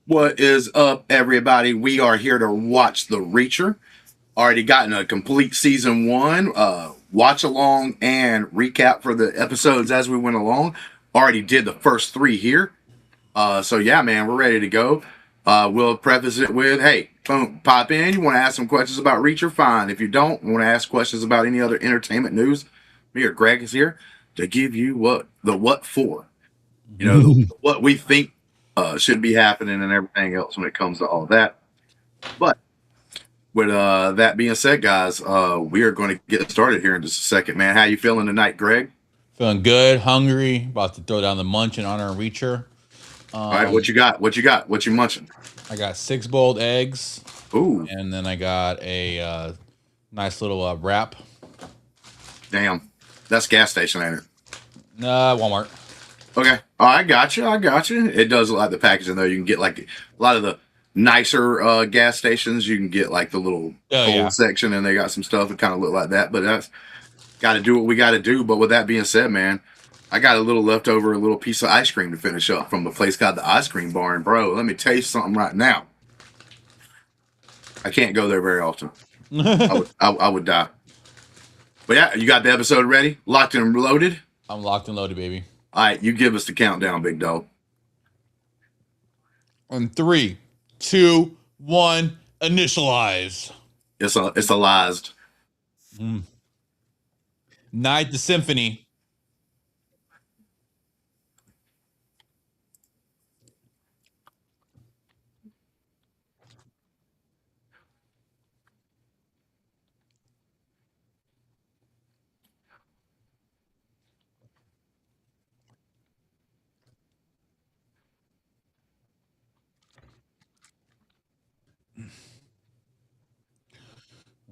What is up, everybody? We are here to watch The Reacher. Already gotten a complete season one, watch along and recap for the episodes as we went along. Already did the first three here. So yeah, man, we're ready to go. We'll preface it with, hey, boom, pop in. You want to ask some questions about Reacher? Fine. If you don't want to ask questions about any other entertainment news, me or Greg is here to give you what for. What we think should be happening and everything else when it comes to all that. But with that being said, guys, we are going to get started here in just a second, man. How you feeling tonight, Greg? Feeling good, hungry, about to throw down the munch in honor of Reacher. All right, what you got? What you got? What you munching? I got 6 boiled eggs, Ooh, and then I got a nice little wrap. damn, that's gas station, ain't it? Walmart. Okay, I got you. I got you. It does look like the packaging though. You can get like a lot of the nicer gas stations. You can get like the little Oh, cold yeah. section, and they got some stuff that kind of look like that. But that's got to do what we got to do. But with that being said, man, I got a little leftover, a little piece of ice cream to finish up from the place called the Ice Cream Barn, bro. Let me tell you something right now. I can't go there very often. I would die. But yeah, you got the episode ready, locked and loaded. I'm locked and loaded, baby. All right, you give us the countdown, big dog. And 3, 2, 1, initialize. It's a lies. Night the Symphony.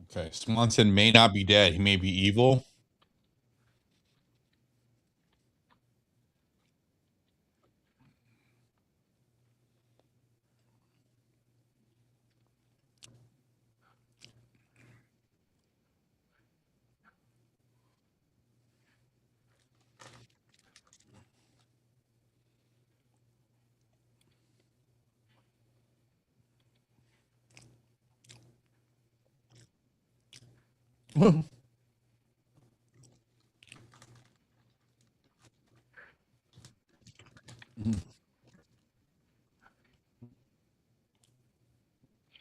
Okay, Swanson may not be dead. He may be evil.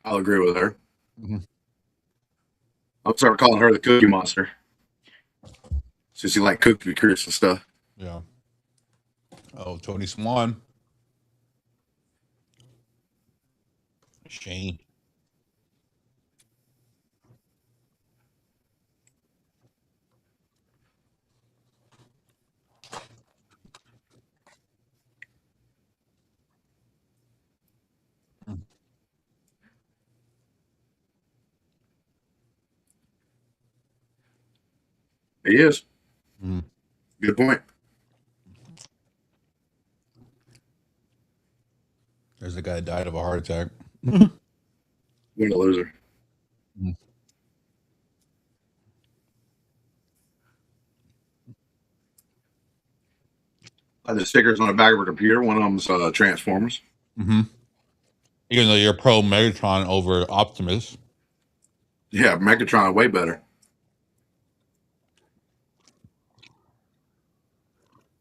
I'll agree with her. I'll start calling her the Cookie Monster since you like Cookie Crisp and stuff. Yeah. Oh, Tony Swan. Shane. He is. Mm. Good point. There's a guy that died of a heart attack. What a loser. Mm. The stickers on the back of her computer. One of them's Transformers. Mm-hmm. Even though you're pro Megatron over Optimus. Yeah, Megatron way better.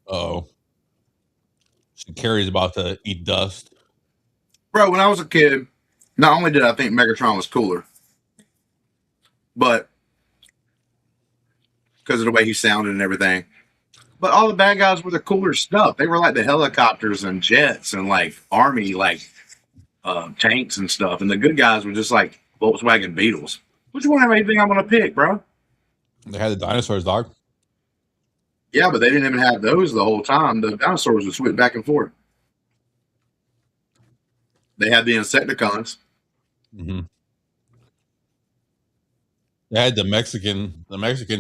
Oh. Carrie's about to eat dust. Bro, when I was a kid, not only did I think Megatron was cooler, but because of the way he sounded and everything. But all the bad guys were the cooler stuff. They were like the helicopters and jets and like army tanks and stuff. And the good guys were just like Volkswagen Beetles. Which one of anything I'm gonna pick, bro? They had the dinosaurs, dog. Yeah, but they didn't even have those the whole time. The dinosaurs would switch back and forth. They had the Insecticons. Mm-hmm. They had the Mexican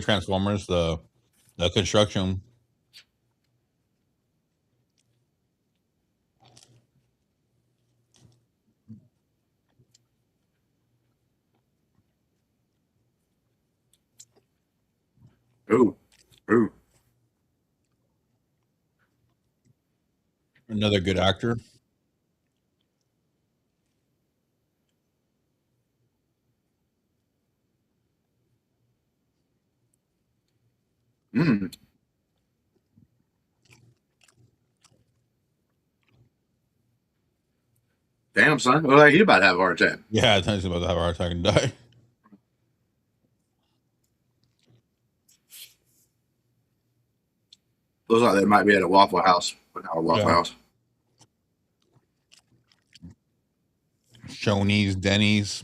Transformers, the construction. Ooh, ooh. Another good actor. Mm. Damn, son. Well, like, he about to have a heart attack. Yeah, I think he's about to have a heart attack and die. Looks like they might be at a Waffle House, but not a Waffle Yeah. House. Shoney's, Denny's.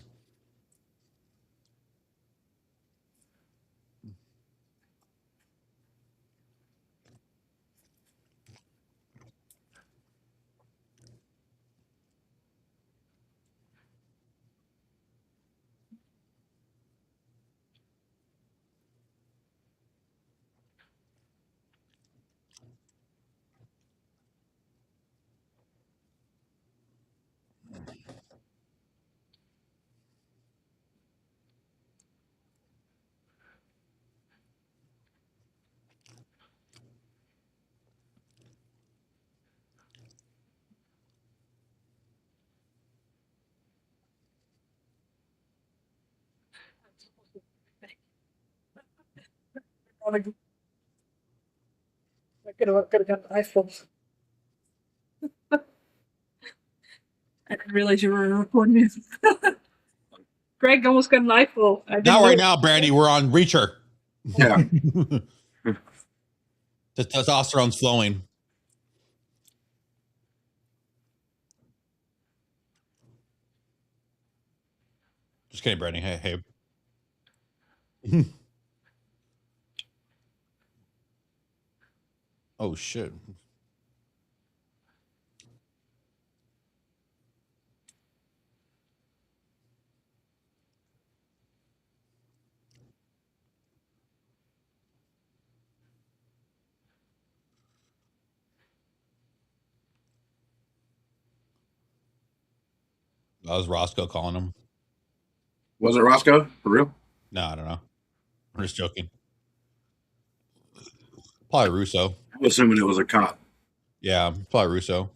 I could have got an iPhone. I didn't realize you were recording me. Greg almost got an iPhone. Not right now, Brandy. We're on Reacher. Yeah. The testosterone's flowing. Just kidding, Brandy. Hey. Oh shit. That was Roscoe calling him. Was it Roscoe? For real? No, I don't know. I'm just joking. Probably Russo. I'm assuming it was a cop. Yeah, probably Russo.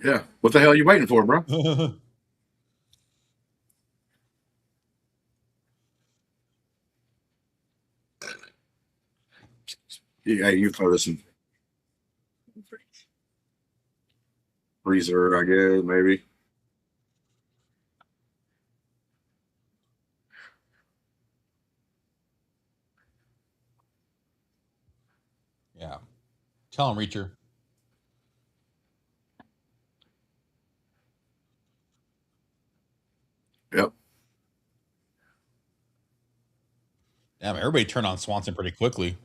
Yeah. What the hell are you waiting for, bro? Yeah, you throw this in freezer, I guess, maybe. Yeah. Tell him, Reacher. Yep. Damn, everybody turned on Swanson pretty quickly.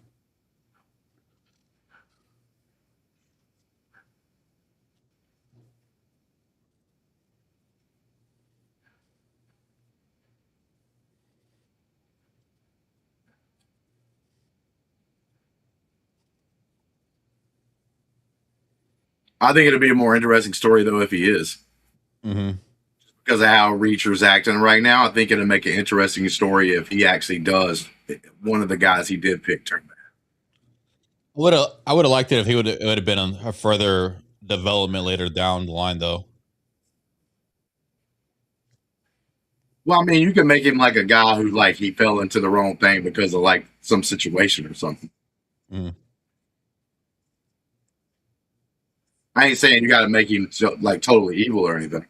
I think it'll be a more interesting story though if he is. Mm-hmm. Because of how Reacher's acting right now, I think it'll make an interesting story if he actually does one of the guys he did pick turn back. I would have liked it if it would have been a further development later down the line, though. Well, I mean, you can make him like a guy who like he fell into the wrong thing because of like some situation or something. Mm. I ain't saying you got to make him like totally evil or anything.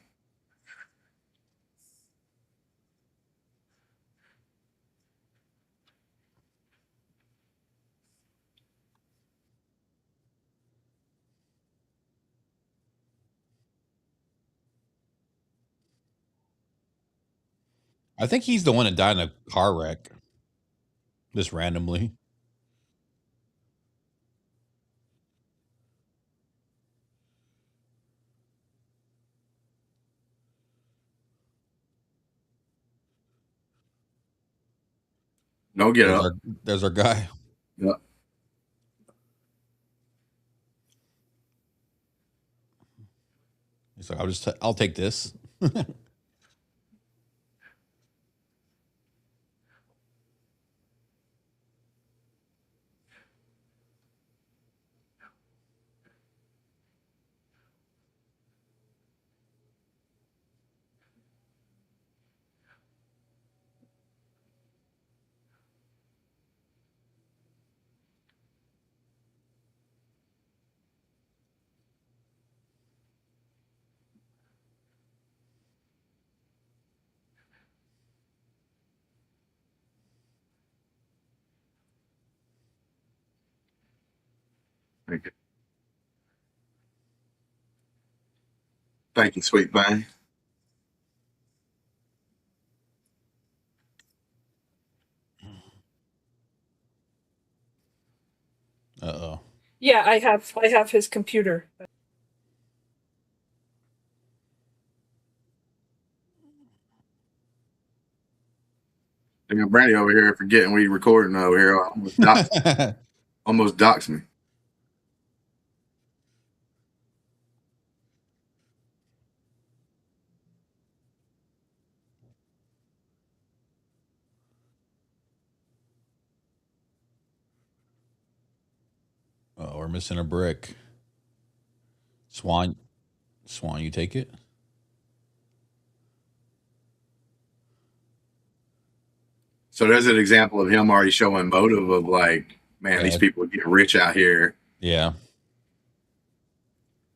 I think he's the one that died in a car wreck, just randomly. No, get up. There's our guy. Yeah. He's like, I'll take this. Thank you. Thank you, sweet thing. Uh-oh. Yeah, I have his computer. I got Brandy over here forgetting we recording over here. Almost doxed me. Oh, we're missing a brick. Swan, you take it. So there's an example of him already showing motive of like, man, Yeah. these people are getting rich out here. Yeah.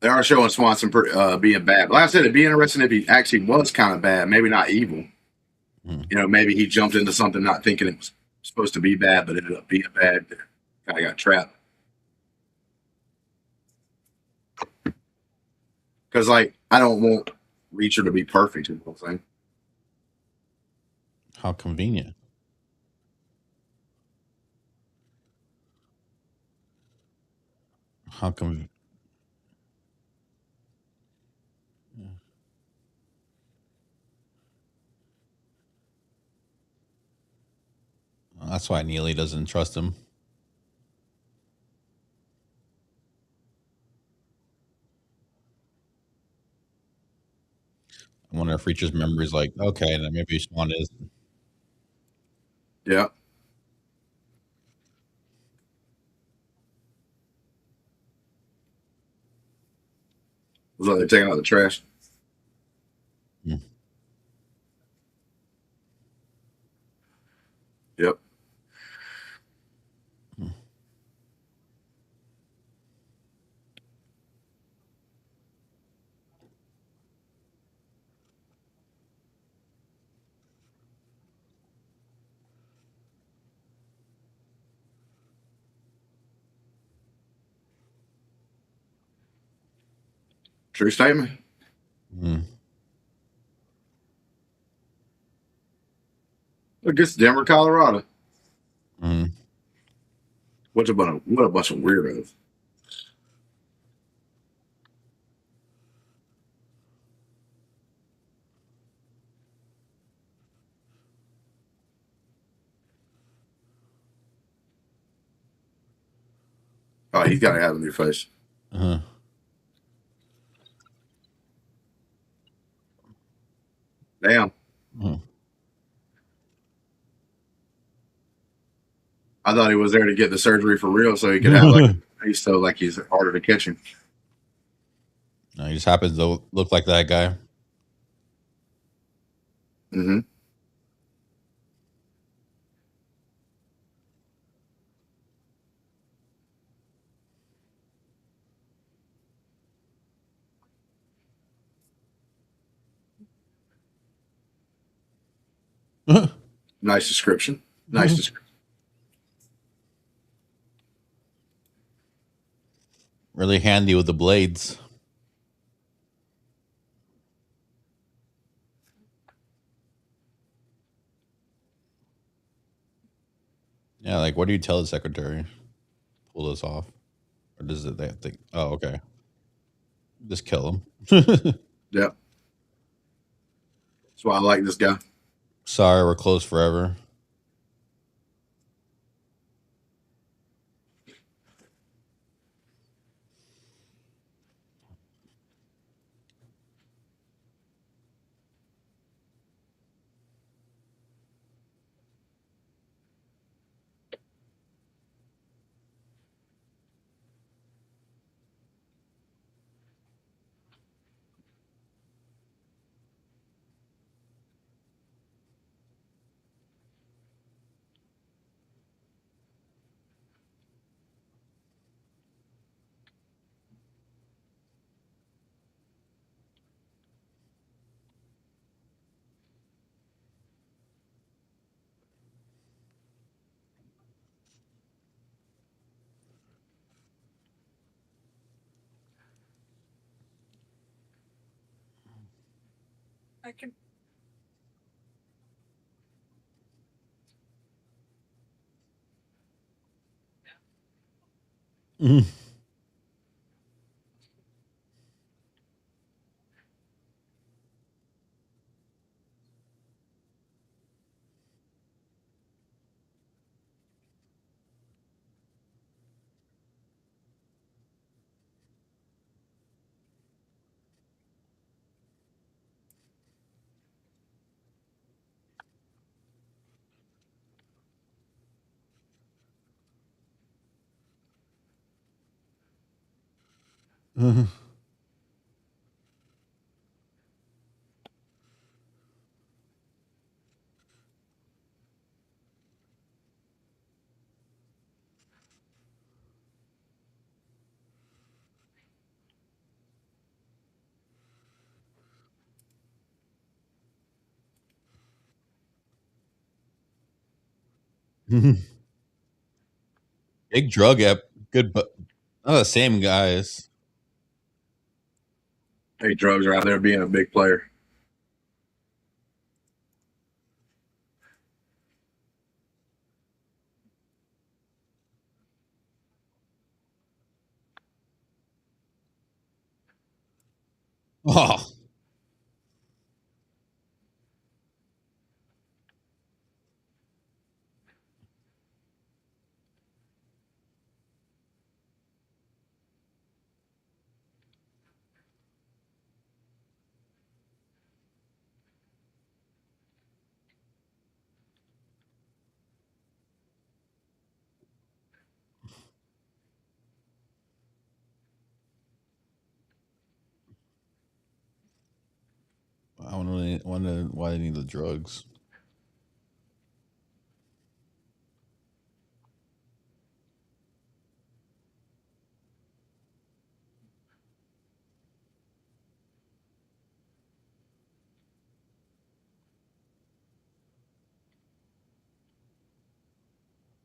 They are showing Swanson being bad. But like I said, it'd be interesting if he actually was kind of bad, maybe not evil. You know, maybe he jumped into something not thinking it was supposed to be bad, but ended up being bad. Kind of got trapped. Because, like, I don't want Reacher to be perfect, you know what I'm saying? How convenient. How come? That's why Neely doesn't trust him. I wonder if Reacher's memory's like, okay, then maybe Swan is. Yeah. Looks like they're taking out the trash. Yep. True statement. Look, it's Denver, Colorado. What a bunch of weirdos. Oh, he's got to have a new face. Damn. Mhm. I thought he was there to get the surgery for real, so he could have like he's so like he's harder to catch him. No, he just happens to look like that guy. Mm-hmm. Nice description. Nice description. Really handy with the blades. Yeah, like what do you tell the secretary? Pull this off, or does it? They think? Oh, okay. Just kill him. Yep. That's why I like this guy. Sorry, we're closed forever. I can. Big drug ep. Good, but not the same guys. Hey, drugs are out there being a big player. Oh, I wonder why they need the drugs.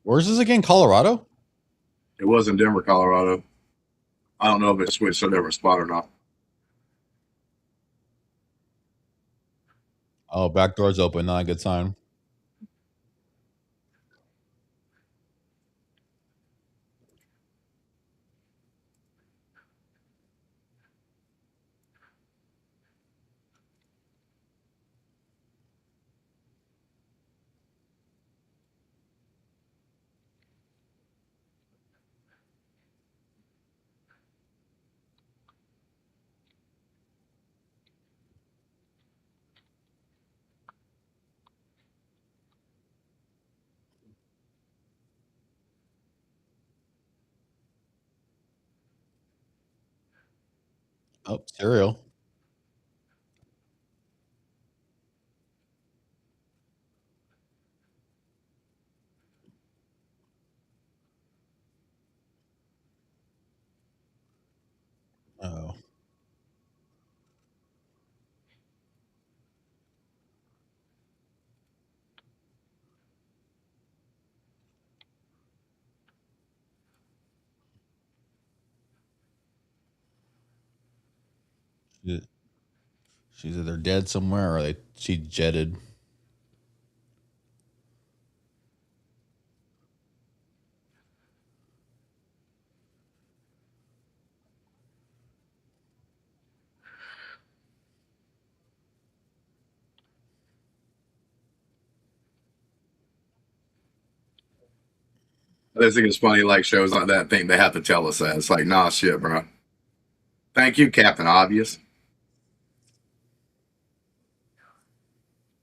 Where's this again? Colorado? It was in Denver, Colorado. I don't know if it switched to a different spot or not. Oh, back door's open. Not a good sign. Oh, cereal. Oh. She- She's either dead somewhere or she jetted. I just think it's funny, like shows like that think they have to tell us that. It's like, nah, shit, bro. Thank you, Captain Obvious.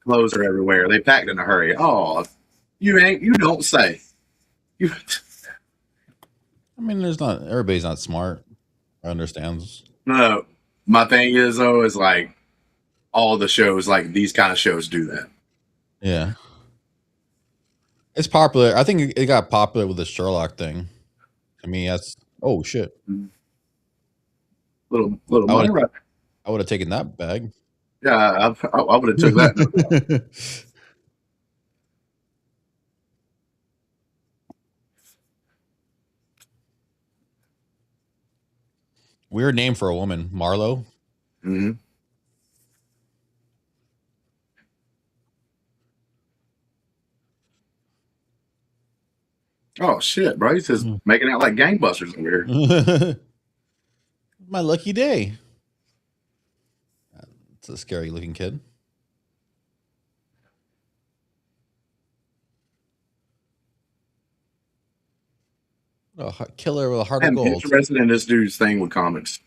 Clothes are everywhere. They packed in a hurry. Oh, you ain't. You don't say. You. I mean, there's not everybody's not smart or understands. No. My thing is though, is like all the shows, like these kind of shows, do that. Yeah, it's popular. I think it got popular with the Sherlock thing. To me, that's oh shit. Little I would money, have right? I would have taken that bag. Yeah, I would have took that. No doubt. Weird name for a woman, Marlowe. Mm-hmm. Oh shit, bro! He's just making out like gangbusters over here. My lucky day. It's a scary looking kid. A killer with a heart of I'm gold. interested in this dude's thing with comics.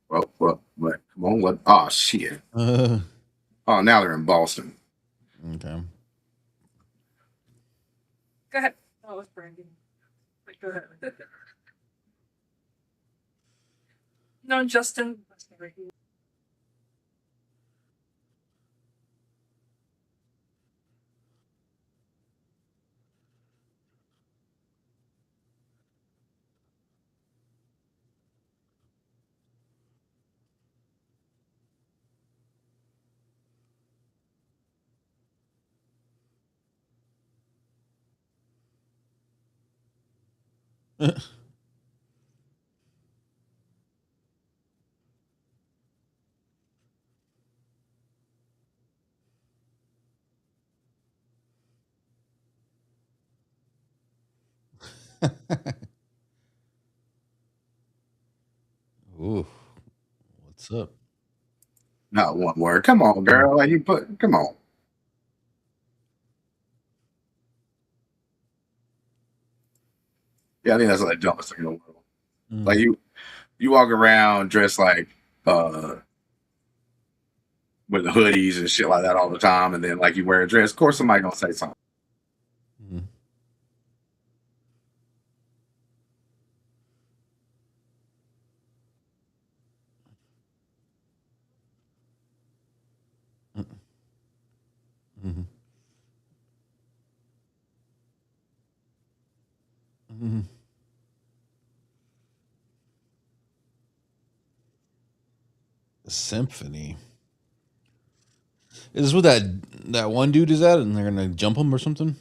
What? Come on, what? Oh shit! Oh, now they're in Boston. Okay. Go ahead. Oh, it's Brandon. Wait, go ahead. No, Justin. Ooh, what's up? Not one word. Come on, girl. Like you put. Come on. Yeah, I think that's like the dumbest thing in the world. Like you walk around dressed like uh with the hoodies and shit like that all the time, and then like you wear a dress. Of course, somebody gonna say something. Mm. Mm. Mm. Symphony. Is this what that one dude is at, and they're gonna jump him or something?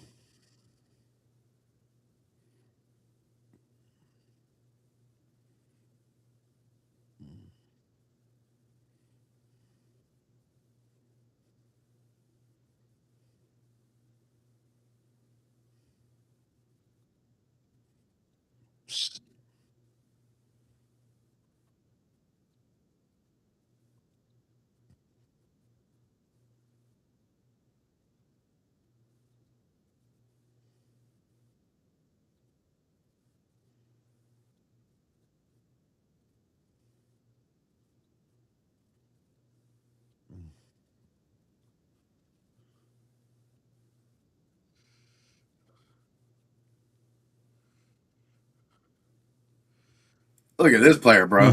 Look at this player, bro.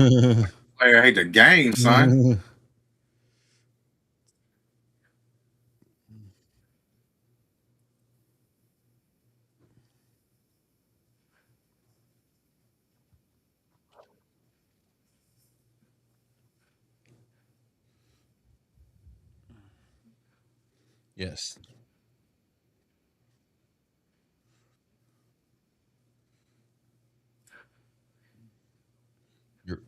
Player hate the game, son. Yes. You're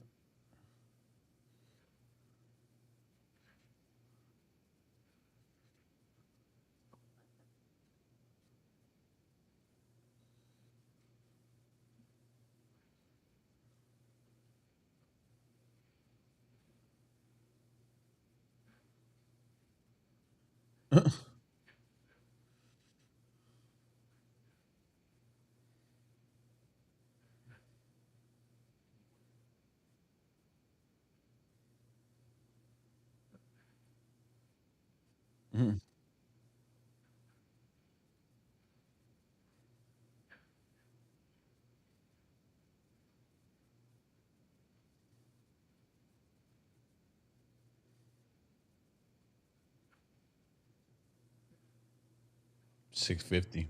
650.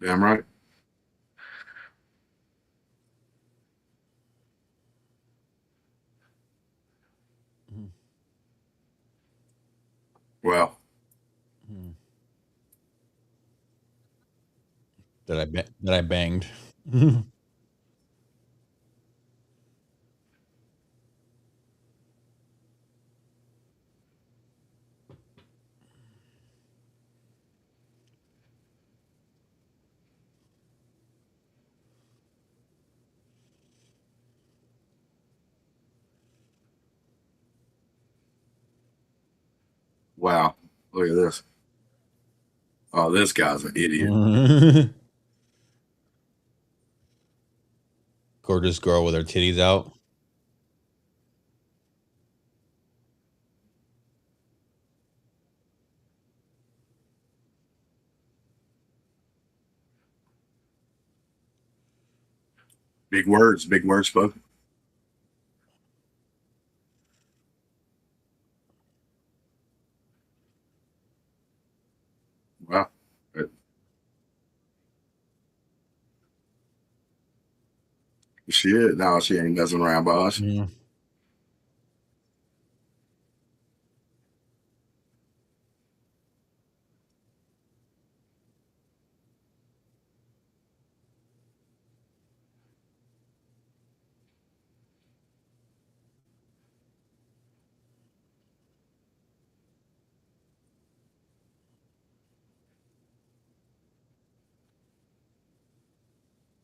Damn right. Well, That I banged. wow. Look at this. Oh, this guy's an idiot. Gorgeous girl with her titties out. Big words spoken. Wow. Shit. No, she ain't messing around, boss. Mm.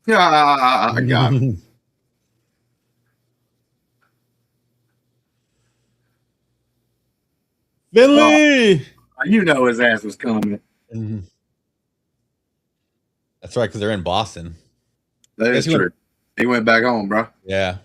Yeah, I got him. Oh, Finley. you know his ass was coming. Mhm. That's right, because they're in Boston. That Guess is he went. true. He went back home, bro. Yeah.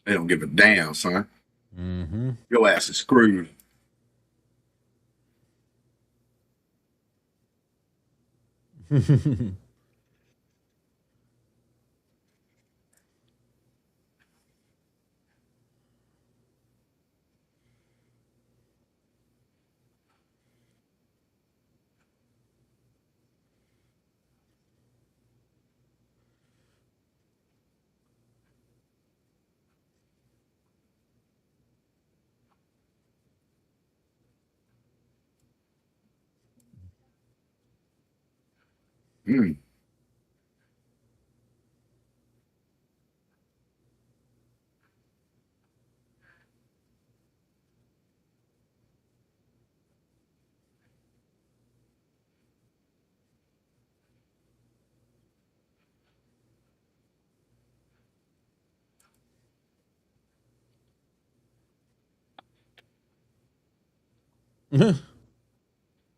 They don't give a damn, son. Mm-hmm. Your ass is screwed. Mm.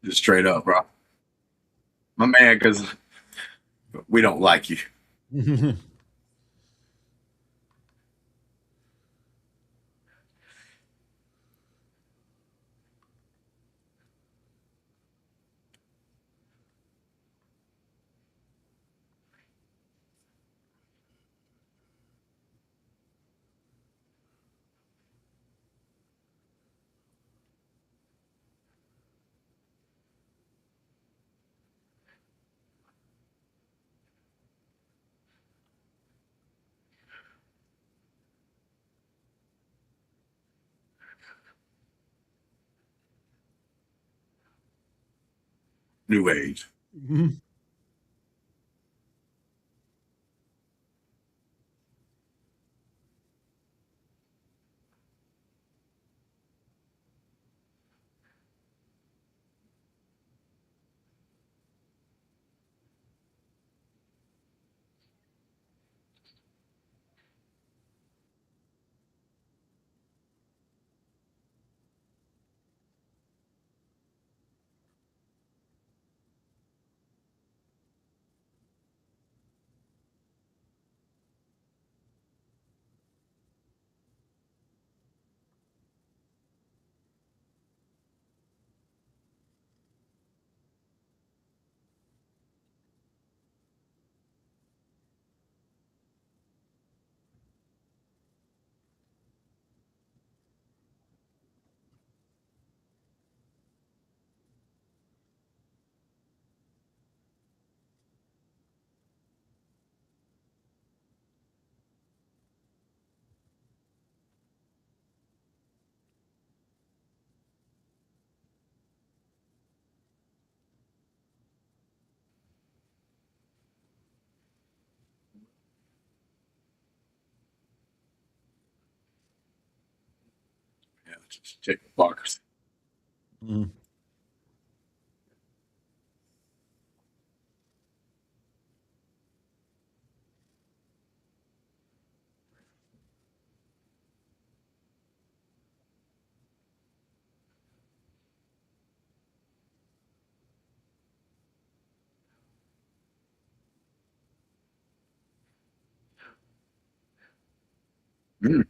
Just straight up, bro. My man, because we don't like you. New age. Yeah, just check the box. Mm. Mm.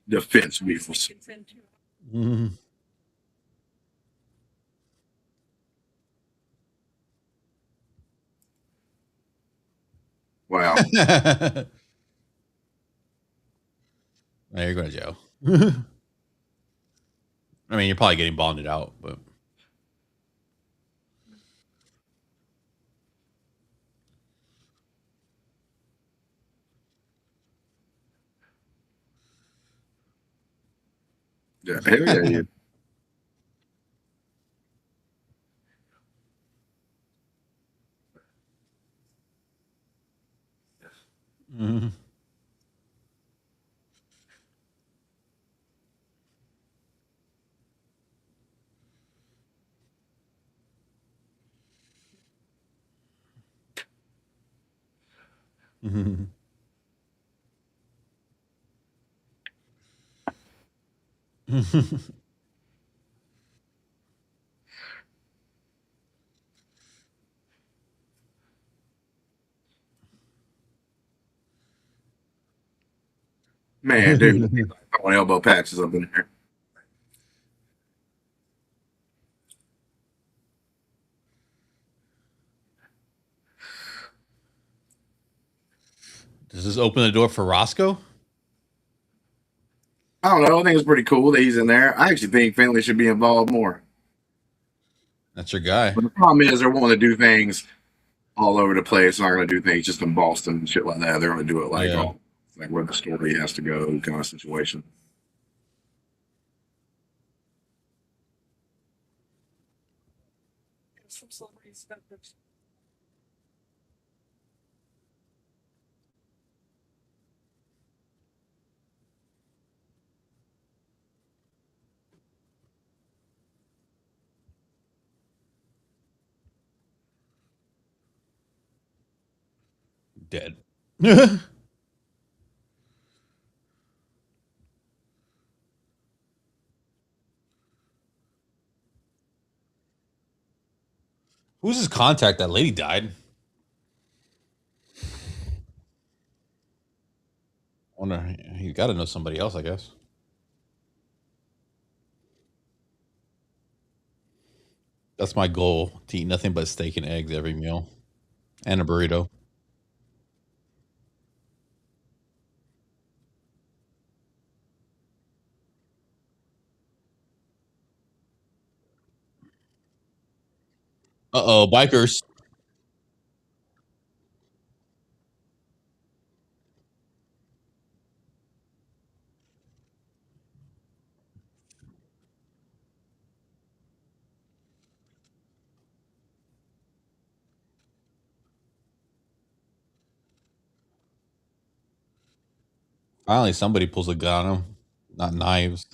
Defense vehicles. Mm. Wow. Now you're going to jail. I mean, you're probably getting bonded out, but Yeah, hell yeah, yeah. Man, dude, throwing elbow patches up in there. Does this open the door for Roscoe? I don't know. I think it's pretty cool that he's in there. I actually think Finley should be involved more. That's your guy. But the problem is they're wanting to do things all over the place. They're not going to do things just in Boston and shit like that. They're going to do it like Yeah. like where the story has to go kind of situation. Some celebrities got this. Dead. Who's his contact? That lady died. I wonder. He got to know somebody else, I guess. That's my goal: to eat nothing but steak and eggs every meal, and a burrito. Uh-oh, bikers. Finally, somebody pulls a gun on him, not knives.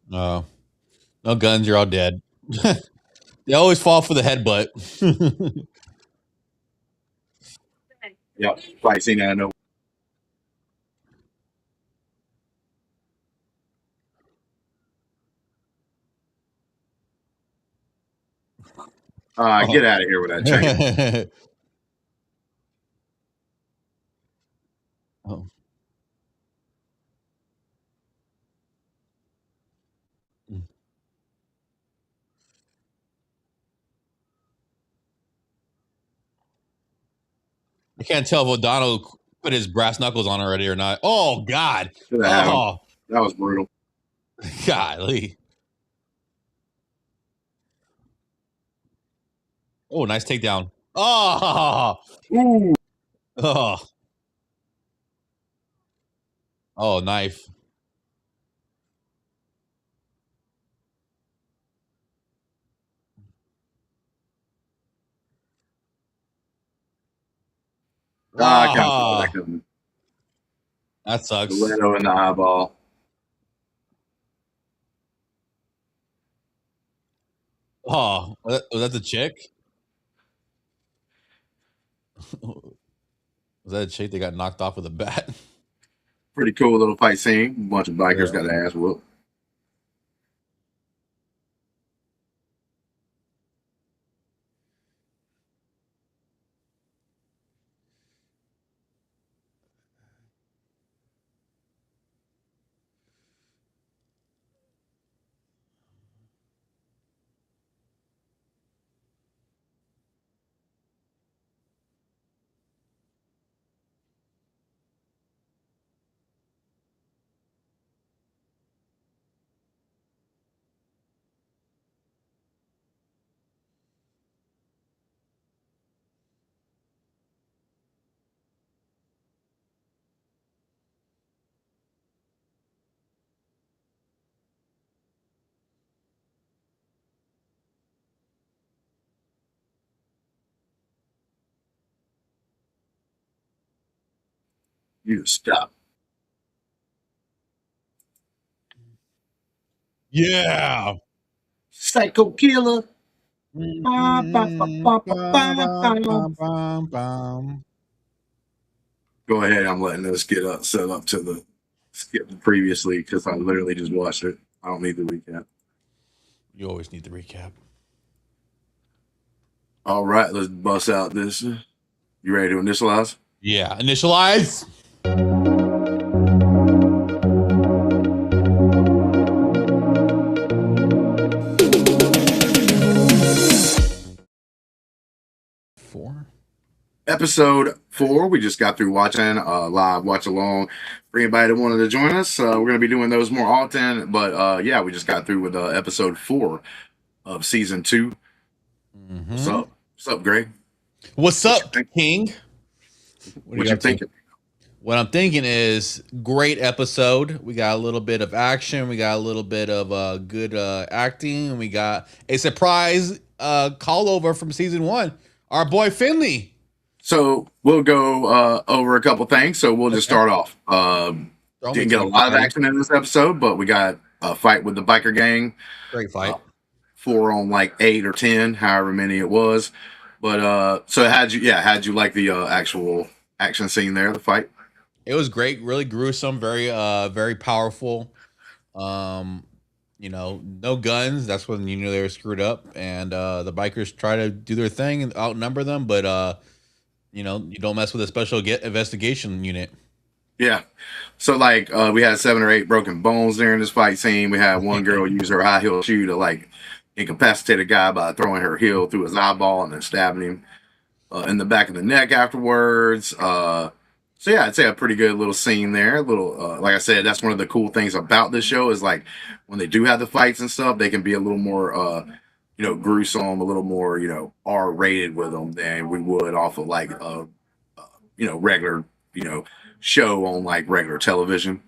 No, no guns. You're all dead. They always fall for the headbutt. Yep. Fight scene out of nowhere. Get out of here with that chain. Oh. I can't tell if O'Donnell put his brass knuckles on already or not. Oh God! Oh, that was brutal. golly! Oh, nice takedown. Oh, Ooh. oh, oh, knife. I kind of saw that Ah, coming. that sucks. Stiletto in the eyeball. Oh, was that the chick? Was that a chick that got knocked off with a bat? Pretty cool little fight scene. A bunch of bikers got their ass whooped. You stop. Yeah. Psycho killer. Ba, ba, ba, Mm-mm. ba, ba, Bum, ba, bum, ba. bum, bum, bum. Go ahead. I'm letting this get up, set up to the skip previously because I literally just watched it. I don't need the recap. You always need the recap. All right, let's bust out this. You ready to initialize? Yeah. Initialize. Four. Episode 4. We just got through watching live watch along. For anybody that wanted to join us, we're going to be doing those more often. But yeah, we just got through with episode 4 of season 2. Mm-hmm. What's up? What's up, Greg? What's What you up, think? King? What you thinking? What I'm thinking is great episode. We got a little bit of action. We got a little bit of good acting. And we got a surprise call over from season 1. Our boy Finley. So we'll go over a couple things. So we'll just Okay. start off. Throw me Didn't get a to lot of you, action in this episode, but we got a fight with the biker gang. Great fight. 4 on like 8 or 10, however many it was. But so how'd you like the actual action scene there, the fight? It was great, really gruesome, very powerful. No guns. That's when you knew they were screwed up. And the bikers try to do their thing and outnumber them, but you don't mess with a special investigation unit. Yeah. So like we had 7 or 8 broken bones during this fight scene. We had one girl use her high heel shoe to like incapacitate a guy by throwing her heel through his eyeball and then stabbing him in the back of the neck afterwards. So yeah, I'd say a pretty good little scene there. A little, like I said, that's one of the cool things about this show is like when they do have the fights and stuff, they can be a little more, gruesome, a little more, R rated with them than we would off of like, regular, show on like regular television.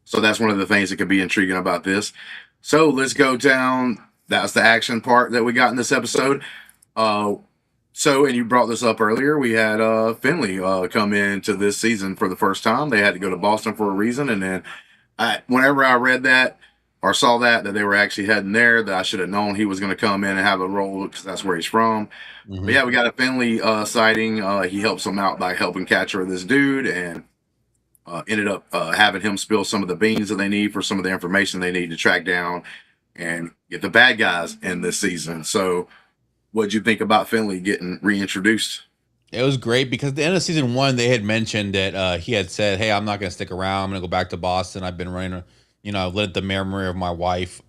So that's one of the things that could be intriguing about this. So let's go down. That's the action part that we got in this episode. And you brought this up earlier. We had Finley come into this season for the first time. They had to go to Boston for a reason, and then whenever I read that or saw that they were actually heading there, that I should have known he was going to come in and have a role because that's where he's from. Mm-hmm. But yeah, we got a Finley sighting. He helps them out by helping capture this dude, and ended up having him spill some of the beans that they need for some of the information they need to track down and get the bad guys in this season. So what'd you think about Finley getting reintroduced? It was great because at the end of season 1, they had mentioned that he had said, "Hey, I'm not going to stick around. I'm going to go back to Boston. I've been running, I've let the memory of my wife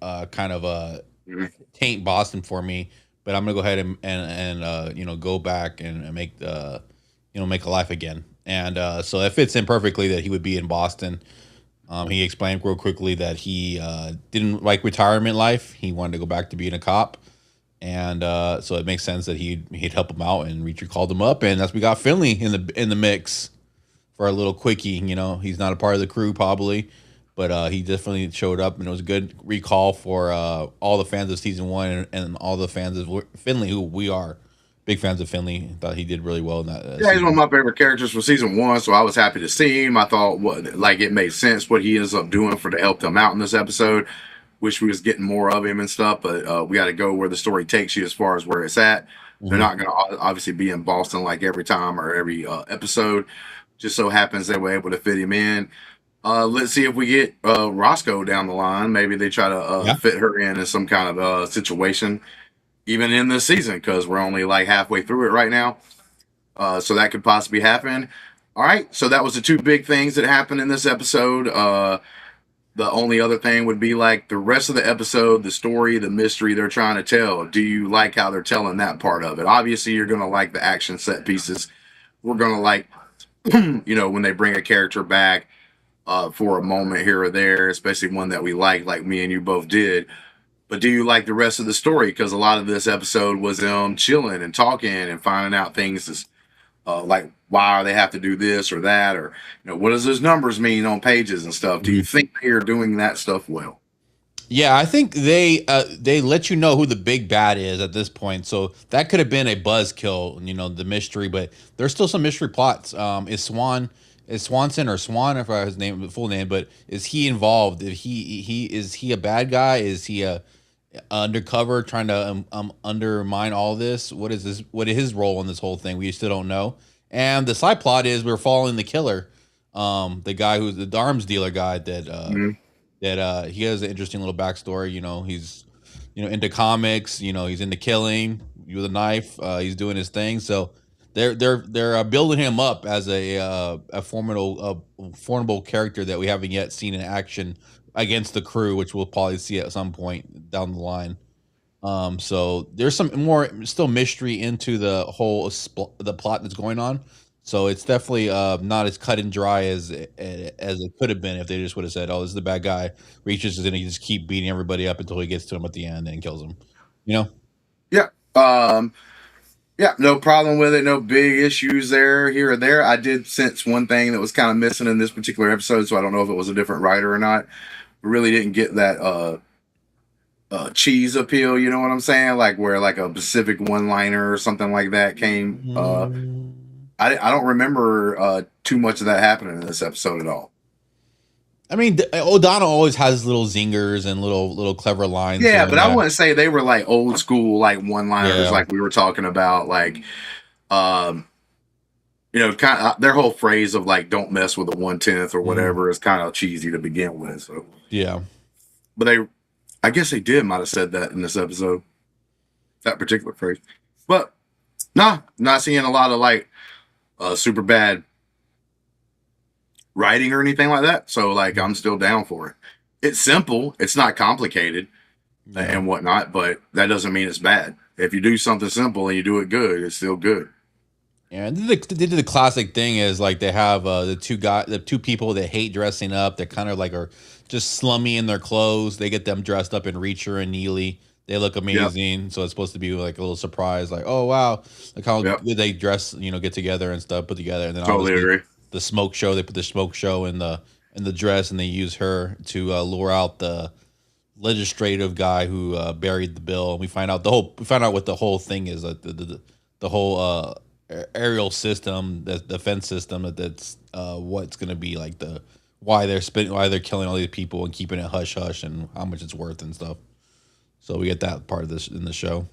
taint Boston for me, but I'm going to go ahead and go back and make make a life again." And so it fits in perfectly that he would be in Boston. He explained real quickly that he didn't like retirement life. He wanted to go back to being a cop. And so it makes sense that he'd help him out, and Reacher called him up, and that's we got Finley in the mix for a little quickie. He's not a part of the crew probably, but he definitely showed up, and it was a good recall for all the fans of season 1 and all the fans of Finley, who we are big fans of Finley. Thought he did really well in that. Yeah, he's one of my favorite characters from season 1, so I was happy to see him. I thought it made sense what he ends up doing to help them out in this episode. Wish we was getting more of him and stuff, but we got to go where the story takes you as far as where it's at. Mm-hmm. They're not going to obviously be in Boston like every time or every episode. Just so happens they were able to fit him in. Let's see if we get Roscoe down the line. Maybe they try to fit her in some kind of situation, even in this season, because we're only like halfway through it right now. So that could possibly happen. All right, so that was the 2 big things that happened in this episode. The only other thing would be like the rest of the episode, the story, the mystery they're trying to tell. Do you like how they're telling that part of it? Obviously, you're going to like the action set pieces. We're going to like, when they bring a character back for a moment here or there, especially one that we like me and you both did. But do you like the rest of the story? Because a lot of this episode was them chilling and talking and finding out things like why they have to do this or that, or what does those numbers mean on pages and stuff. Do you think they are doing that stuff well? Yeah, I think they let you know who the big bad is at this point, so that could have been a buzzkill, the mystery, but there's still some mystery plots. Is Swan is Swanson or Swan, if I his name full name, but is he involved? If he is he a bad guy? Is he a undercover trying to undermine all this? What is this? What is his role in this whole thing? We still don't know. And the side plot is we're following the killer, the guy who's the arms dealer guy that he has an interesting little backstory. He's into comics. He's into killing with a knife. He's doing his thing. So they're building him up as a formidable character that we haven't yet seen in action against the crew, which we'll probably see at some point down the line. So there's some more still mystery into the whole the plot that's going on. So it's definitely not as cut and dry as it could have been if they just would have said, "Oh, this is the bad guy." Reaches is going to just keep beating everybody up until he gets to him at the end and kills him. Yeah. Yeah, no problem with it. No big issues there, here or there. I did sense one thing that was kind of missing in this particular episode, so I don't know if it was a different writer or not. We really didn't get that cheese appeal, you know what I'm saying? Like where like a specific one-liner or something like that came. I don't remember too much of that happening in this episode at all. I mean, O'Donnell always has little zingers and little clever lines. Yeah, but I wouldn't say they were like old school like one-liners like we were talking about. Like, kind of their whole phrase of like "don't mess with a 1/10" or whatever is kind of cheesy to begin with. So yeah, but I guess they might have said that in this episode, that particular phrase. But nah, not seeing a lot of like super bad writing or anything like that. So like I'm still down for it. It's simple, it's not complicated and whatnot, but that doesn't mean it's bad. If you do something simple and you do it good, it's still good. Yeah, and they did the classic thing is like they have the two people that hate dressing up. They're kind of like are just slummy in their clothes. They get them dressed up in Reacher and Neely. They look amazing. Yep. So it's supposed to be like a little surprise, like, oh wow, like how good they dress, get together and stuff, put together, and then totally agree. The smoke show. They put the smoke show in the dress, and they use her to lure out the legislative guy who buried the bill. And we find out what the whole thing is, like the whole aerial system, the defense system. That's what's going to be like why they're killing all these people and keeping it hush hush, and how much it's worth and stuff. So we get that part of this in the show.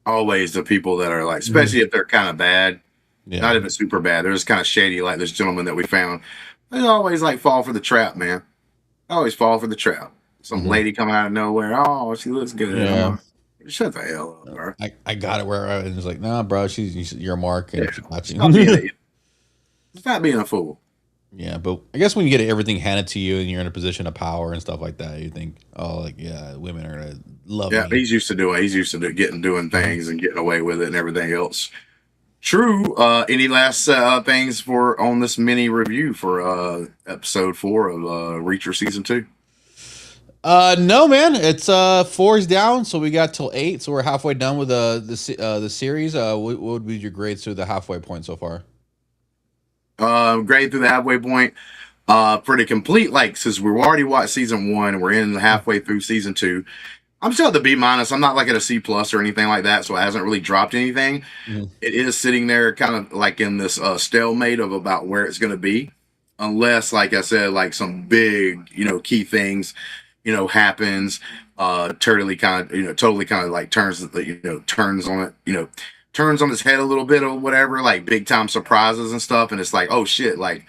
Always the people that are like, especially if they're kind of bad. Yeah. Not even super bad. They're just kind of shady, like this gentleman that we found. They always like fall for the trap, man. I always fall for the trap. Some lady coming out of nowhere. Oh, she looks good. Yeah. Shut the hell up, bro. I got it where I was like, nah, bro, she's your mark and she's watching. Stop being a fool. Yeah, but I guess when you get everything handed to you and you're in a position of power and stuff like that, you think, oh, like, yeah, women are gonna love me. Yeah, he's used to doing things and getting away with it and everything else. True. Any last things on this mini review for episode 4 of Reacher season 2? No, man. It's 4's down, so we got till 8, so we're halfway done with the series. What would be your grades through the halfway point so far? Grade through the halfway point. Pretty complete. Like since we've already watched season 1, we're in halfway through season 2. I'm still at the B-. I'm not like at a C+ or anything like that, so it hasn't really dropped anything. It is sitting there kind of like in this stalemate of about where it's going to be, unless, like I said, like some big, key things, happens. Totally kind of like turns on it, turns on its head a little bit or whatever, like big time surprises and stuff, and it's like, oh shit, like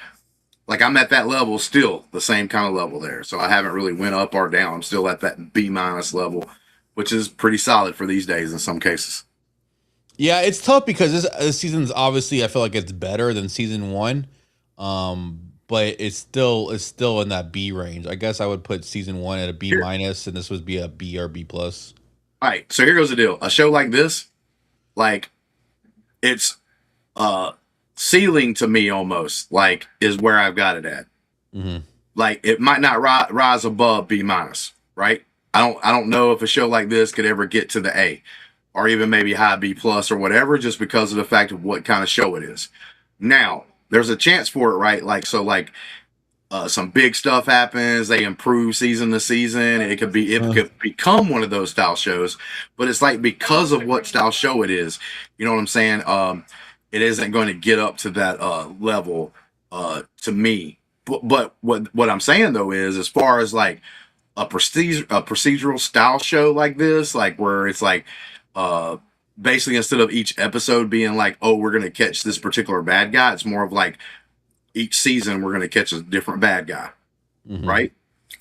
I'm at that level still, the same kind of level there. So I haven't really went up or down. I'm still at that B- level, which is pretty solid for these days in some cases. Yeah, it's tough because this season's obviously, I feel like it's better than season 1. But it's still in that B range. I guess I would put season 1 at a B-, and this would be a B or B+. All right, so here goes the deal. A show like this, like it's ceiling to me almost, like, is where I've got it at. Like it might not rise above B-, right? I don't know if a show like this could ever get to the A, or even maybe high B+ or whatever, just because of the fact of what kind of show it is. Now there's a chance for it, right? Like so, like some big stuff happens, they improve season to season. It could become one of those style shows, but it's like because of what style show it is, you know what I'm saying? It isn't going to get up to that level to me. But what I'm saying though is, as far as like a procedural style show like this, like where it's like uh basically instead of each episode being like, oh, we're gonna catch this particular bad guy, it's more of like each season we're gonna catch a different bad guy, Mm-hmm. right?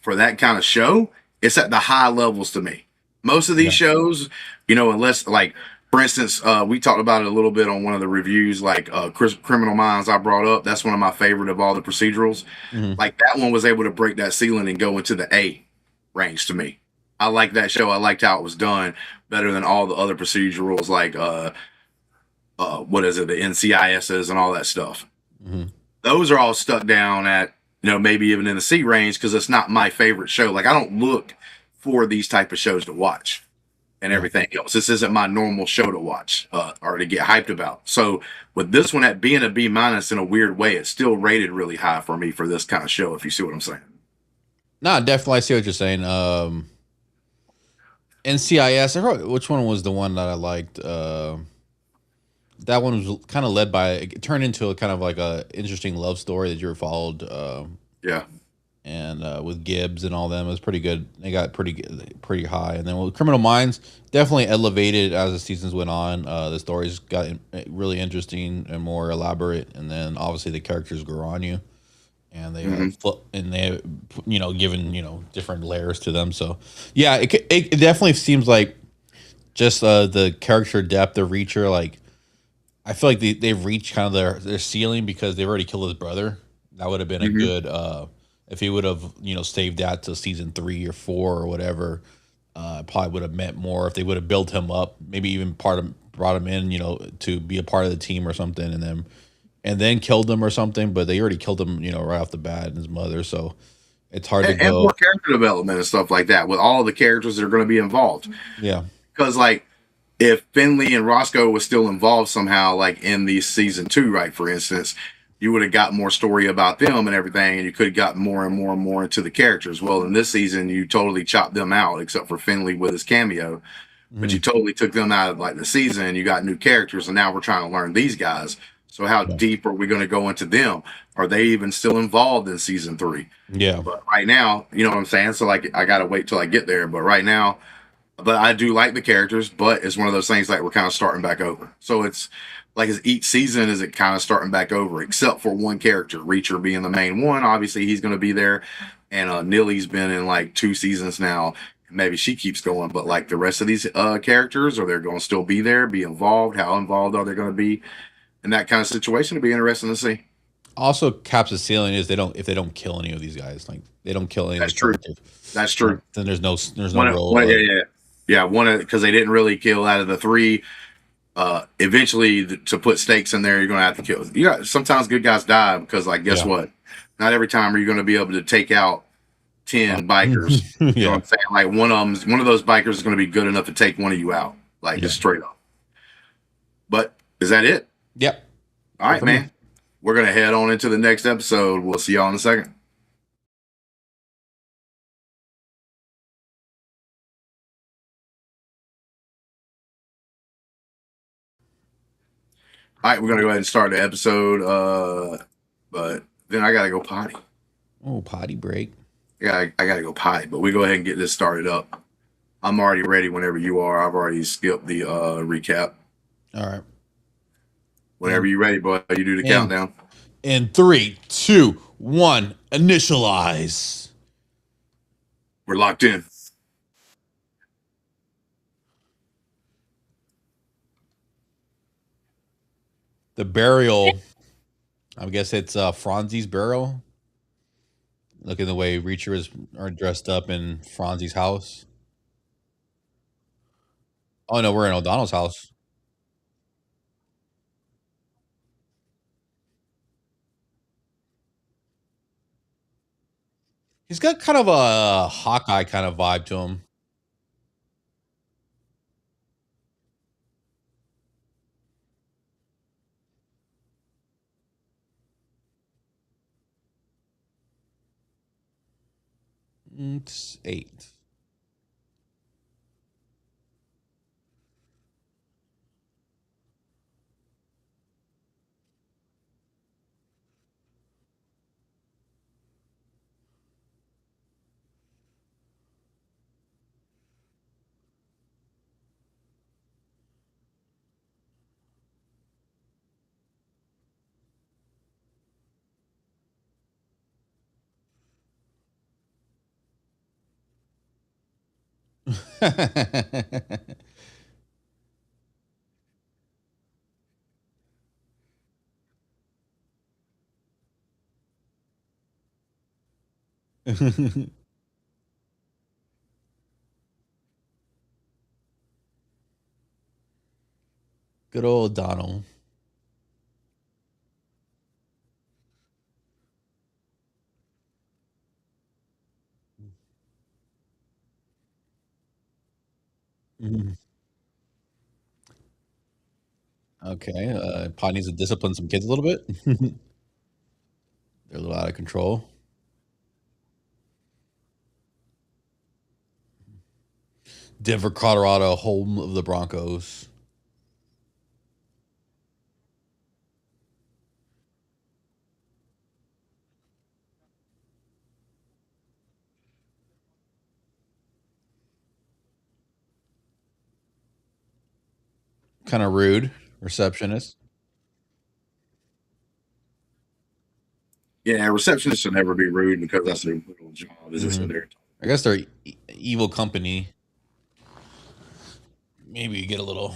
For that kind of show, it's at the high levels to me. Most of these Yeah. shows, you know, unless like for instance, we talked about it a little bit on one of the reviews, like Criminal Minds. I brought up, that's one of my favorite of all the procedurals. Mm-hmm. Like that one was able to break that ceiling and go into the A range to me. I like that show. I liked how it was done better than all the other procedurals, like what is it, the NCISs and all that stuff. Mm-hmm. Those are all stuck down at, you know, maybe even in the C range because it's not my favorite show. Like I don't look for these type of shows to watch and Yeah. everything else. This isn't my normal show to watch or to get hyped about. So with this one at being a B minus in a weird way, it's still rated really high for me for this kind of show. If you see what I'm saying. No, definitely I see what you're saying. NCIS. Which one was the one that I liked? That one was kind of led by. It turned into a kind of like a interesting love story that you followed. Yeah. And with Gibbs and all them, it was pretty good. They got pretty high. And then with Criminal Minds, definitely elevated as the seasons went on. The stories got really interesting and more elaborate. And then obviously the characters grew on you, and they given different layers to them. So yeah, it definitely seems like just the character depth of Reacher. Like I feel like they've reached kind of their ceiling because they've already killed his brother. That would have been a Mm-hmm. good if he would have saved that to season 3 or 4 or whatever. Probably would have meant more if they would have built him up, maybe even brought him in, to be a part of the team or something, and then killed him or something. But they already killed him, right off the bat, and his mother. So it's hard to And go. more character development and stuff like that with all the characters that are going to be involved. Yeah, Because like if Finley and Roscoe was still involved somehow, like in the season 2, right, for instance, you would have got more story about them and everything, and you could have got more and more and more into the characters. Well, in this season, you totally chopped them out, except for Finley with his cameo. But hmm you totally took them out of like the season, and you got new characters, and now we're trying to learn these guys. So how yeah, deep are we going to go into them? Are they even still involved in season 3? yeah. But right now, you know what I'm saying? So like I gotta wait till I get there. But right now, but I do like the characters, but it's one of those things like we're kind of starting back over. So it's like as each season is it kind of starting back over, except for one character, Reacher being the main one. Obviously he's gonna be there. And Nilly's been in like 2 seasons now. Maybe she keeps going, but like the rest of these characters, are they gonna still be there, be involved? How involved are they gonna be in that kind of situation? To be interesting to see. Also, caps the ceiling is if they don't kill any of these guys, like they don't kill any of That's the true. characters, That's true. then there's no One, role. yeah, yeah, yeah. One because they didn't really kill out of the 3. Eventually, to put stakes in there, you're gonna have to kill. You got sometimes good guys die because, like, guess Yeah, what? Not every time are you gonna be able to take out 10 bikers. You know what yeah. I'm saying? Like one of those bikers is gonna be good enough to take one of you out, like Yeah. just straight up. But is that it? Yep. All Go right, from here. man. We're gonna head on into the next episode. We'll see y'all in a second. All right, we're gonna go ahead and start the episode. But then I gotta go potty. Oh, potty break. I gotta go potty. But we go ahead and get this started up. I'm already ready whenever you are. I've already skipped the recap. All right. Whenever And you're ready, boy, you do the and countdown. in 3, 2, 1, initialize. We're locked in. The burial. I guess it's Franzi's burial. Look at the way Reachers are dressed up in Franzi's house. Oh no, we're in O'Donnell's house. He's got kind of a Hawkeye kind of vibe to him. It's 8. Good old Donald. Mhm. Okay, probably needs to discipline some kids a little bit. They're a little out of control. Denver, Colorado, home of the Broncos. Kind of rude receptionist. Yeah, receptionists should never be rude because that's their little job. Is just Hmm. sit there. I guess they're evil company. Maybe you get a little.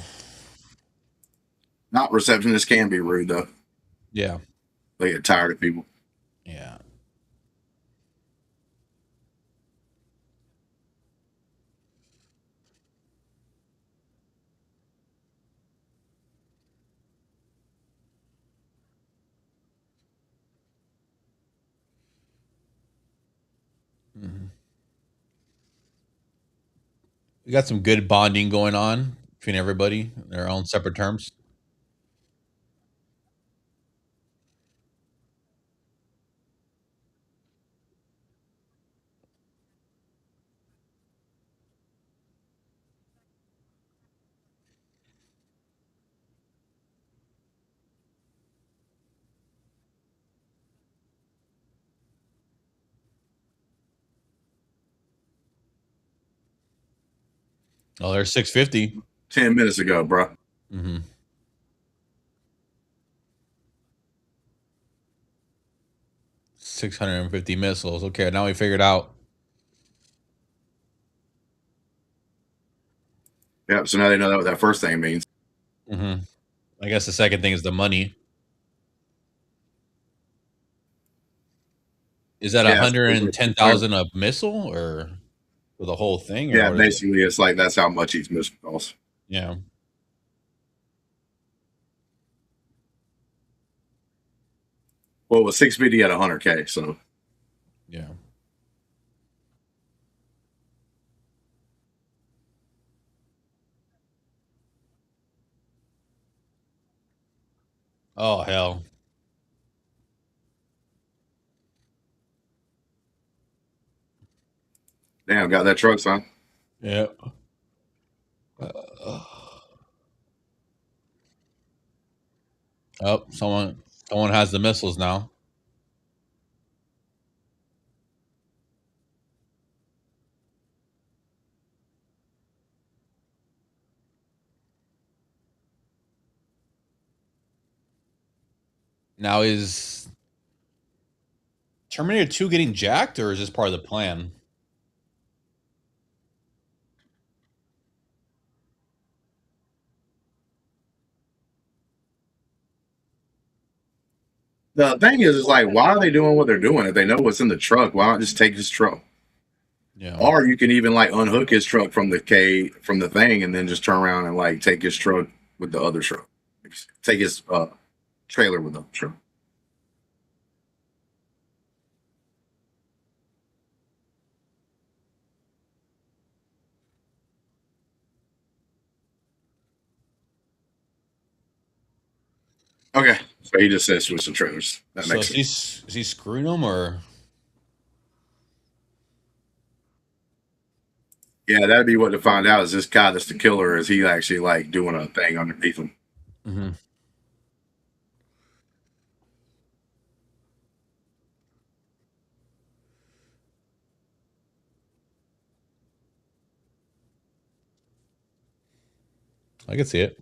Not receptionists can be rude though. Yeah. They get tired of people. Yeah. Hmm. We got some good bonding going on between everybody, their own separate terms. Oh, they're 650. 10 minutes ago, bro. Mm-hmm. 650 missiles. Okay, now we figured out. Yeah, so now they know that what that first thing means. Mm-hmm. I guess the second thing is the money. Is that Yeah, it's like 110,000 a missile or for the whole thing or yeah, what is it? basically it's like that's how much each missile costs. Yeah. Well, it was 650 at 100K. So Yeah. Oh hell. damn, got that truck, son. Yeah. Uh, oh, someone has the missiles now. Now is Terminator 2 getting jacked or is this part of the plan? The thing is like, why are they doing what they're doing? If they know what's in the truck, why not just take his truck? Yeah. Or you can even like unhook his truck from the from the thing and then just turn around and like take his truck with the other truck. Take his trailer with the truck. Okay. So he just says switch the trailers. That So makes sense. is he screwing them or Yeah, that'd be what to find out. Is this guy that's the killer? Is he actually like doing a thing underneath him? Mhm. I can see it.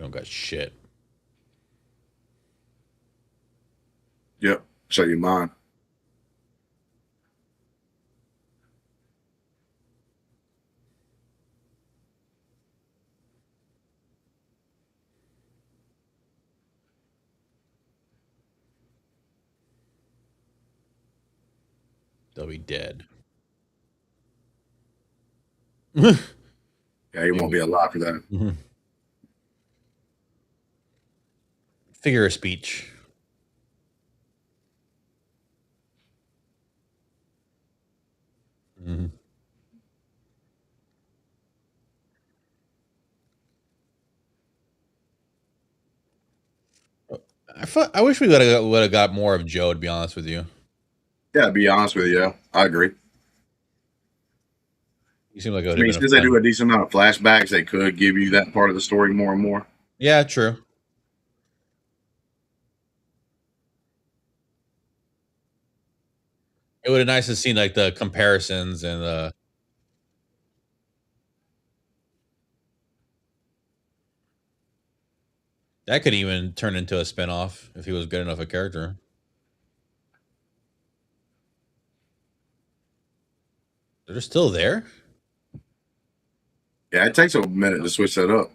don't got shit. Yep. Show you mine. They'll be dead. Yeah, he won't be alive for that. Mm-hmm. Figure of speech. Mm-hmm. I wish we would have got more of Joe. To be honest with you, Yeah, to be honest with you, yeah, I agree. he seemed like it would I have mean, been a since they do fun. a decent amount of flashbacks, they could give you that part of the story more and more. Yeah, true. It would have nice to see like the comparisons and the. That could even turn into a spinoff if he was good enough a character. They're still there. Yeah, it takes a minute to switch that up.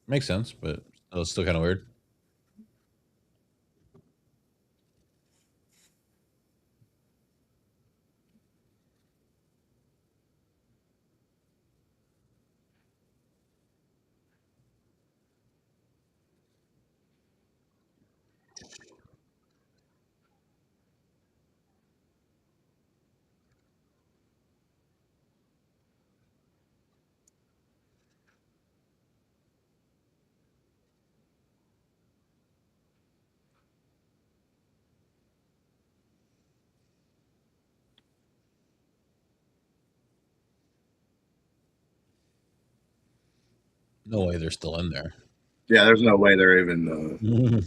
Makes sense, but it's still kind of weird. No way they're still in there. Yeah, there's no way they're even.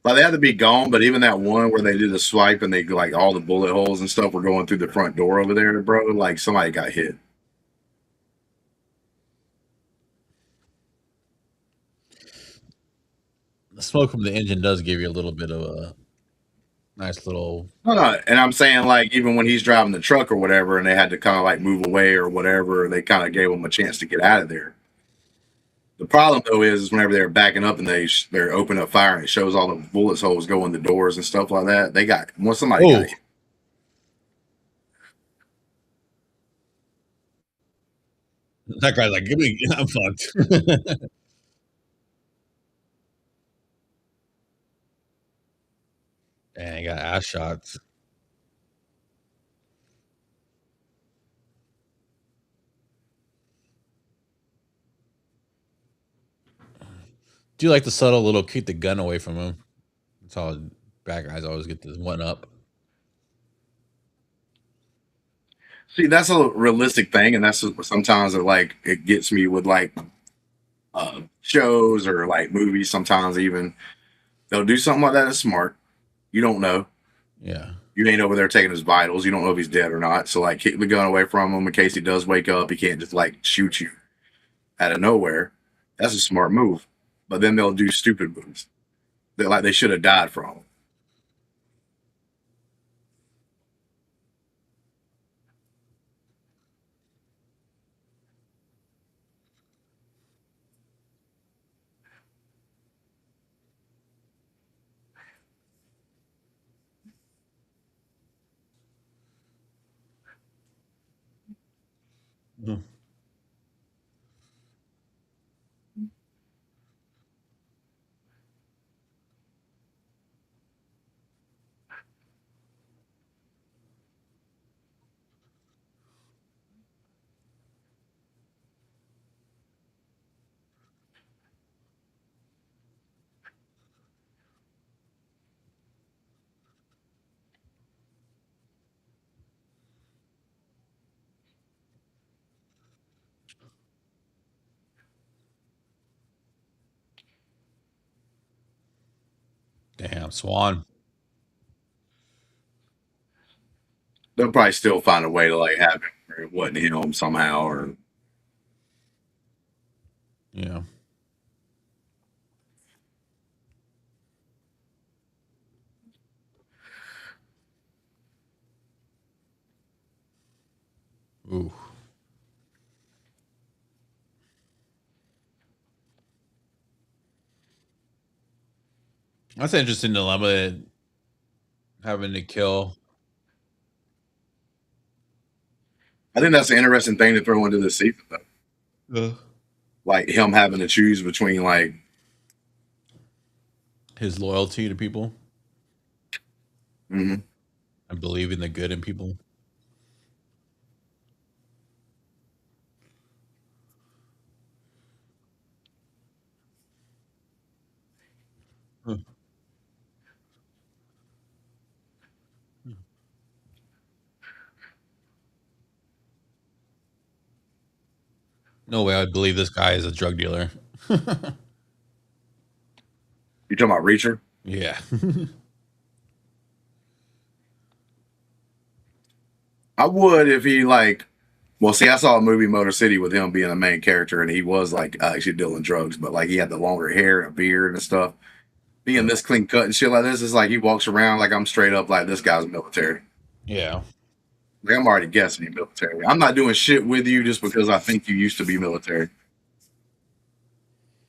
Like they had to be gone, but even that one where they did the swipe and they like all the bullet holes and stuff were going through the front door over there, bro. Like somebody got hit. The smoke from the engine does give you a little bit of a nice little. No, no, and I'm saying like even when he's driving the truck or whatever, and they had to kind of like move away or whatever, they kind of gave him a chance to get out of there. The problem though is whenever they're backing up and they're opening up fire and it shows all the bullets holes go in the doors and stuff like that. They got once somebody got hit. That guy's like, give me, I'm fucked. And he got ass shots. Do you like the subtle little keep the gun away from him? That's how bad guys always get this one up. See, that's a realistic thing, and that's sometimes like it gets me with like shows or like movies. Sometimes even they'll do something like that that's smart. You don't know. Yeah. You ain't over there taking his vitals. You don't know if he's dead or not. So like keep the gun away from him in case he does wake up. He can't just like shoot you out of nowhere. That's a smart move. But then they'll do stupid moves that like they should have died from. Mhm. Damn, Swan. They'll probably still find a way to like have it or it wasn't him somehow or Yeah. Ooh. That's an interesting dilemma, having to kill. I think that's an interesting thing to throw into the season, though. Uh, Like him having to choose between like, His loyalty to people mhm. and believing the good in people. Huh. No way I'd believe this guy is a drug dealer. You talking about Reacher? Yeah. I would if he like. Well, see, I saw a movie Motor City with him being the main character, and he was like actually dealing drugs, but like he had the longer hair and a beard and stuff. Being this clean cut and shit like this is like he walks around like I'm straight up like this guy's military. Yeah. Like I'm already guessing you're military. I'm not doing shit with you just because I think you used to be military.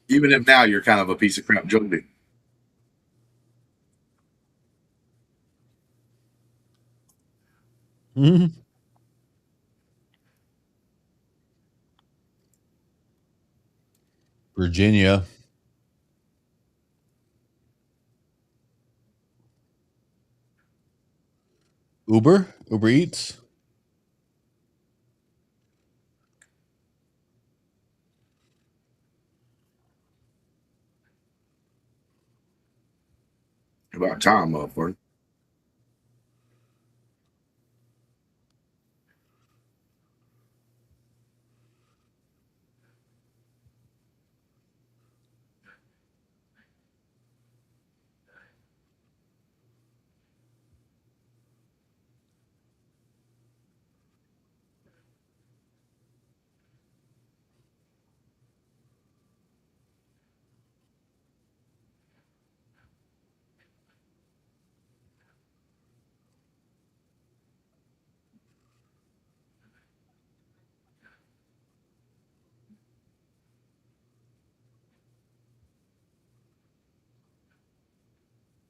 Even if now you're kind of a piece of crap drug dude. Mhm. Virginia. Uber Eats. About time, motherfucker.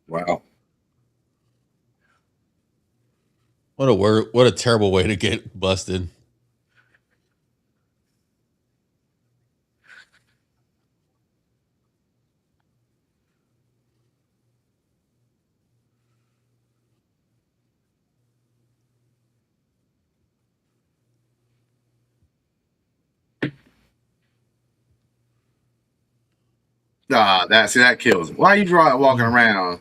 Wow. What a terrible way to get busted. That kills it. Why are you walking Mm. around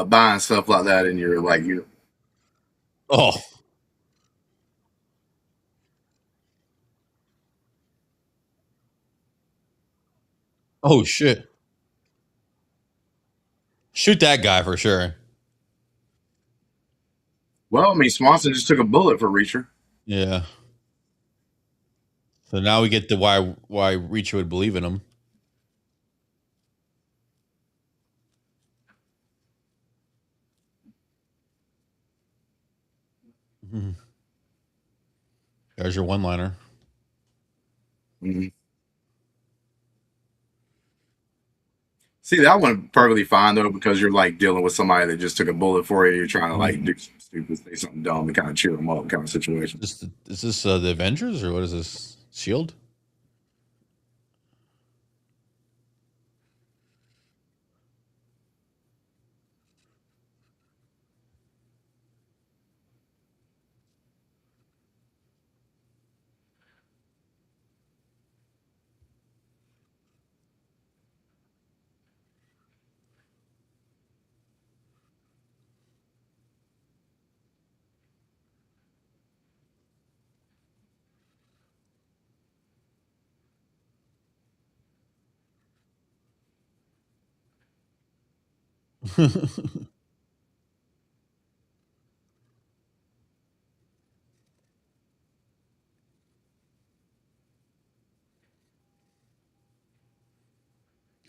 buying stuff like that and you're like you Oh. Oh shit. Shoot that guy for sure. well, I mean Swanson just took a bullet for Reacher. Yeah. So now we get to why Reacher would believe in him. Mhm. There's your one liner. Mm-hmm. See, that one perfectly fine though, because you're like dealing with somebody that just took a bullet for you. You're trying to like do some stupid, say something dumb to kind of cheer them up, kind of situation. Is this the Avengers or what is this? Shield?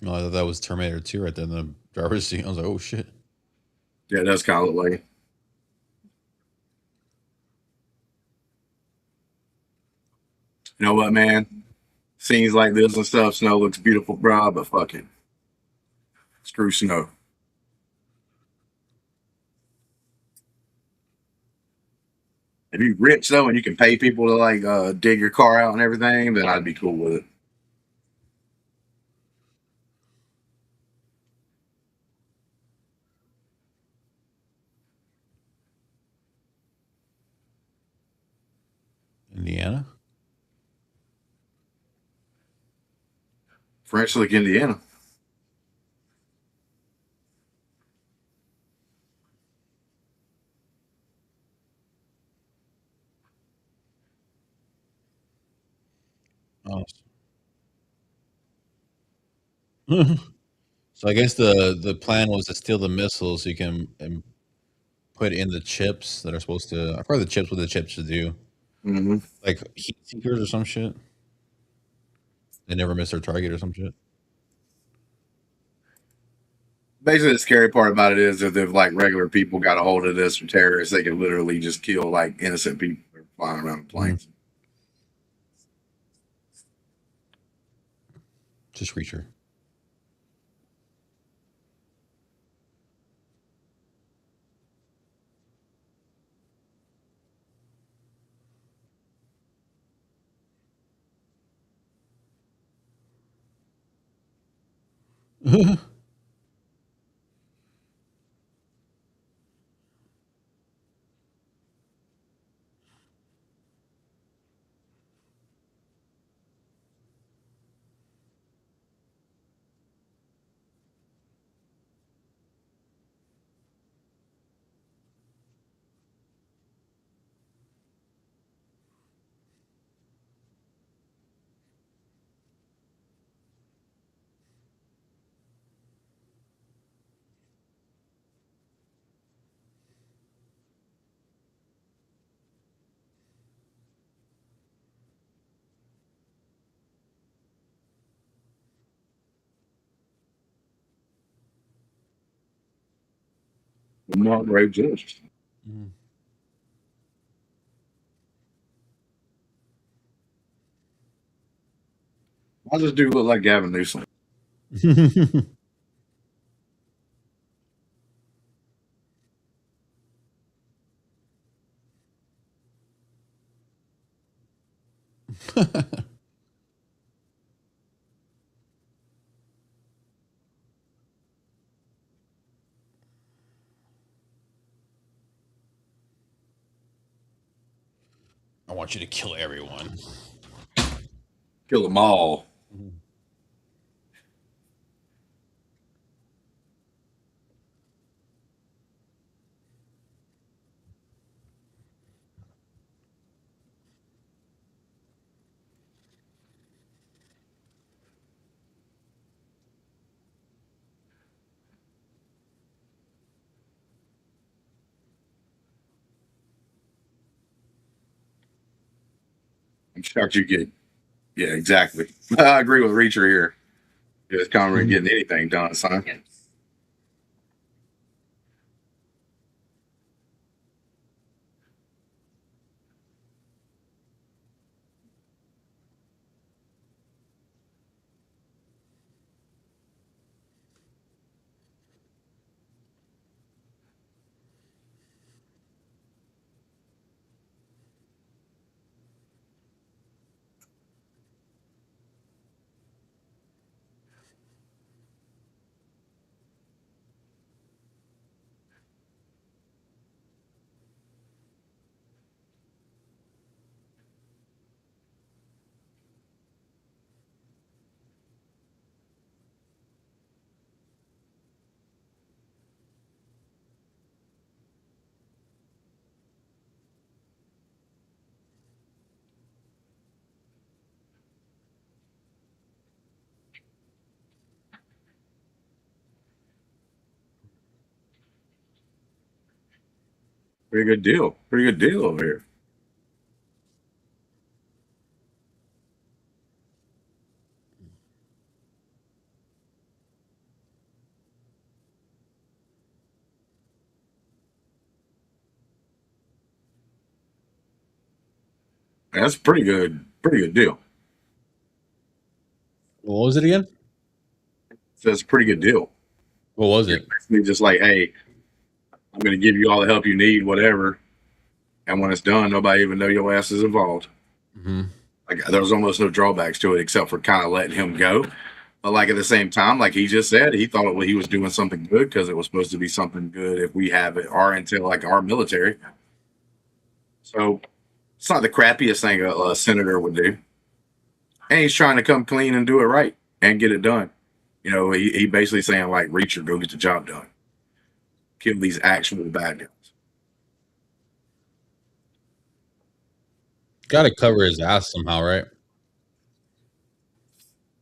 No, I thought that was Terminator 2 right there in the driver's seat. I was like, oh shit. Yeah, it does kind of look like it. You know what, man? Scenes like this and stuff, snow looks beautiful, bro, but fucking screw snow. If you rich though and you can pay people to like dig your car out and everything, then I'd be cool with it. Indiana. French Lick, Indiana. Oh. So I guess the plan was to steal the missiles so you can put in the chips that are supposed to. I've heard the chips what the chips should do, Mm-hmm. like heat seekers or some shit. They never miss their target or some shit. Basically, the scary part about it is if like regular people got a hold of this or terrorists, they can literally just kill like innocent people that are flying around in planes. Just Reacher. Not great just. Why does this dude look like Gavin Newsom? I want you to kill everyone. Kill them all. I'm shocked you get. Yeah, exactly. I agree with Reacher here. It's Conrad getting anything done, son. Pretty good deal. Pretty good deal over here. That's pretty good. Pretty good deal. What was it again? So it's a pretty good deal. What was You're it? basically just like, hey, I'm going to give you all the help you need, whatever. And when it's done, nobody even know your ass is involved. Mm-hmm. Like there was almost no drawbacks to it except for kind of letting him go. But like at the same time, like he just said, he thought he was doing something good because it was supposed to be something good if we have it, our intel, like our military. So it's not the crappiest thing a senator would do. And he's trying to come clean and do it right and get it done. You know, he basically saying like, Reacher, go get the job done. Kill these actual bad guys. Got to cover his ass somehow, right?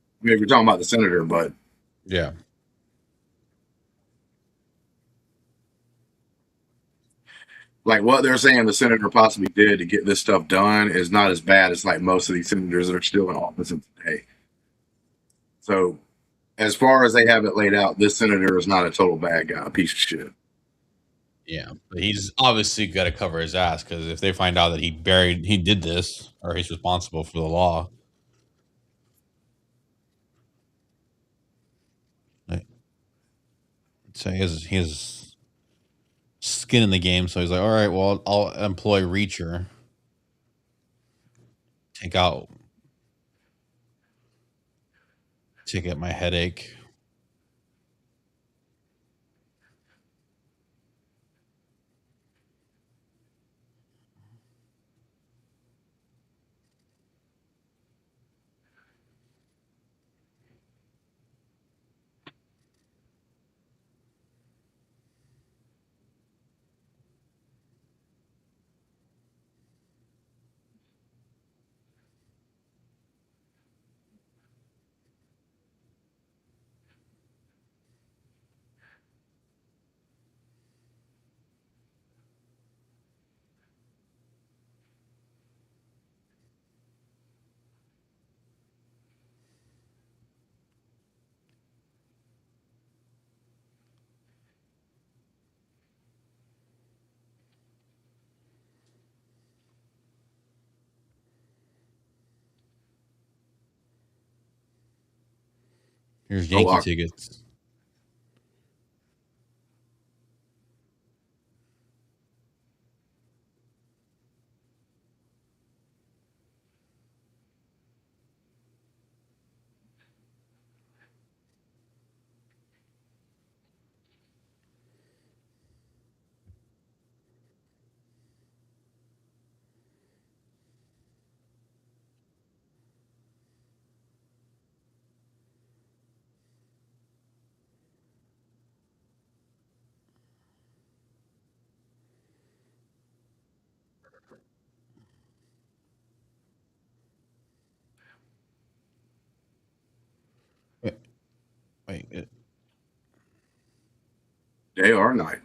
I mean, if you're talking about the senator, but Yeah. like what they're saying the senator possibly did to get this stuff done is not as bad as like most of these senators that are still in office today. So as far as they have it laid out, this senator is not a total bad guy, a piece of shit. Yeah, but he's obviously got to cover his ass because if they find out that he did this, or he's responsible for the law, like, so he has skin in the game. So he's like, all right, well, I'll employ Reacher, take out my headache. Here's Oh, Yankee tickets. Wait, wait, day or night.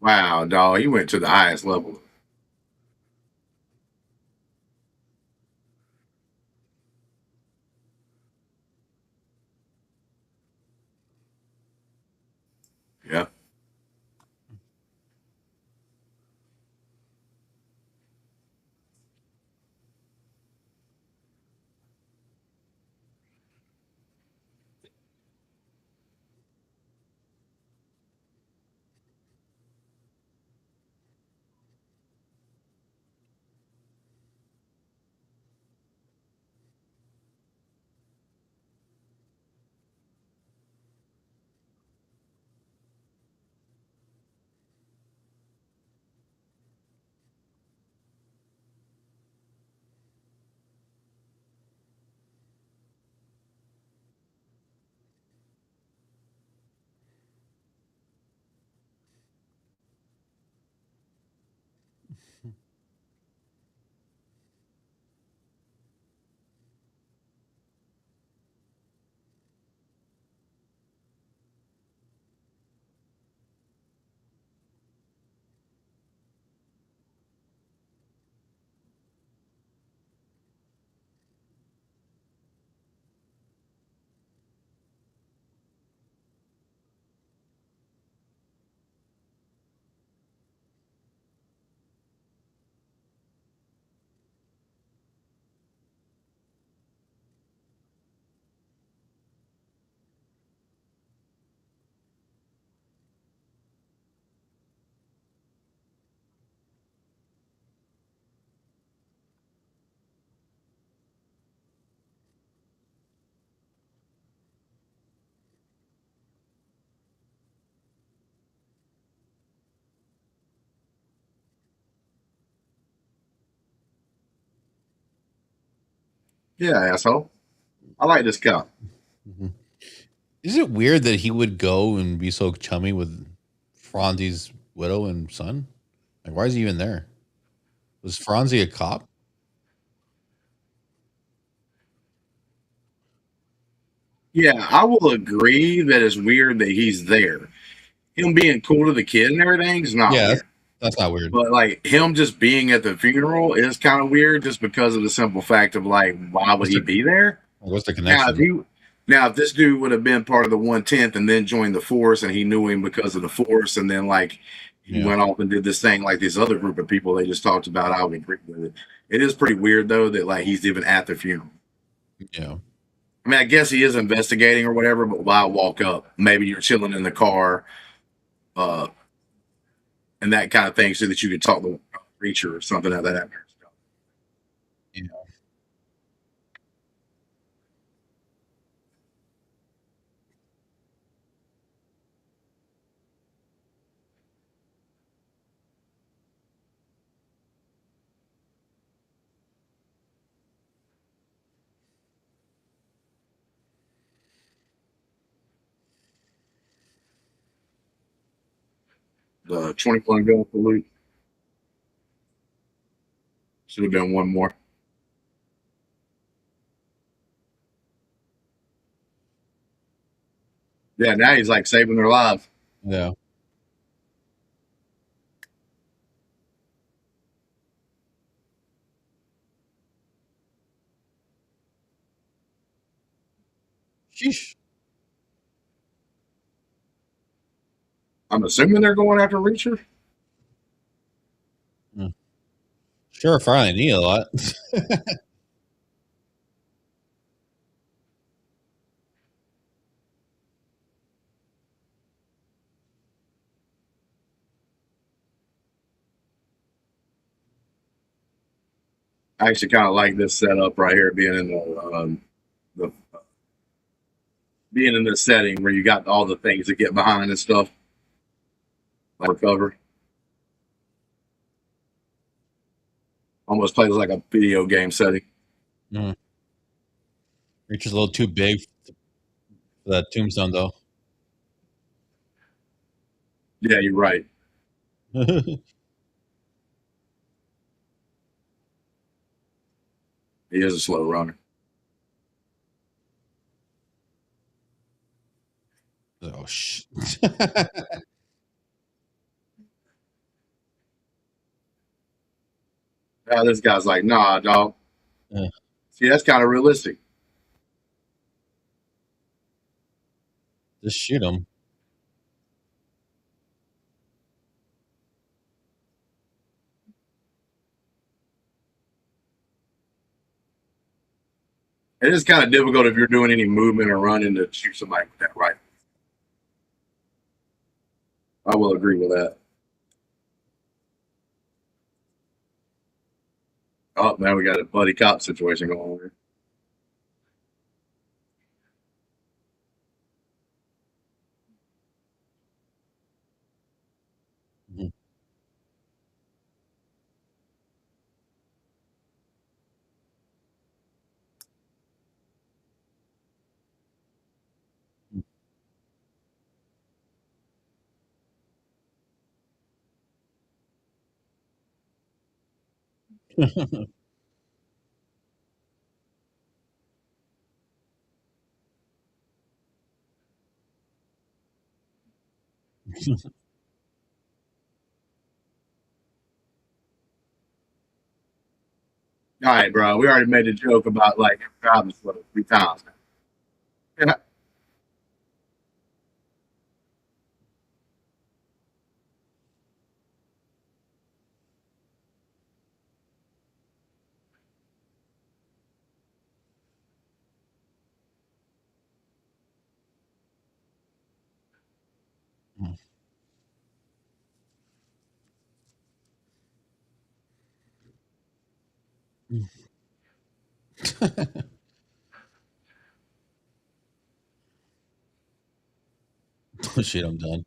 Wow, dog, he went to the highest level. Yeah. Yeah, asshole. I like this cop. Mhm. Is it weird that he would go and be so chummy with Franzi's widow and son? Like, why is he even there? Was Franzi a cop? Yeah, I will agree that it's weird that he's there. Him being cool to the kid and everything is not Yeah, weird. that's not weird. But like him just being at the funeral is kind of weird just because of the simple fact of like why would What's he the be there? what's the Now if connection? he now if this dude would have been part of the 110th and then joined the force and he knew him because of the force and then like he Yeah, went off and did this thing like this other group of people they just talked about, I would agree with it. It is pretty weird though that like he's even at the funeral. yeah. I mean, I guess he is investigating or whatever, but why walk up? Maybe you're chilling in the car, uh, and that kind of thing, so that you could talk to the preacher or something like that. Yeah. The 21 gun for Luke should have been one more. Yeah, now he's like saving their lives. Yeah. Sheesh. I'm assuming they're going after Reacher. Mm. Sure, finally need a lot. I actually kind of like this setup right here, the being in this setting where you got all the things that get behind and stuff, like cover. Almost plays like a video game setting. Mm. Reacher's a little too big for that tombstone, though. Yeah, you're right. He is a slow runner. Oh shit. Now this guy's like, nah, dog. Yeah. See, that's kind of realistic. Just shoot him. It is kind of difficult if you're doing any movement or running to shoot somebody with that rifle. I will agree with that. Oh, now we got a buddy cop situation going on here. Mhm. All right, bro. We already made a joke about like driving slow 3 times now. Oh shit, I'm done.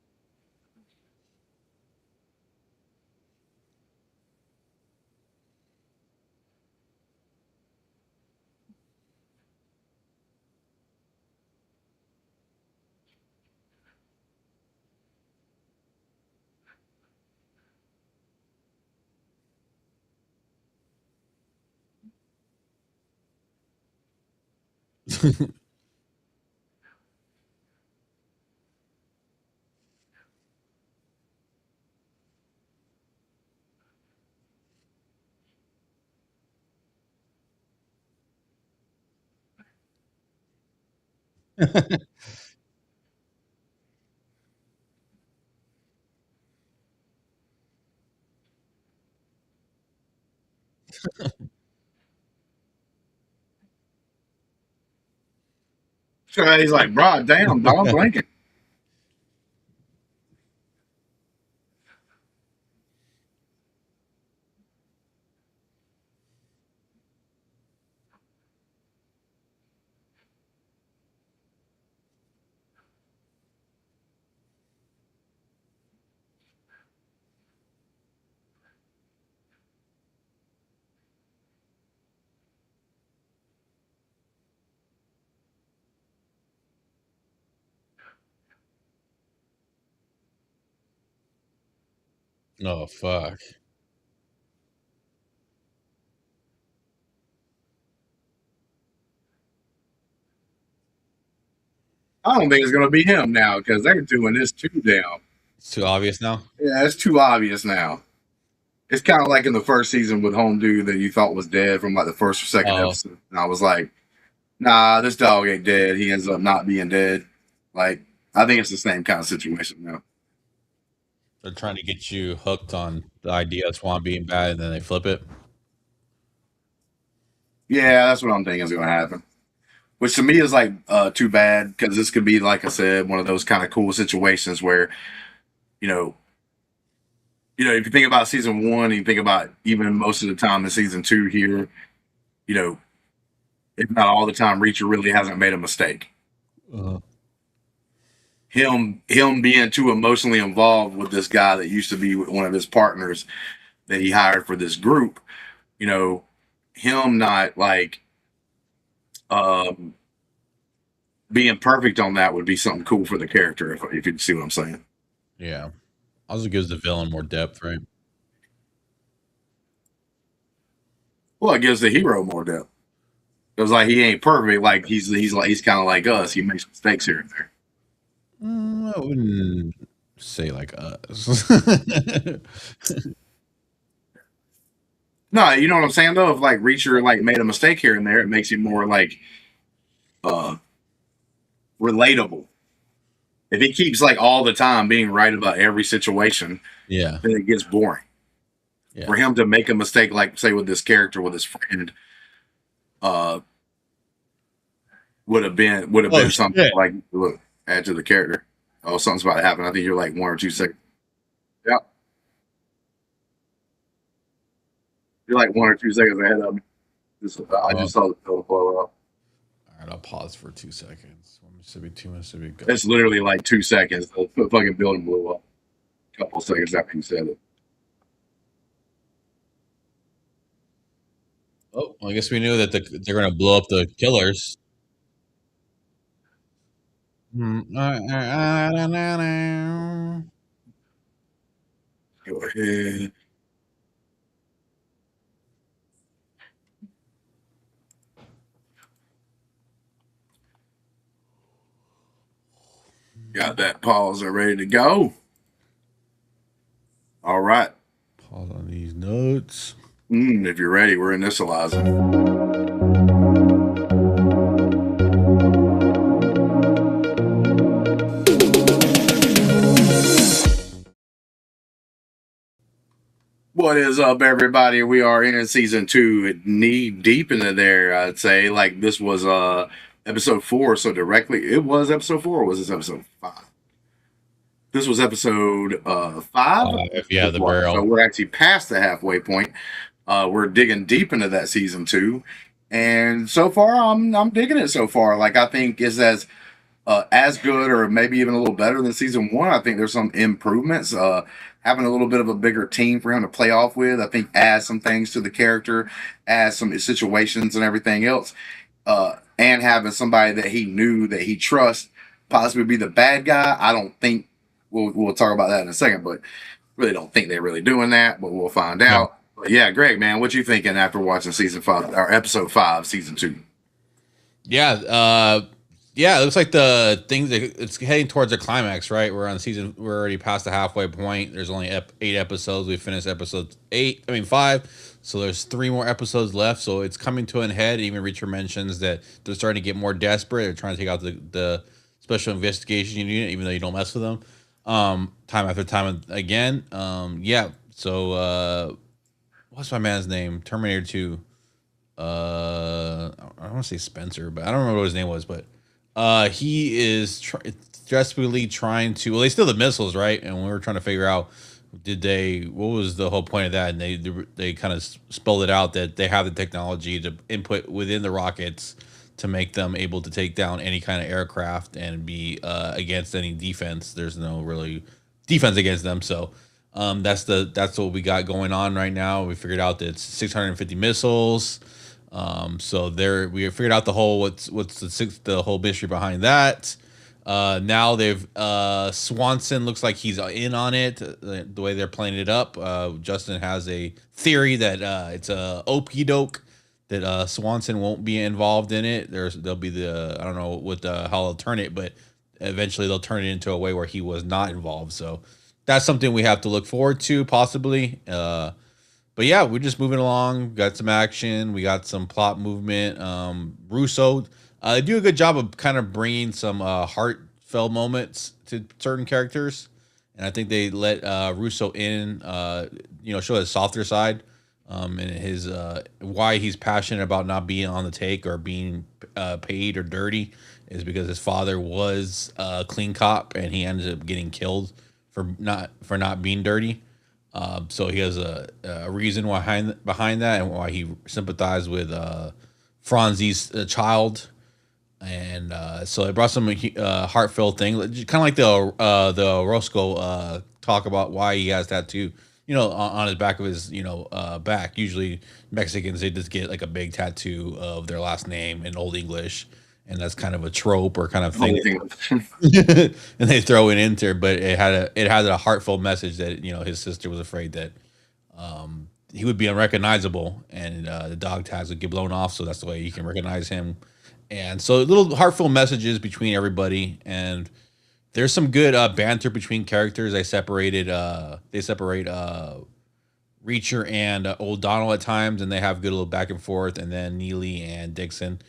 So he's like, bro, damn, dog, I'm blanking. Oh fuck. I don't think it's gonna be him now because they're doing this too damn. It's too obvious now. Yeah, it's too obvious now. It's kind of like in the first season with Home Dude that you thought was dead from like the first or second Oh, episode. And I was like, nah, this dog ain't dead. He ends up not being dead. Like, I think it's the same kind of situation now. they're trying to get you hooked on the idea of Swan being bad, and then they flip it. Yeah, that's what I'm thinking is gonna happen. Which to me is like too bad because this could be, like I said, one of those kind of cool situations where you know, if you think about season one, and you think about even most of the time in season two here, you know, if not all the time, Reacher really hasn't made a mistake. Uh, Him being too emotionally involved with this guy that used to be one of his partners that he hired for this group, you know, him not like um being perfect on that would be something cool for the character if you see what I'm saying. yeah. Also gives the villain more depth, right? Well, it gives the hero more depth. It was like he ain't perfect. Like he's kind of like us. He makes mistakes here and there. I wouldn't say like us. No, you know what I'm saying though. If like Reacher like made a mistake here and there, it makes him more like uh relatable. If he keeps like all the time being right about every situation, Yeah, then it gets boring. yeah. For him to make a mistake, like say with this character with his friend, uh, Oh would have been something shit! like look add to the character. Oh, something's about to happen. I think you're like 1 or 2 seconds. Yeah, you're like 1 or 2 seconds ahead of me. I Oh, just saw the film blow up. all right. I'll pause for 2 seconds. 1 minute should be 2 minutes should be go. It's literally like 2 seconds. The fucking building blew up. A couple seconds after you said it. Oh, well, I guess we knew that they're gonna blow up the killers. Go ahead. Got that pause and ready to go. All right. Pause on these notes. If you're ready, we're initializing. What is up, everybody? We are in season two, knee deep into there. I'd say like this was episode 4, so directly it was episode 4, or was this episode 5? This was episode 5. Yeah, the So barrel. we're actually past the halfway point. We're digging deep into that season 2, and so far I'm digging it so far. Like I think is as good or maybe even a little better than season 1. I think there's some improvements. Having a little bit of a bigger team for him to play off with, I think adds some things to the character, adds some situations and everything else. And having somebody that he knew that he trusts possibly be the bad guy. I don't think we'll talk about that in a second, but really don't think they're really doing that, but we'll find Yeah. out. But yeah, Greg, man, what you thinking after watching season 5 or episode 5, season 2? Yeah, it looks like the thing that it's heading towards a climax, right? We're on season. We're already past the halfway point. There's only 8 episodes. We finished episode 8. I mean 5. So there's 3 more episodes left. So it's coming to an head. Even Reacher mentions that they're starting to get more desperate. They're trying to take out the special investigation unit, even though you don't mess with them. Time after time again. Yeah. So what's my man's name? Terminator 2. I don't want to say Spencer, but I don't remember what his name was, but he is desperately trying to. Well, they steal the missiles, right? And we were trying to figure out, what was the whole point of that? And they kind of spelled it out that they have the technology to input within the rockets to make them able to take down any kind of aircraft and be against any defense. There's no really defense against them, so. That's what we got going on right now. We figured out that it's 650 missiles. So we figured out the whole the whole mystery behind that. Now they've Swanson looks like he's in on it. The way they're playing it up, Justin has a theory that it's a okey doke that Swanson won't be involved in it. There'll be I don't know how they'll turn it, but eventually they'll turn it into a way where he was not involved. So that's something we have to look forward to, possibly. But yeah, we're just moving along. Got some action. We got some plot movement. Russo, they do a good job of kind of bringing some heartfelt moments to certain characters, and I think they let Russo in, show his softer side, and his why he's passionate about not being on the take or being paid or dirty is because his father was a clean cop and he ended up getting killed for not being dirty. So he has a reason behind that and why he sympathized with Franzi's child, and so it brought some heartfelt thing, kind of like the Roscoe talk about why he has tattoo, on his back of his back. Usually Mexicans, they just get like a big tattoo of their last name in Old English. And that's kind of a trope or kind of thing, and they throw it into there. But it had a heartfelt message that his sister was afraid that he would be unrecognizable, and the dog tags would get blown off. So that's the way you can recognize him. And so little heartfelt messages between everybody, and there's some good banter between characters. They separate Reacher and O'Donnell at times, and they have good little back and forth. And then Neely and Dixon.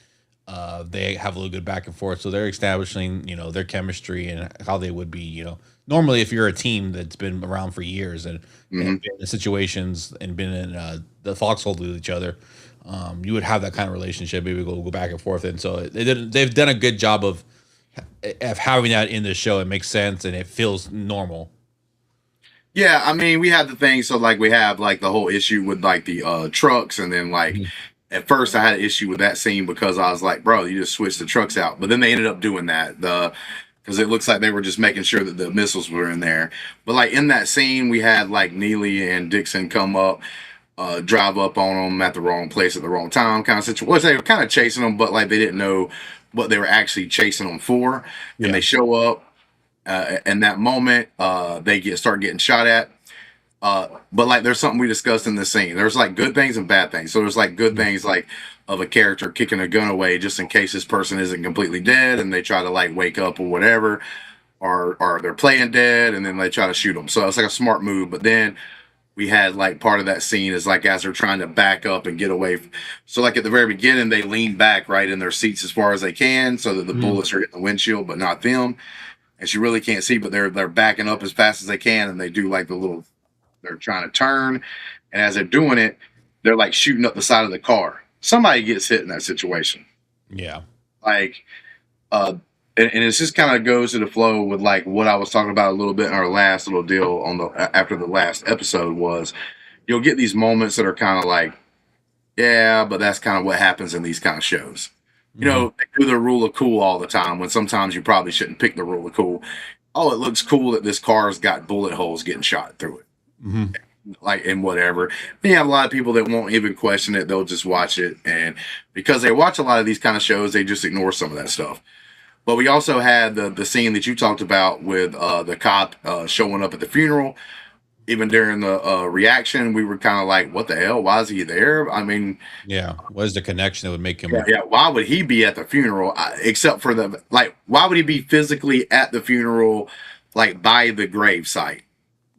They have a little good back and forth, so they're establishing, their chemistry and how they would be, normally if you're a team that's been around for years and been in situations and been in the foxhole with each other, you would have that kind of relationship. Maybe go back and forth, and so they've done a good job of having that in the show. It makes sense and it feels normal. Yeah, I mean, we have the thing. So, like, we have like the whole issue with like the trucks, and then like. At first, I had an issue with that scene because I was like, bro, you just switched the trucks out. But then they ended up doing that because it looks like they were just making sure that the missiles were in there. But like in that scene, we had like Neely and Dixon come up, drive up on them at the wrong place at the wrong time kind of situation. They were kind of chasing them, but like they didn't know what they were actually chasing them for. Yeah. And they show up. In that moment, they start getting shot at. But like there's something we discussed in this scene. There's like good things and bad things. So there's like good things like of a character kicking a gun away just in case this person isn't completely dead and they try to like wake up or whatever, or they're playing dead and then they try to shoot them. So it's like a smart move. But then we had like part of that scene is like as they're trying to back up and get away. So like at the very beginning, they lean back right in their seats as far as they can so that the bullets are hitting the windshield, but not them. And she really can't see, but they're backing up as fast as they can, and they do like they're trying to turn, and as they're doing it, they're like shooting up the side of the car. Somebody gets hit in that situation. Yeah. Like, and it just kind of goes to the flow with like what I was talking about a little bit in our last little deal after the last episode was you'll get these moments that are kind of like, yeah, but that's kind of what happens in these kind of shows. They do the rule of cool all the time when sometimes you probably shouldn't pick the rule of cool. Oh, it looks cool that this car's got bullet holes getting shot through it. Like and whatever. You have a lot of people that won't even question it. They'll just watch it, and because they watch a lot of these kind of shows, they just ignore some of that stuff. But we also had the scene that you talked about with the cop showing up at the funeral. even during the reaction, we were kind of like, what the hell? Why is he there? I mean, Yeah. What is the connection that would make yeah, him? yeah. Why would he be at the funeral? Except for like, why would he be physically at the funeral, like by the grave site?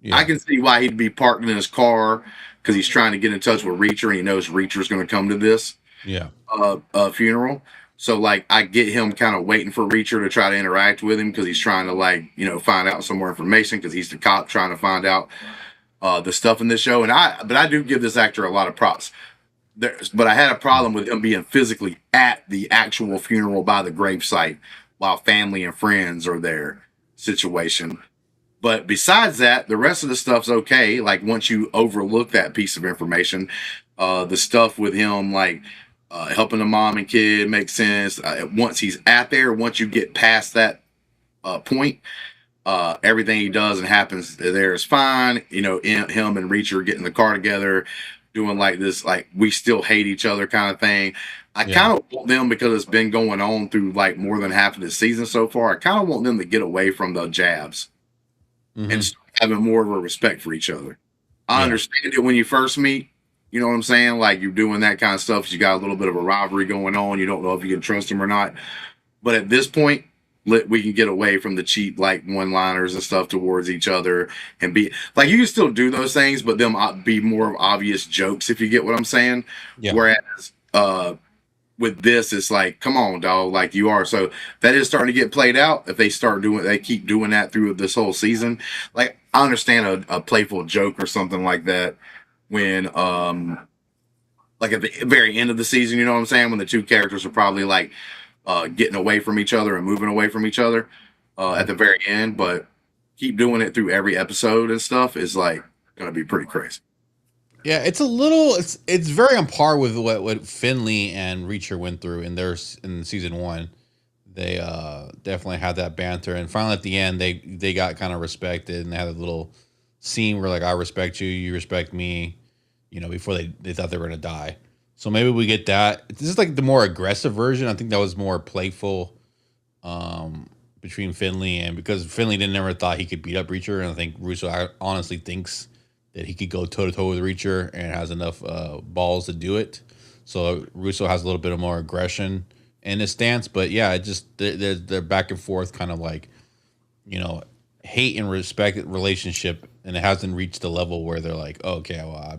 I Yeah. can see why he'd be parked in his car because he's trying to get in touch with Reacher and he knows Reacher's going to come to this Yeah. funeral. So like, I get him kind of waiting for Reacher to try to interact with him because he's trying to like find out some more information because he's the cop trying to find out the stuff in this show. But I do give this actor a lot of props. But I had a problem with him being physically at the actual funeral by the gravesite while family and friends are there situation. But besides that, the rest of the stuff's okay. Like once you overlook that piece of information, the stuff with him, like helping the mom and kid makes sense. Once he's at there, once you get past that point, everything he does and happens there is fine. Him and Reacher getting the car together, doing like this, like we still hate each other kind of thing. I Yeah. kind of want them because it's been going on through like more than half of the season so far. I kind of want them to get away from the jabs and start having more of a respect for each other. I Yeah. understand it when you first meet. You know what I'm saying? Like you're doing that kind of stuff. You got a little bit of a rivalry going on. You don't know if you can trust him or not. But at this point, we can get away from the cheap like one-liners and stuff towards each other and be like you can still do those things, but them be more of obvious jokes if you get what I'm saying. Yeah. Whereas with this, it's like, come on, dog, like you are. So that is starting to get played out. If they keep doing that through this whole season. Like I understand a playful joke or something like that when like at the very end of the season, you know what I'm saying, when the two characters are probably like getting away from each other and moving away from each other at the very end, but keep doing it through every episode and stuff is like gonna be pretty crazy. Yeah, it's very on par with what Finley and Reacher went through in season one. They definitely had that banter, and finally at the end they got kind of respected, and they had a little scene where like I respect you, you respect me, before they thought they were gonna die. So maybe we get that. This is like the more aggressive version. I think that was more playful between Finley and because Finley didn't never thought he could beat up Reacher, and I think Russo honestly thinks that he could go toe to toe with Reacher and has enough balls to do it. So Russo has a little bit of more aggression in his stance, but yeah, it just they're back and forth, kind of like hate and respect relationship, and it hasn't reached the level where they're like, oh, okay, well,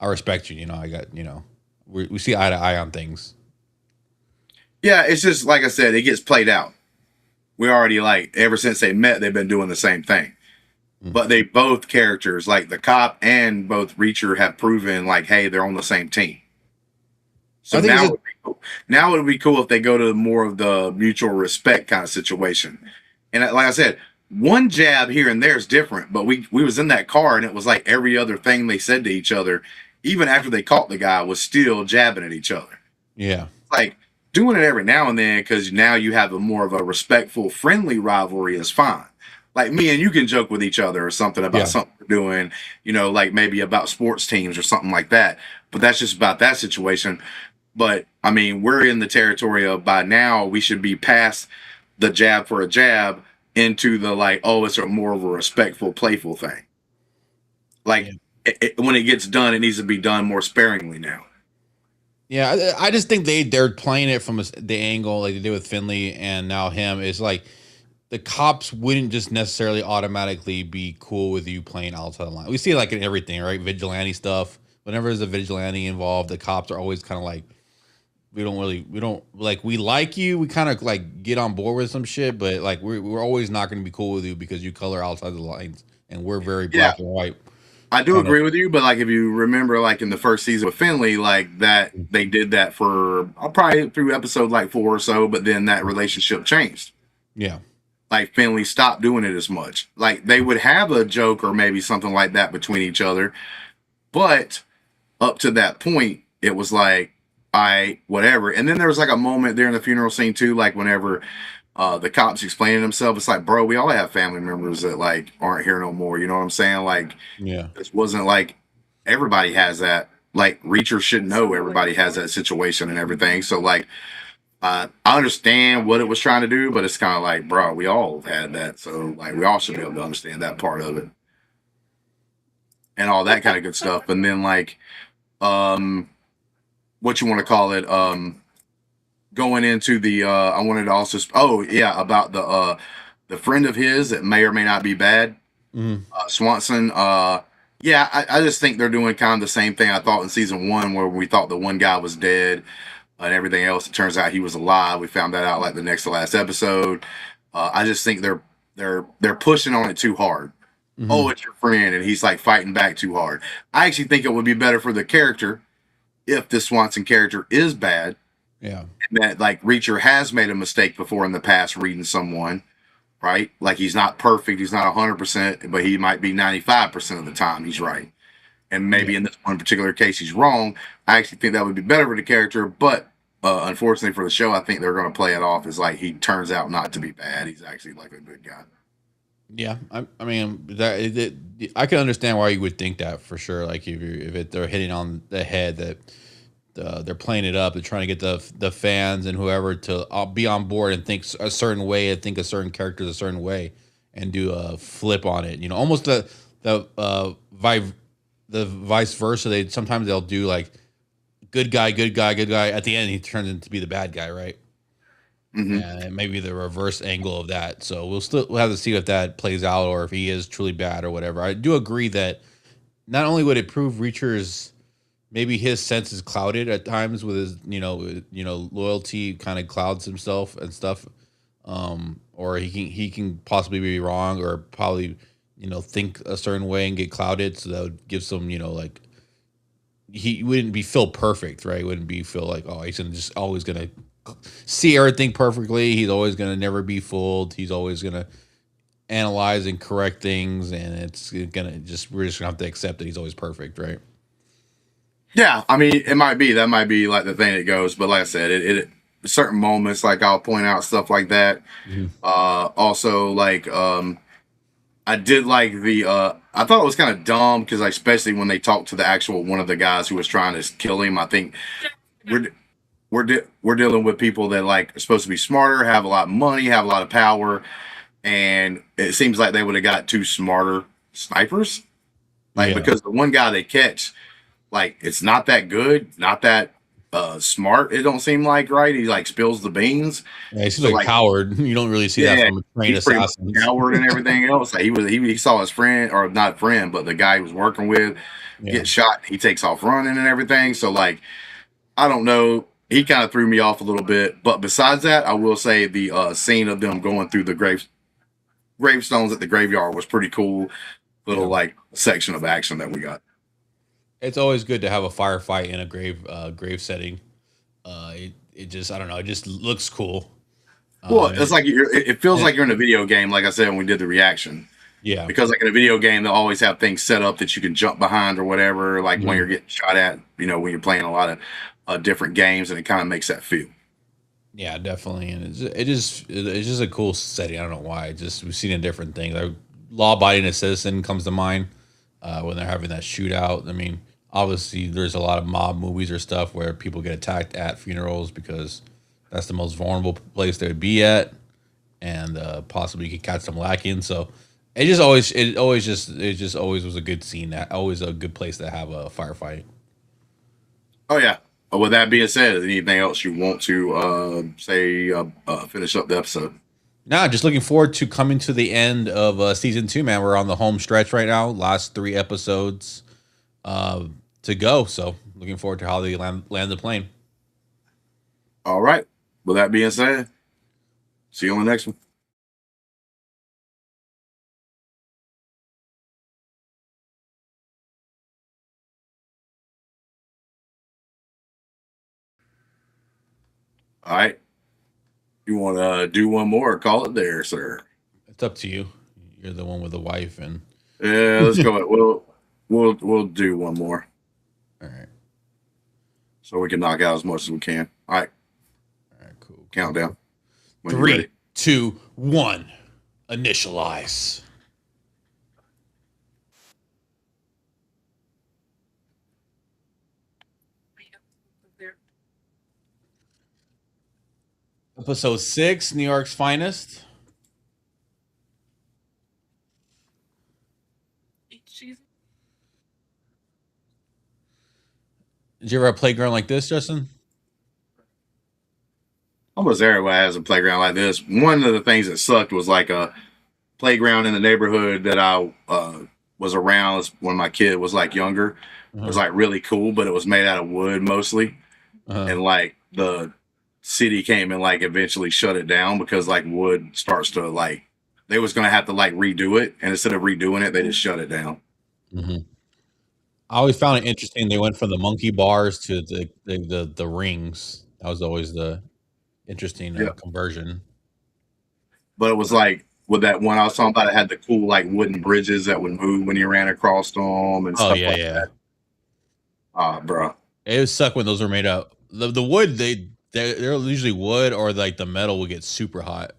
I respect you. I got we see eye to eye on things. Yeah, it's just like I said, it gets played out. We already like ever since they met, they've been doing the same thing. But they both characters, like the cop and both Reacher, have proven like, hey, they're on the same team. So now it would be cool if they go to more of the mutual respect kind of situation. And like I said, one jab here and there is different, but we was in that car and it was like every other thing they said to each other, even after they caught the guy, was still jabbing at each other. Yeah. Like doing it every now and then because now you have a more of a respectful, friendly rivalry is fine. Like me and you can joke with each other or something about something we're doing, like maybe about sports teams or something like that. But that's just about that situation. But I mean, we're in the territory of by now we should be past the jab for a jab into the like, oh, it's more of a respectful, playful thing. Like when it gets done, it needs to be done more sparingly now. Yeah, I just think they're playing it from the angle like they did with Finley and now him. It's like the cops wouldn't just necessarily automatically be cool with you playing outside the line. We see it like in everything, right? Vigilante stuff. Whenever there's a vigilante involved, the cops are always kind of like, we like you. We kind of like get on board with some shit, but like we're always not going to be cool with you because you color outside the lines, and we're very black and white. I do agree with you, but like if you remember, like in the first season with Finley, like that they did that for probably through episode like 4 or so, but then that relationship changed. Yeah. Like Finley stopped doing it as much. Like they would have a joke or maybe something like that between each other, but up to that point, it was like, whatever. And then there was like a moment there in the funeral scene too, like whenever the cops explaining themselves, it's like, bro, we all have family members that like aren't here no more. You know what I'm saying? Like, yeah, this wasn't like everybody has that. Like Reacher should know everybody has that situation and everything. So like, I understand what it was trying to do, but it's kind of like, bro, we all had that. So like, we all should be able to understand that part of it. and all that kind of good stuff. And then like um what you want to call it, going into the I wanted to also oh yeah, about the friend of his that may or may not be bad, Mhm. Swanson. Yeah, I just think they're doing kind of the same thing I thought in season one, where we thought the one guy was dead and everything else. It turns out he was alive. We found that out like the next to last episode. I just think they're pushing on it too hard. Oh, Mhm. it's your friend, and he's like fighting back too hard. I actually think it would be better for the character if this Swanson character is bad, Yeah. and that like Reacher has made a mistake before in the past reading someone, right? Like he's not perfect, he's not 100%, but he might be 95% of the time he's right. And Yeah. maybe in this one particular case he's wrong. I actually think that would be better for the character, but unfortunately for the show, I think they're going to play it off as like he turns out not to be bad. He's actually like a good guy. Yeah. I mean I can understand why you would think that for sure. Like they're hitting on the head that they're playing it up. They're trying to get the fans and whoever to be on board and think a certain way and think a certain character a certain way and do a flip on it. You know, almost the the vice versa. They'll do like good guy, good guy, good guy. At the end, he turns into be the bad guy, right? Mm-hmm. And maybe the reverse angle of that. So we'll have to see if that plays out or if he is truly bad or whatever. I do agree that not only would it prove Reacher's maybe his sense is clouded at times with his loyalty kind of clouds himself and stuff, or he can possibly be wrong or probably think a certain way and get clouded, so that would give some like he wouldn't be feel perfect, right? He wouldn't be feel like, oh, he's just always gonna see everything perfectly. He's always gonna never be fooled. He's always gonna analyze and correct things, and it's gonna just we're just gonna have to accept that he's always perfect, right? Yeah, I mean, it might be that might be like the thing that goes, but like I said, it certain moments like I'll point out stuff like that. Mhm. Also, like I did like the I thought it was kind of dumb because like, especially when they talked to the actual one of the guys who was trying to kill him. I think we're we're dealing with people that like are supposed to be smarter, have a lot of money, have a lot of power, and it seems like they would have got two smarter snipers. Like Yeah. because the one guy they catch, like it's not that good, not that smart. It don't seem like, right. He like spills the beans. Yeah, he seems So like a like coward. You don't really see that yeah, from trained he's pretty much a assassins. coward and everything else. Like he saw his friend, or not friend, but the guy he was working with Yeah. get shot. He takes off running and everything. So like I don't know. He kind of threw me off a little bit. But besides that, I will say the scene of them going through the gravestones at the graveyard was pretty cool. Little Yeah. like section of action that we got. It's always good to have a firefight in a grave setting. It just I don't know, it just looks cool. Well, Um it's and, like it feels and like you're in a video game. Like I said when we did the reaction, yeah. because like in a video game, they'll always have things set up that you can jump behind or whatever. Like when Mhm. you're getting shot at, when you're playing a lot of different games, and it kind of makes that feel. Yeah, definitely. And it's just a cool setting. I don't know why. Just we've seen a different thing. Like law abiding citizen comes to mind when they're having that shootout. I mean, obviously there's a lot of mob movies or stuff where people get attacked at funerals because that's the most vulnerable place they would be at, and possibly you could catch them lacking. So it just always was a good scene. That always a good place to have a firefight. Oh yeah. With that being said, anything else you want to say? Finish up the episode. Nah, just looking forward to coming to the end of season two, man. We're on the home stretch right now. Last three episodes to go. So looking forward to how they land the plane. All right. With that being said, see you on the next one. All right. You want to do one more? Or call it there, sir. It's up to you. You're the one with the wife, and Yeah, let's all go. We'll do one more right, so we can knock out as much as we can. All right. all right, cool, cool, Countdown cool. when you're ready. 3, 2, 1. Initialize. Episode 6, New York's finest. Each season. Did you ever have a playground like this, Justin? Almost everybody has a playground like this. One of the things that sucked was like a playground in the neighborhood that I was around when my kid was like younger. It was Uh-huh. like really cool, but it was made out of wood mostly, Uh-huh. and like the city came and like eventually shut it down because like wood starts to like they was gonna have to like redo it, and instead of redoing it, they just shut it down. Hmm. I always found it interesting. They went from the monkey bars to the rings. That was always the interesting Yeah, conversion. but it was like with that one I was talking about, it had the cool like wooden bridges that would move when you ran across them and Oh stuff yeah, like yeah. that. Ah, bro. It would suck when those were made out. The wood they're usually wood or like the metal would get super hot.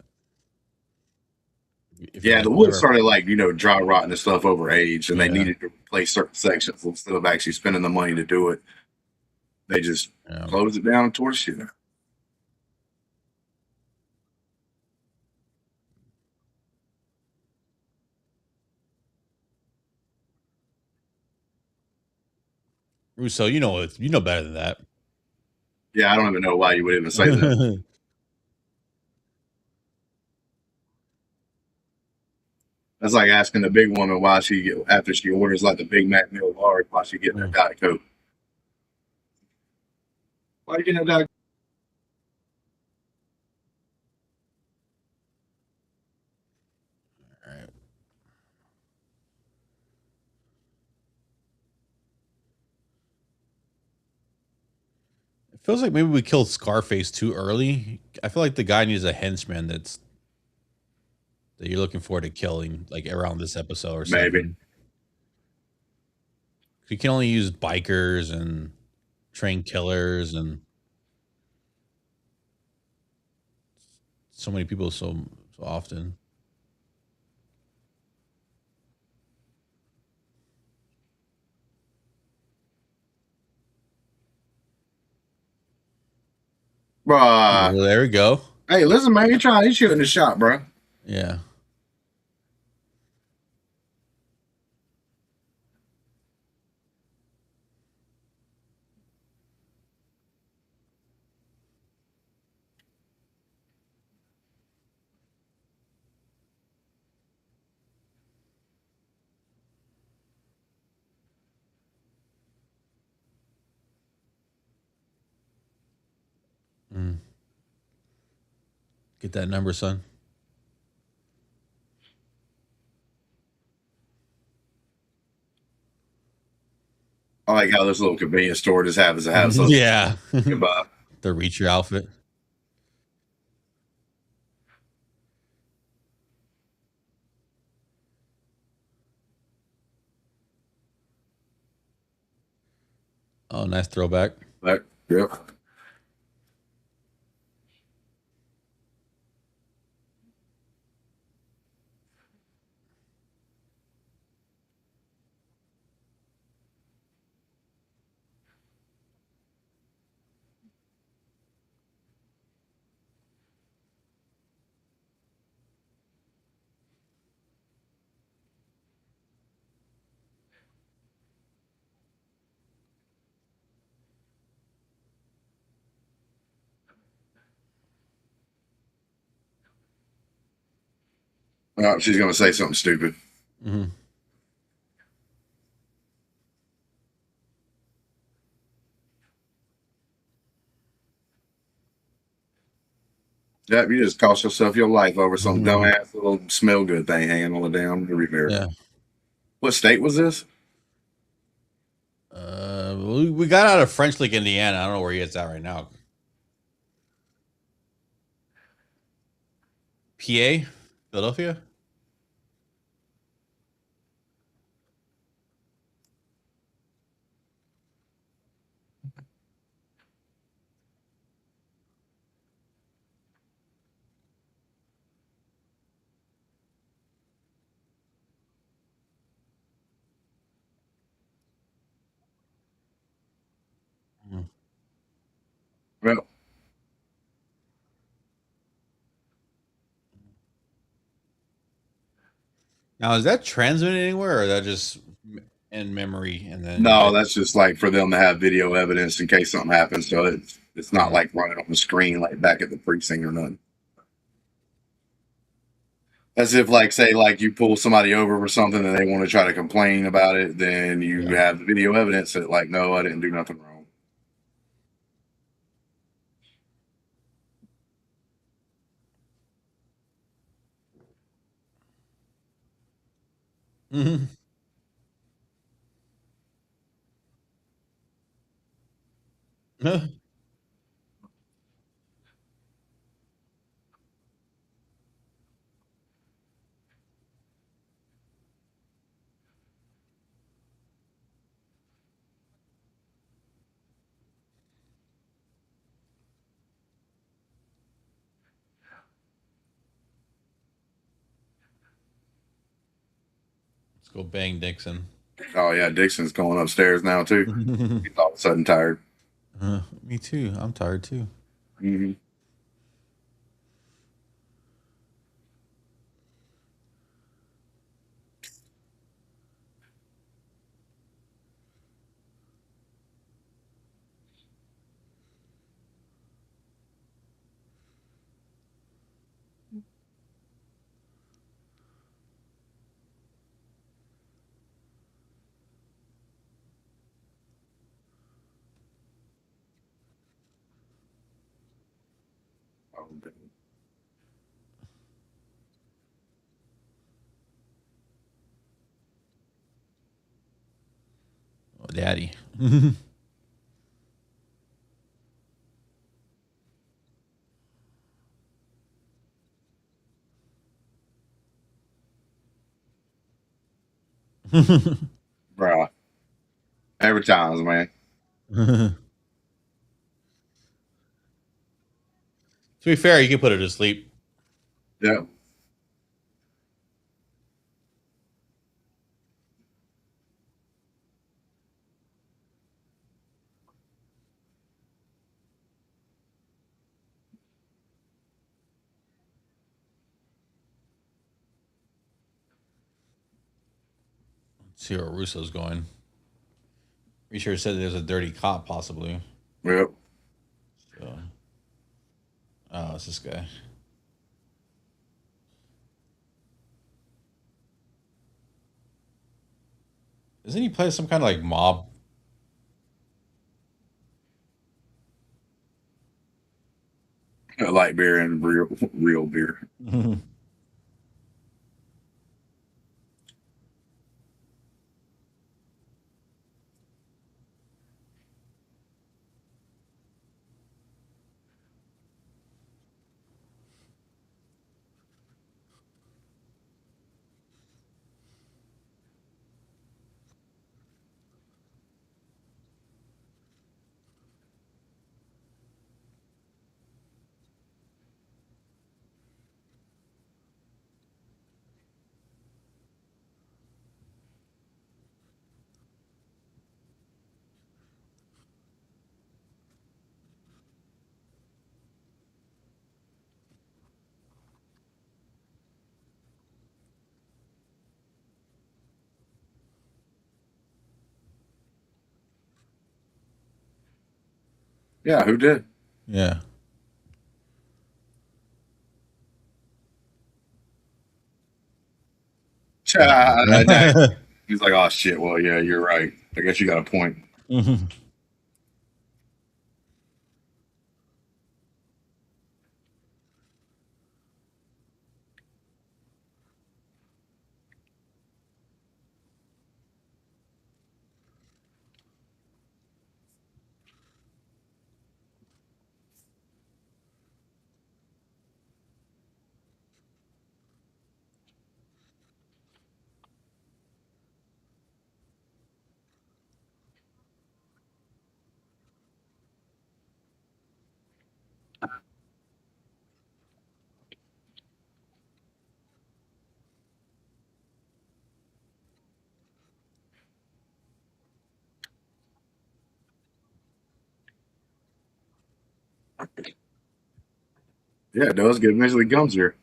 If you Yeah, guys the wood ever, started like dry rotting and stuff over age, and they yeah, needed to replace certain sections instead of actually spending the money to do it. They just yeah. closed it down and tore shit. Russo, you know better than that. Yeah, I don't even know why you would even say that. That's like asking the big woman why after she orders like the Big Mac meal large, why she getting her Mm. Diet Coke. Why you getting a Diet? All right. It feels like maybe we killed Scarface too early. I feel like the guy needs a henchman that you're looking forward to killing, like around this episode or Maybe. something. You can only use bikers and train killers and so many people so often. Bruh. Well, there we go. Hey, listen, man, you shooting the shot, bro. Yeah. Mm. Get that number, son. I like how this little convenience store just happens to have some Yeah. goodbye. The Reacher outfit. Oh, nice throwback. Like, yep. Oh, she's gonna say something stupid. Hmm. Yep, you just cost yourself your life over some Hmm. dumbass little smell good thing hanging on the damn repair. Yeah. What state was this? We got out of French Lick, Indiana. I don't know where he is at right now. PA, Philadelphia. Mm. Well, Now, is that transmitted anywhere, or is that just and memory, and then No, that's just like for them to have video evidence in case something happens. So it's not Yeah. like running on the screen like back at the precinct or nothing. As if like say like you pull somebody over for something and they want to try to complain about it, then you Yeah. have the video evidence that like, no, I didn't do nothing wrong. Mhm. Let's go bang Dixon. Oh yeah, Dixon's going upstairs now too. He's all of a sudden tired. Me too. I'm tired too. Mm-hmm. Oh, Oh, daddy. bruh. Every time, man. To be fair, you can put her to sleep. Yeah. Let's see where Russo's going. Richard said there's a dirty cop, possibly. Yep. So, oh, it's this guy. Doesn't he play some kind of like mob? Light beer and real beer. Yeah, who did? Yeah. He's like, oh shit. Well, yeah, you're right. I guess you got a point. Yeah, it does get eventually comes here.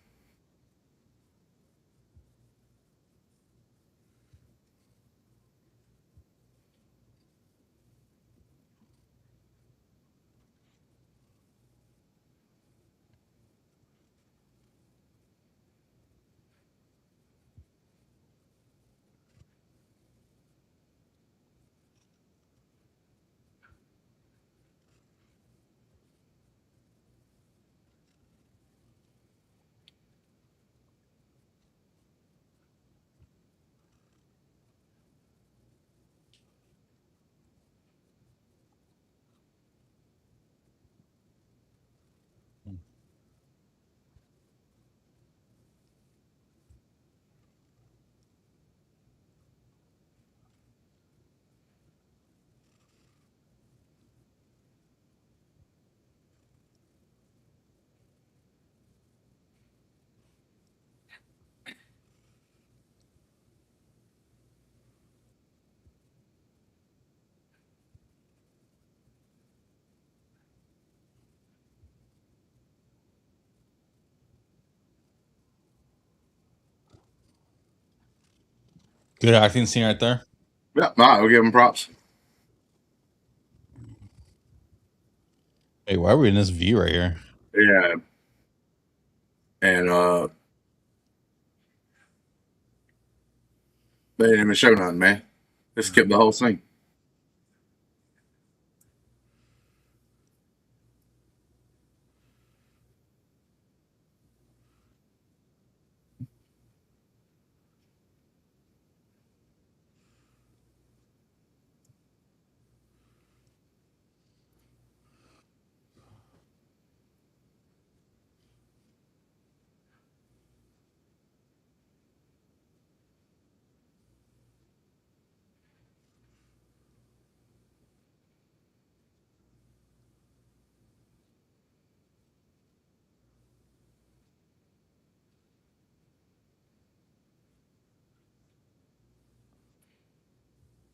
Good acting scene right there. Yeah, I'll give him props. Hey, why are we in this view right here? Yeah, and they didn't even show nothing, man. They skipped the whole scene.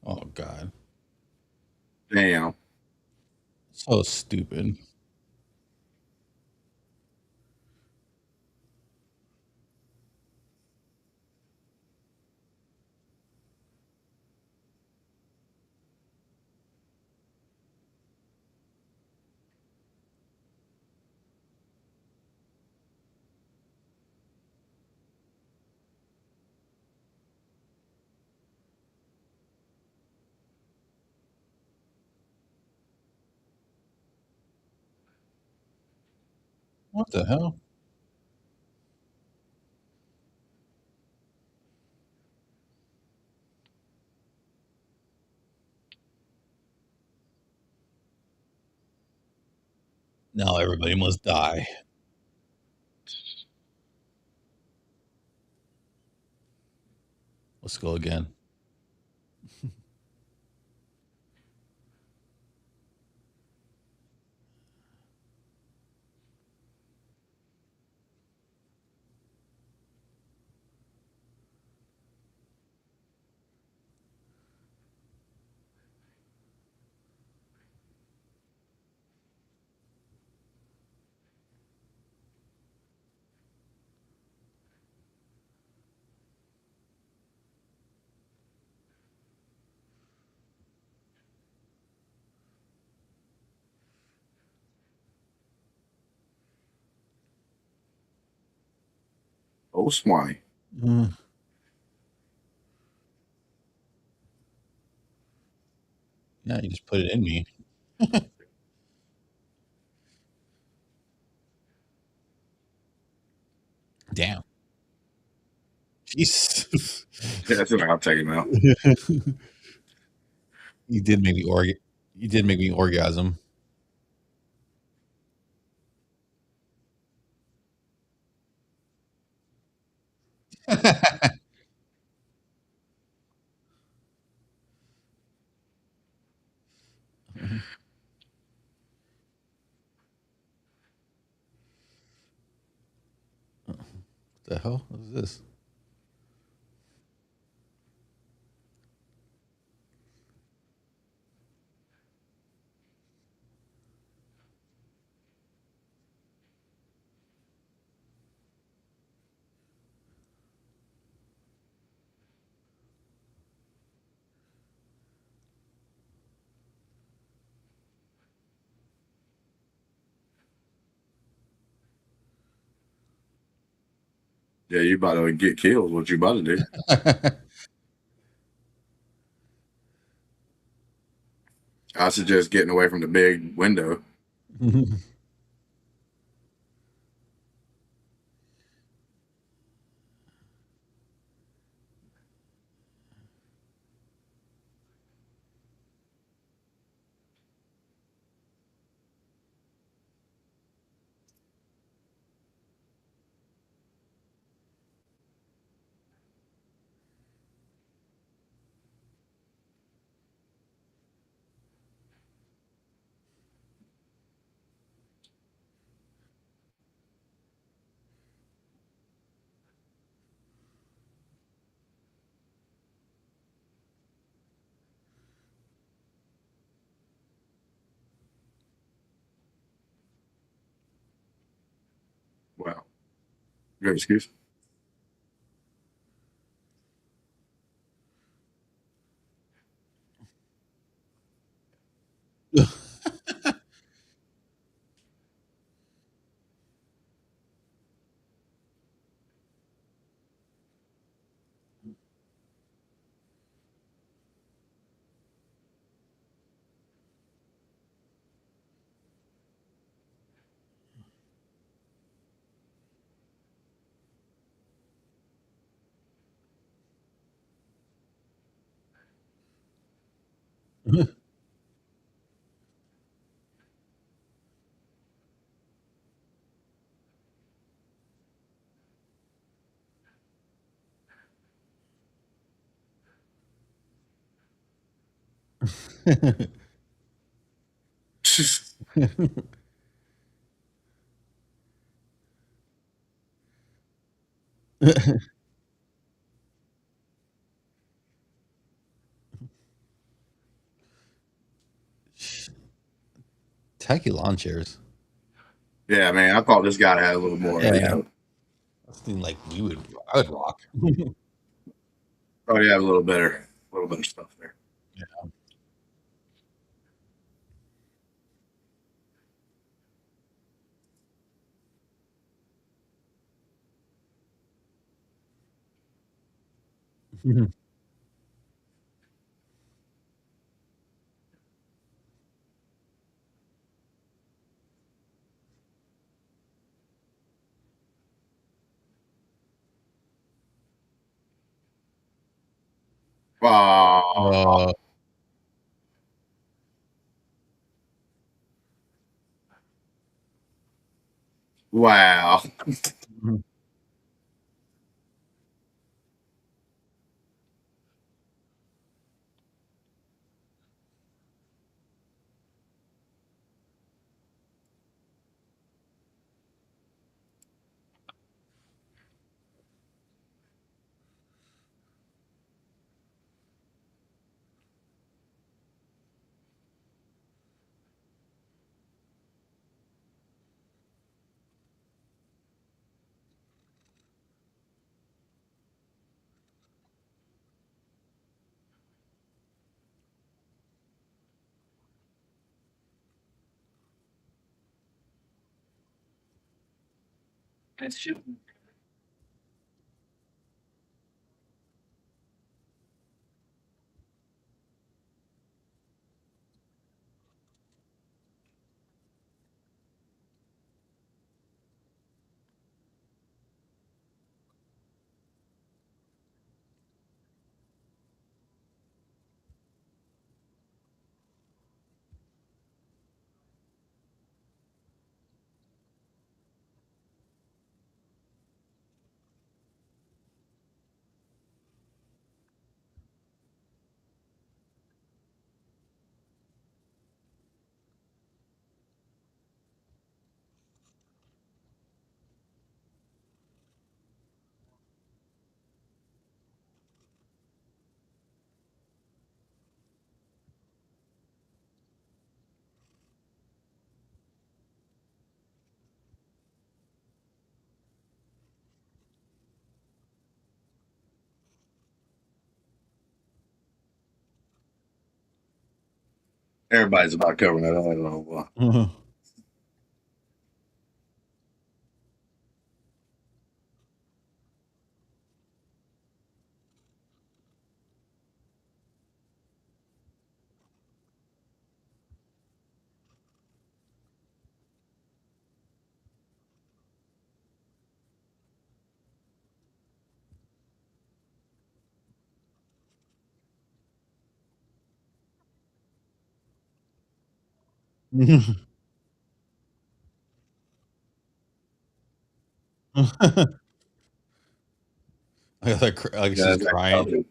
Oh God, Damn. so stupid. What the hell? Now everybody must die. Let's go again. Oh, Swanee. Mm. Yeah, you just put it in me. Damn. Jesus. Yeah, that's what I'll take him out. You did make me You did make me orgasm. The hell? What is this? Yeah, you about to get killed. What you about to do? I suggest getting away from the big window. Wow. Good excuse. Tacky lawn chairs. Yeah, man, I thought this guy had a little more. Yeah. I think like I would rock. Probably have a little better stuff there. Oh, uh, wow. That's shooting. Everybody's about covering that. I don't know why. like Yeah, she's that's crying. actually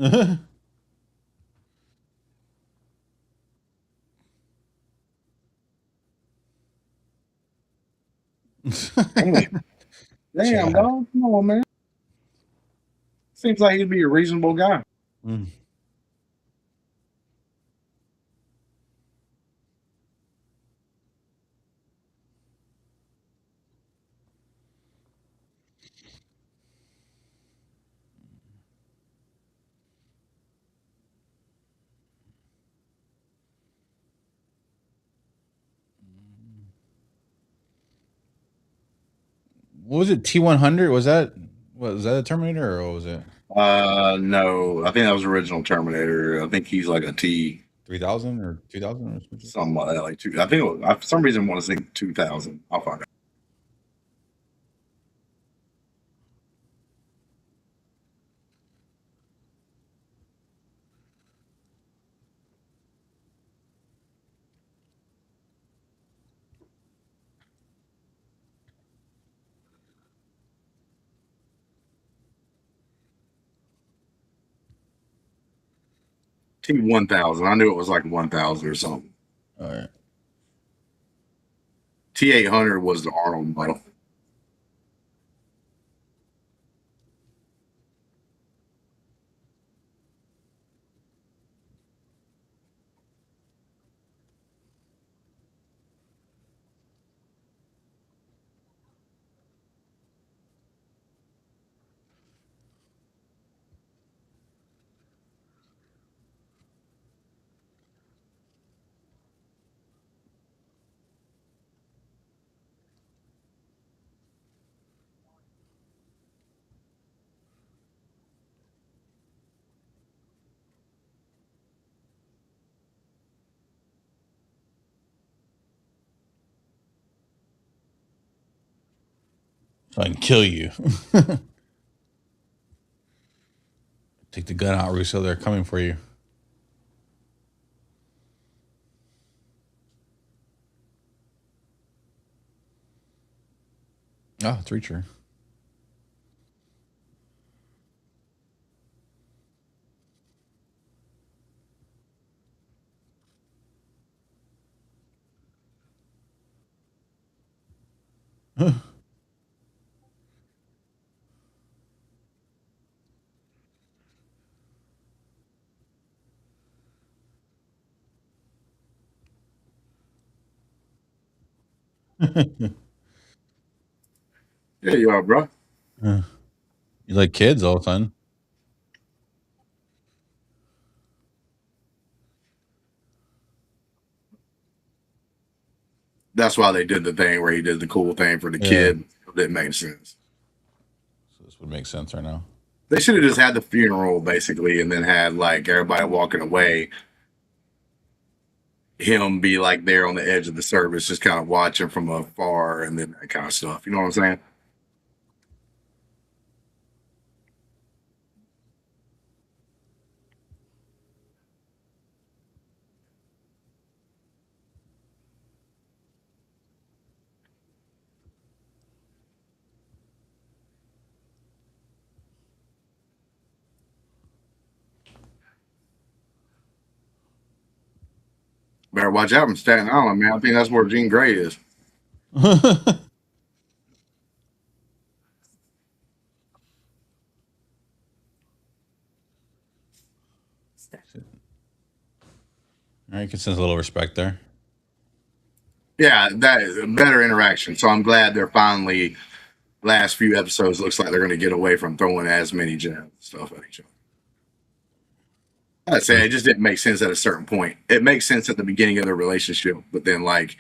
damn, damn, Chad. dog. Come on, man. Seems like he'd be a reasonable guy. Mm. What was it? T-100? Was that a Terminator or what was it? No, I think that was original Terminator. I think he's like a T 3000 or 2000 or something? something like that. Like two. I think I, for some reason I want to say 2000. I'll find out. T 1000. I knew it was like 1000 or something. All right. T 800 was the Arnold model. So I can kill you. Take the gun out, Russo. They're coming for you. Oh, it's Reacher. Yeah, you are, bro. You like kids all the time. That's why they did the thing where he did the cool thing for the Yeah. kid. It didn't make sense. So this would make sense right now. They should have just had the funeral basically, and then had like everybody walking away. Him be like there on the edge of the service, just kind of watching from afar, and then that kind of stuff. You know what I'm saying? Better watch out from Staten Island, man. I think that's where Jean Grey is. All right, you can sense a little respect there. Yeah, that is a better interaction. So I'm glad they're finally last few episodes looks like they're going to get away from throwing as many jabs and stuff at each other. I'd say it just didn't make sense at a certain point. It makes sense at the beginning of the relationship, but then like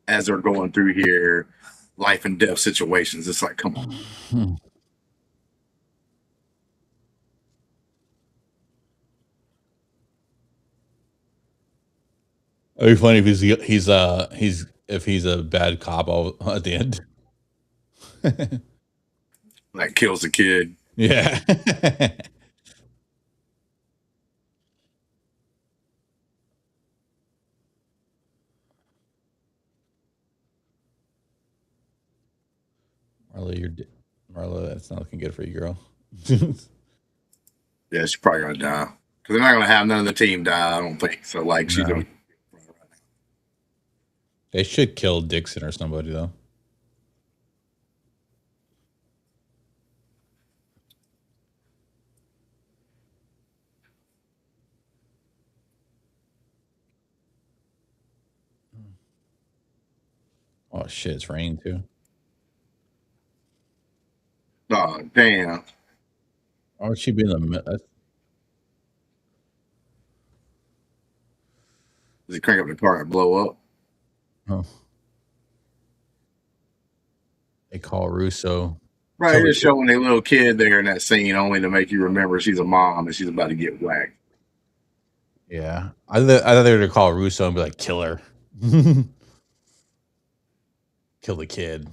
as they're going through here, life and death situations, it's like, come on. It'd be funny if he's if he's a bad cop at the end. Like kills the kid. Yeah. Marla, Marla, that's not looking good for you, girl. Yeah, she's probably gonna die. Because they're not gonna have none of the team die, I don't think. So like she's No. gonna They should kill Dixon or somebody though. Oh shit, it's raining too. oh damn. Why would she be in the? Does he crank up the car and blow up? Oh, they call Russo. Right, So just showing a little kid there in that scene only to make you remember she's a mom and she's about to get whacked. yeah, I thought they were gonna call Russo and be like, "Kill her, kill the kid."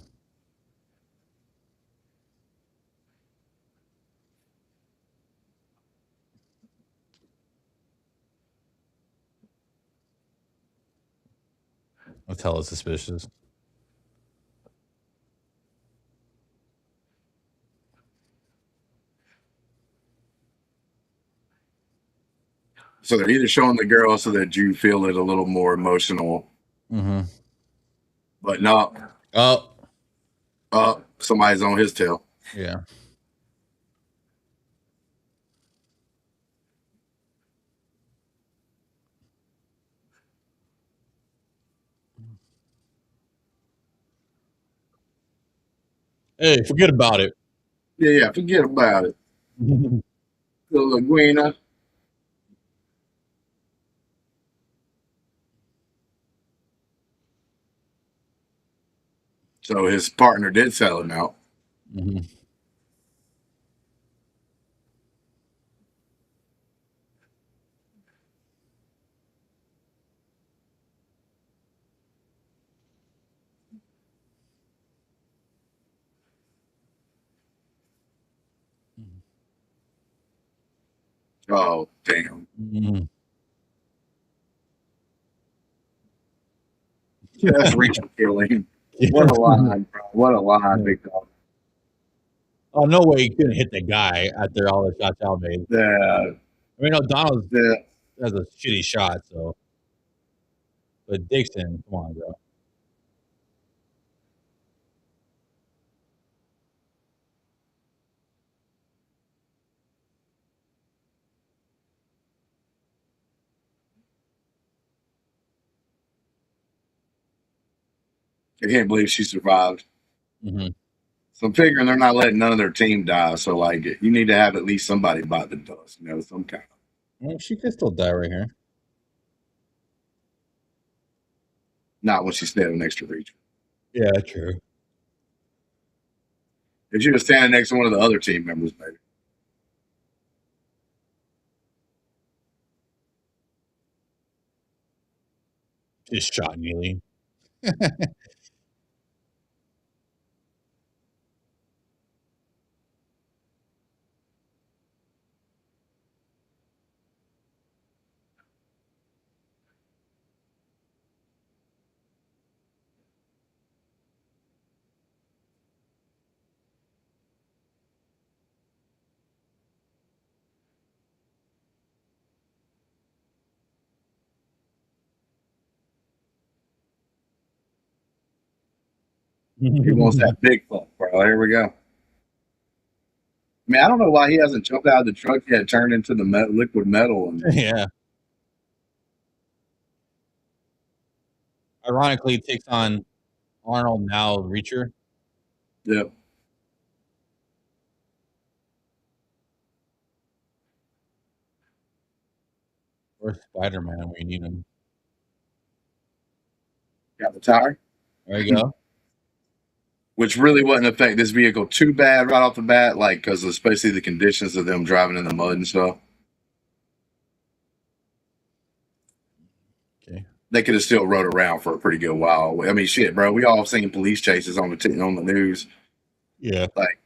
That's hella suspicious. So they're either showing the girl so that you feel it a little more emotional, Mm-hmm. but not Oh, somebody's on his tail. yeah. Hey, forget about it. Yeah, forget about it. Little Laguina. So his partner did sell him out. Mhm. Oh, damn. Mhm. That's Rachel killing. Yeah. What a line, bro. What a line, big dog. Oh, no way he couldn't hit the guy after all the shots Al made. The, I mean, O'Donnell the, has a shitty shot, so. But Dixon, come on, bro. I can't believe she survived. Mm-hmm. So I'm figuring they're not letting none of their team die. So, like, you need to have at least somebody bite the dust, some kind of. Well, she could still die right here. Not when she's standing next to Rachel. Yeah, true. If she was standing next to one of the other team members, maybe. Just shot Neely. He wants that big fuck, bro. Here we go. I mean, I don't know why he hasn't jumped out of the truck yet, turned into the liquid metal, and Yeah. Ironically, it takes on Arnold now, Reacher. yeah, Or Spider Man when you need him. got the tire, There you go. which really wouldn't affect this vehicle too bad right off the bat, like because especially the conditions of them driving in the mud and stuff. Okay. They could have still rode around for a pretty good while. I mean, shit, bro. We all seen police chases on the news. Yeah. Like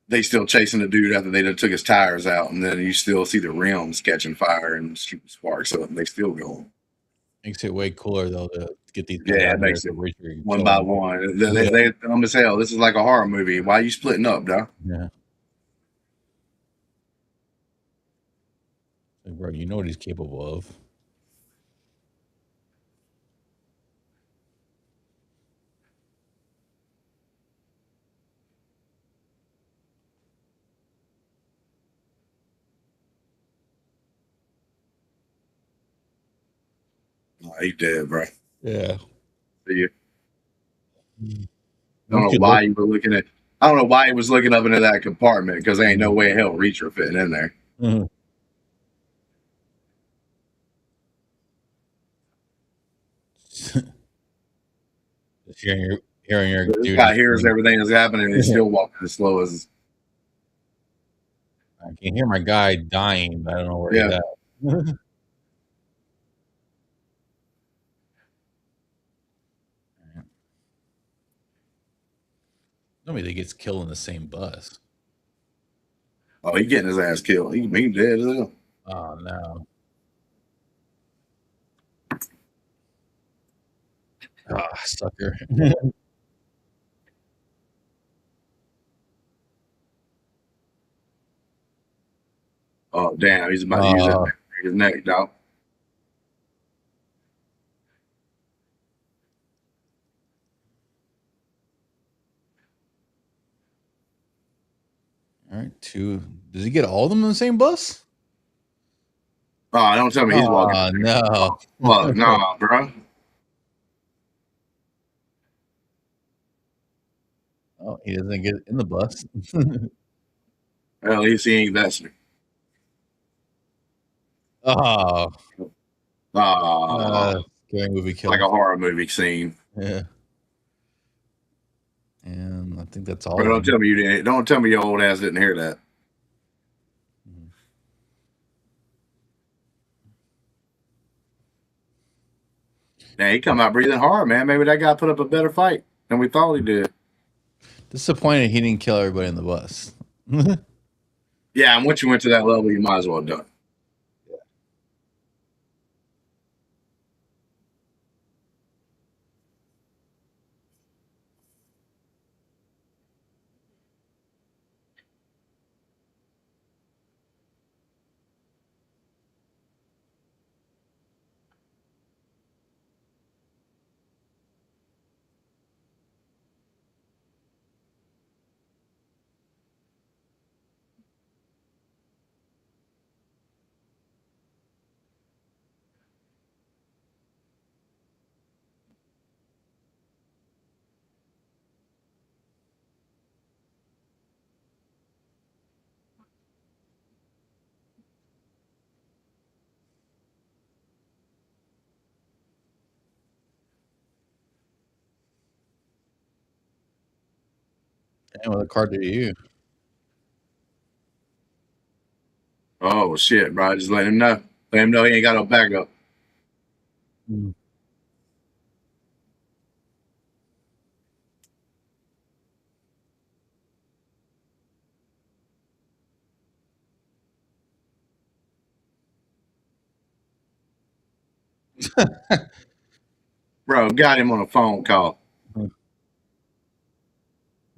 they still chasing the dude after they done took his tires out, and then you still see the rims catching fire and shooting sparks up, and they still going. Makes it way cooler though to get these guys Yeah, out it here makes so it Reacher can one kill by them. one. Yeah. They dumb as hell. This is like a horror movie. Why are you splitting up, dog? Yeah. Like, bro, you know what he's capable of. Oh, he dead, bro. Yeah. See you. I don't Once know you why look, you were looking at. I don't know why he was looking up into that compartment because there ain't no way in hell Reacher fitting in there. Mhm. Just hearing Hearing your This dude. guy hears everything that's happening and he's still walking as slow as. I can hear my guy dying, but I don't know where he's Yeah. at. Nobody gets killed in the same bus. Oh, he getting his ass killed. He dead as hell. Oh no. Ah, sucker. Oh, damn. He's about to use that to break his neck, dog. All right, two. Does he get all of them in the same bus? Oh, don't tell me he's walking. Oh no. Fuck, nah, bro. Oh, he doesn't get in the bus. At least he ain't Vesper. Oh, Ah, scary movie kill. like a horror movie scene. Yeah. And I think that's all. Bro, don't tell me you didn't. Don't tell me your old ass didn't hear that. Mhm. Now he come out breathing hard, man. Maybe that guy put up a better fight than we thought he did. Disappointed he didn't kill everybody in the bus. Yeah, and once you went to that level, you might as well have done it. Damn, what card do you? Oh shit, bro! Just let him know. Let him know he ain't got no backup. Mm. Bro, got him on a phone call.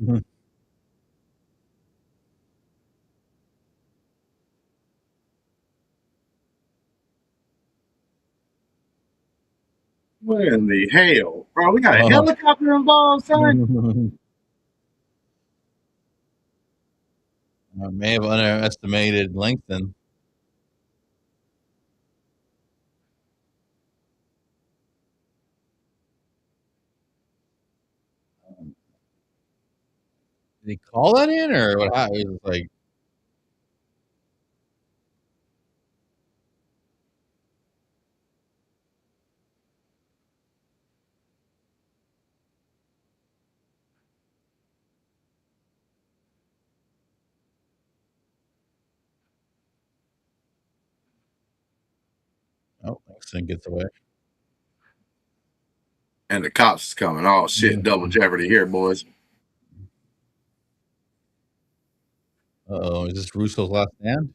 Mhm. What in the hell, bro? We got a helicopter involved, son. I may have underestimated Langston. Did he call that in, or what happened? It was like, oh, Langston gets away. And the cops is coming. Oh shit, double jeopardy here, boys. Oh, is this Russo's last stand,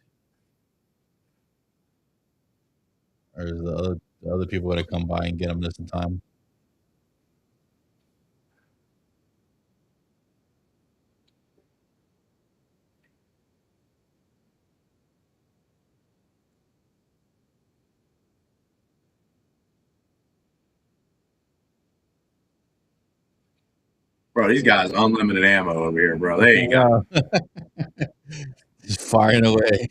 or is the other people going to come by and get him this in time? Bro, these guys unlimited ammo over here, bro. There you go. Just firing away.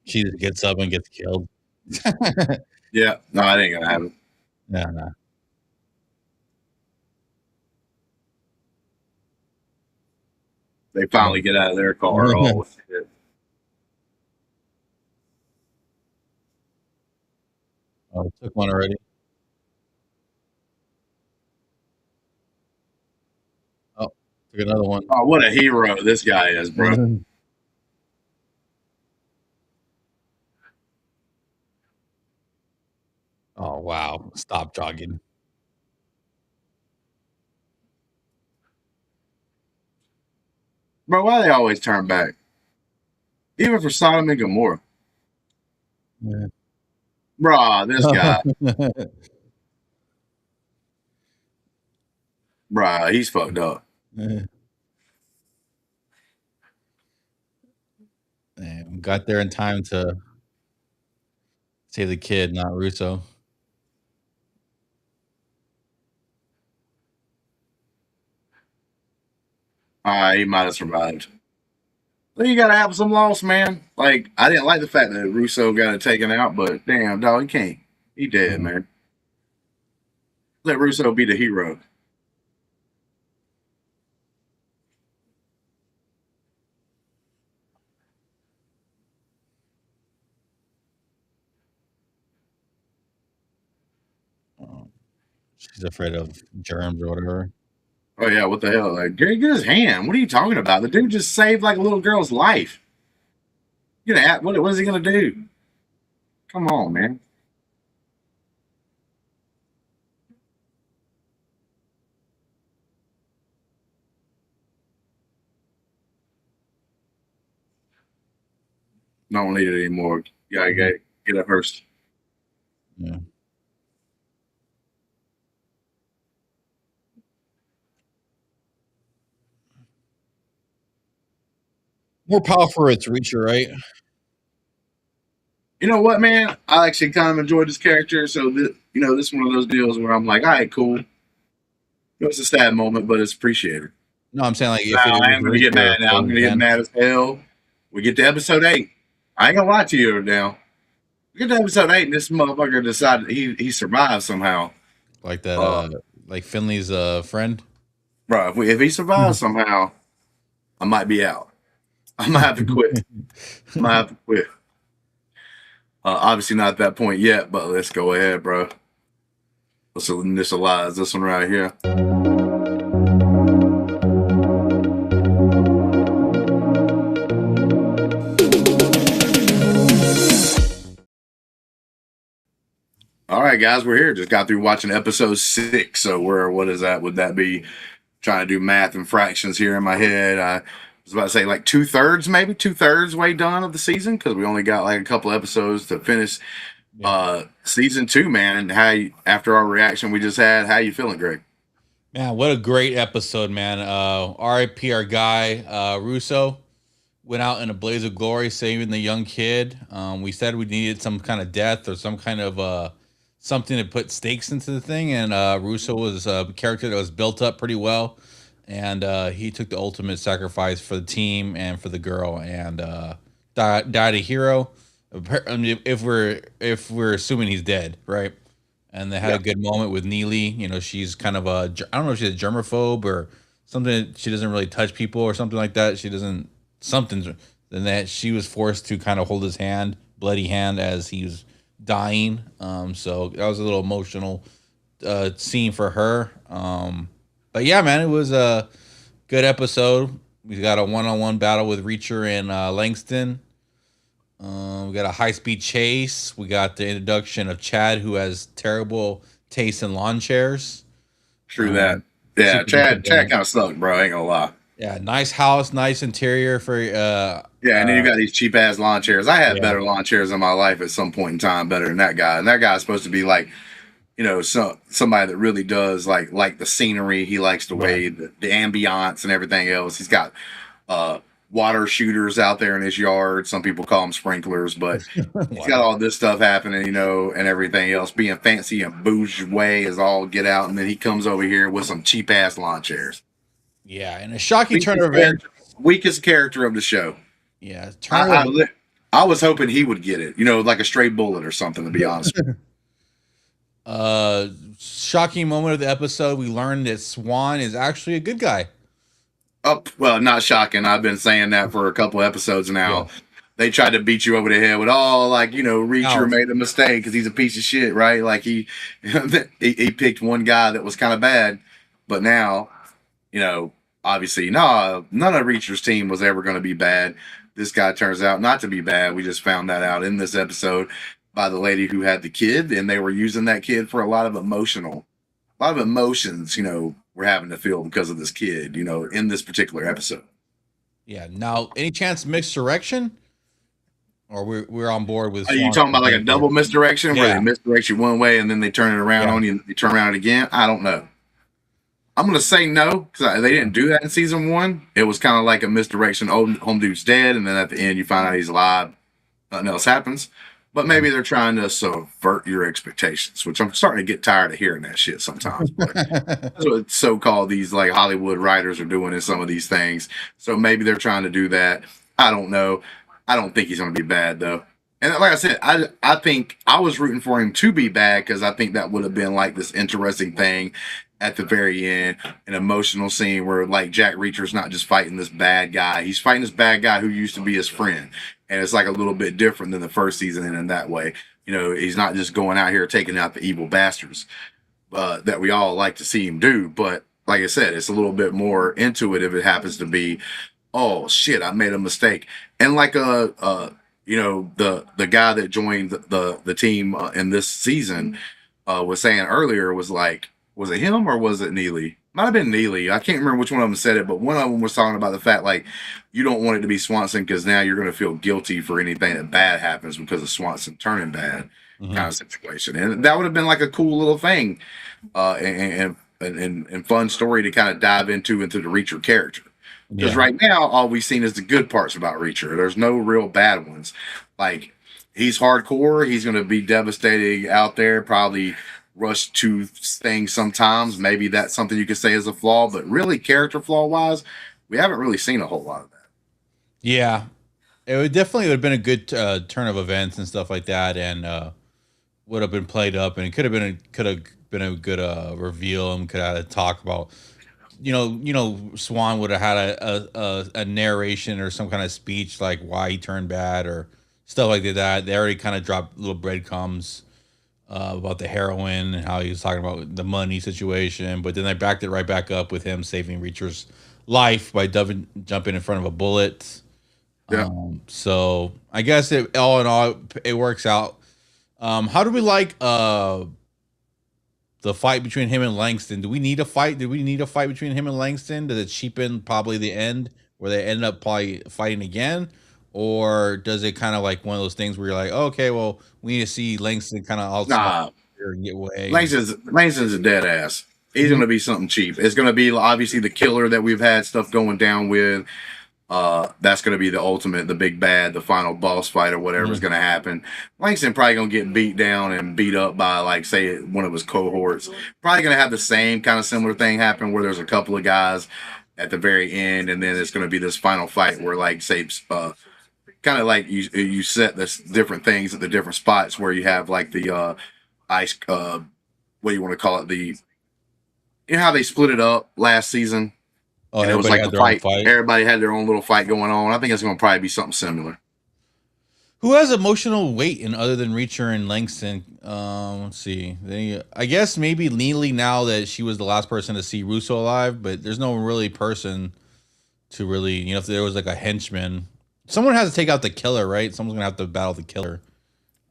She just gets up and gets killed. Yeah, no, it ain't gonna happen. Yeah, no. They finally get out of their car. Oh shit! Oh, took one already. Oh, took another one. Oh, what a hero this guy is, bro. Oh wow! Stop jogging. Bro, why they always turn back? Even for Sodom and Gomorrah. Yeah. Bruh, this guy. Bruh, he's fucked up. Man, got there in time to save the kid, not Russo. He might have survived. Well, you gotta have some loss, man. Like, I didn't like the fact that Russo got it taken out, but damn, dog, he can't. He dead, Mhm. man. Let Russo be the hero. Oh, she's afraid of germs or whatever. Oh yeah, what the hell? Like, get his hand. What are you talking about? The dude just saved like a little girl's life. You know, what is he gonna do? Come on, man. Don't need it anymore. You gotta get it first. Yeah. More power for its reacher, right? You know what, man? I actually kind of enjoyed this character. So, this is one of those deals where I'm like, all right, cool. It was a sad moment, but it's appreciated. No, I'm saying like if Now, it I was am a going to get reacher mad now. I'm for going to get Jen, mad as hell. We get to episode 8. I ain't going to lie to you now. We get to episode 8, and this motherfucker decided he survived somehow. like that, Uh, like Finley's friend. bro, if he survives somehow, I might be out. I might have to quit. I might have to quit. Obviously, not at that point yet, but let's go ahead, bro. Let's initialize this one right here. All right, guys, we're here. Just got through watching episode 6. So what is that? Would that be trying to do math and fractions here in my head? I was about to say like 2/3, maybe 2/3 way done of the season because we only got like a couple episodes to finish season 2, man. And after our reaction we just had, how you feeling, Greg? Man, what a great episode, man. RIP our guy, Russo. Went out in a blaze of glory, saving the young kid. We said we needed some kind of death or some kind of something to put stakes into the thing, and Russo was a character that was built up pretty well, and he took the ultimate sacrifice for the team and for the girl, and died a hero. I mean, if we're assuming he's dead, right? And they had Yeah. a good moment with Neely. You know, she's kind of I don't know if she's a germaphobe or something. She doesn't really touch people or something like that. She doesn't something's. Then that she was forced to kind of hold his hand, bloody hand, as he was dying. So that was a little emotional scene for her. But yeah, man, it was a good episode. We got a one-on-one battle with Reacher and Langston. We got a high-speed chase. We got the introduction of Chad, who has terrible taste in lawn chairs. True that. Yeah, Super Chad disappointing. kind of sucked, bro. I ain't gonna lie. Yeah, nice house, nice interior for Yeah, and then you got these cheap ass lawn chairs. I had yeah. better lawn chairs in my life at some point in time, better than that guy. And that guy's supposed to be like, somebody that really does like the scenery. He likes the Right. way the ambiance and everything else. He's got uh water shooters out there in his yard. Some people call them sprinklers, but he's got Water. all this stuff happening, and everything else, being fancy and bourgeois is all get out. And then he comes over here with some cheap ass lawn chairs. Yeah, and a shocking turn Weakest of events. character, weakest character of the show. Yeah, turn I, of I li- I was hoping he would get it, like a stray bullet or something, to be honest. Shocking moment of the episode, we learned that Swan is actually a good guy. Oh, well, not shocking. I've been saying that for a couple episodes now. Yeah. They tried to beat you over the head with, Reacher made a mistake because he's a piece of shit, right? Like he picked one guy that was kind of bad, but now, obviously, no, none of Reacher's team was ever going to be bad. This guy turns out not to be bad. We just found that out in this episode by the lady who had the kid, and they were using that kid for a lot of emotions, we're having to feel because of this kid, in this particular episode. Yeah. Now, any chance misdirection? Or we're on board with. Are you talking about like a double misdirection where they misdirect you one way and then they turn it around on you and they turn around again? I don't know. I'm going to say no because they didn't do that in season 1. It was kind of like a misdirection. Home dude's dead, and then at the end you find out he's alive. Nothing else happens. But maybe they're trying to subvert your expectations, which I'm starting to get tired of hearing that shit sometimes. But that's what so-called these like Hollywood writers are doing in some of these things. So maybe they're trying to do that. I don't know. I don't think he's going to be bad, though. And like I said, I think I was rooting for him to be bad because I think that would have been like this interesting thing at the very end, an emotional scene where like Jack Reacher's not just fighting this bad guy. He's fighting this bad guy who used to be his friend. And it's like a little bit different than the first season in that way. He's not just going out here taking out the evil bastards that we all like to see him do. But like I said, it's a little bit more into it if it happens to be, oh shit, I made a mistake. And like the guy that joined the team in this season was saying earlier was like, was it him or was it Neely? Might have been Neely. I can't remember which one of them said it, but one of them was talking about the fact like you don't want it to be Swanson because now you're going to feel guilty for anything that bad happens because of Swanson turning bad kind of situation. And that would have been like a cool little thing and fun story to kind of dive into the Reacher character. Because right now, all we've seen is the good parts about Reacher. There's no real bad ones. Like, he's hardcore. He's going to be devastating out there, probably rush to things sometimes. Maybe that's something you could say is a flaw. But really, character flaw-wise, we haven't really seen a whole lot of that. Yeah. It would definitely have been a good turn of events and stuff like that. And would have been played up. And it could have been a good reveal and could have had a talk about... Swan would have had a narration or some kind of speech like why he turned bad or stuff like that. They already kind of dropped little breadcrumbs about the heroin and how he was talking about the money situation, but then they backed it right back up with him saving Reacher's life by jumping in front of a bullet. Yeah. So I guess all in all, it works out. How do we like the fight between him and Langston? Do we need a fight? Did we need a fight between him and Langston? Does it cheapen probably the end where they end up probably fighting again? Or does it kind of like one of those things where you're like, oh, okay, well, we need to see Langston kind of also get away? Langston's a dead ass. He's going to be something cheap. It's going to be obviously the killer that we've had stuff going down with. That's going to be the ultimate, the big bad, the final boss fight or whatever is going to happen. Langston probably going to get beat down and beat up by, like, say, one of his cohorts. Probably going to have the same kind of similar thing happen where there's a couple of guys at the very end, and then it's going to be this final fight where, like, say, kind of like you set this different things at the different spots where you have, like, the ice, what do you want to call it? You know how they split it up last season? Oh, and it was like a fight. Everybody had their own little fight going on. I think it's going to probably be something similar. Who has emotional weight in other than Reacher and Langston? Let's see. I guess maybe Neely now that she was the last person to see Russo alive, but there's no really person to really, if there was like a henchman. Someone has to take out the killer, right? Someone's going to have to battle the killer.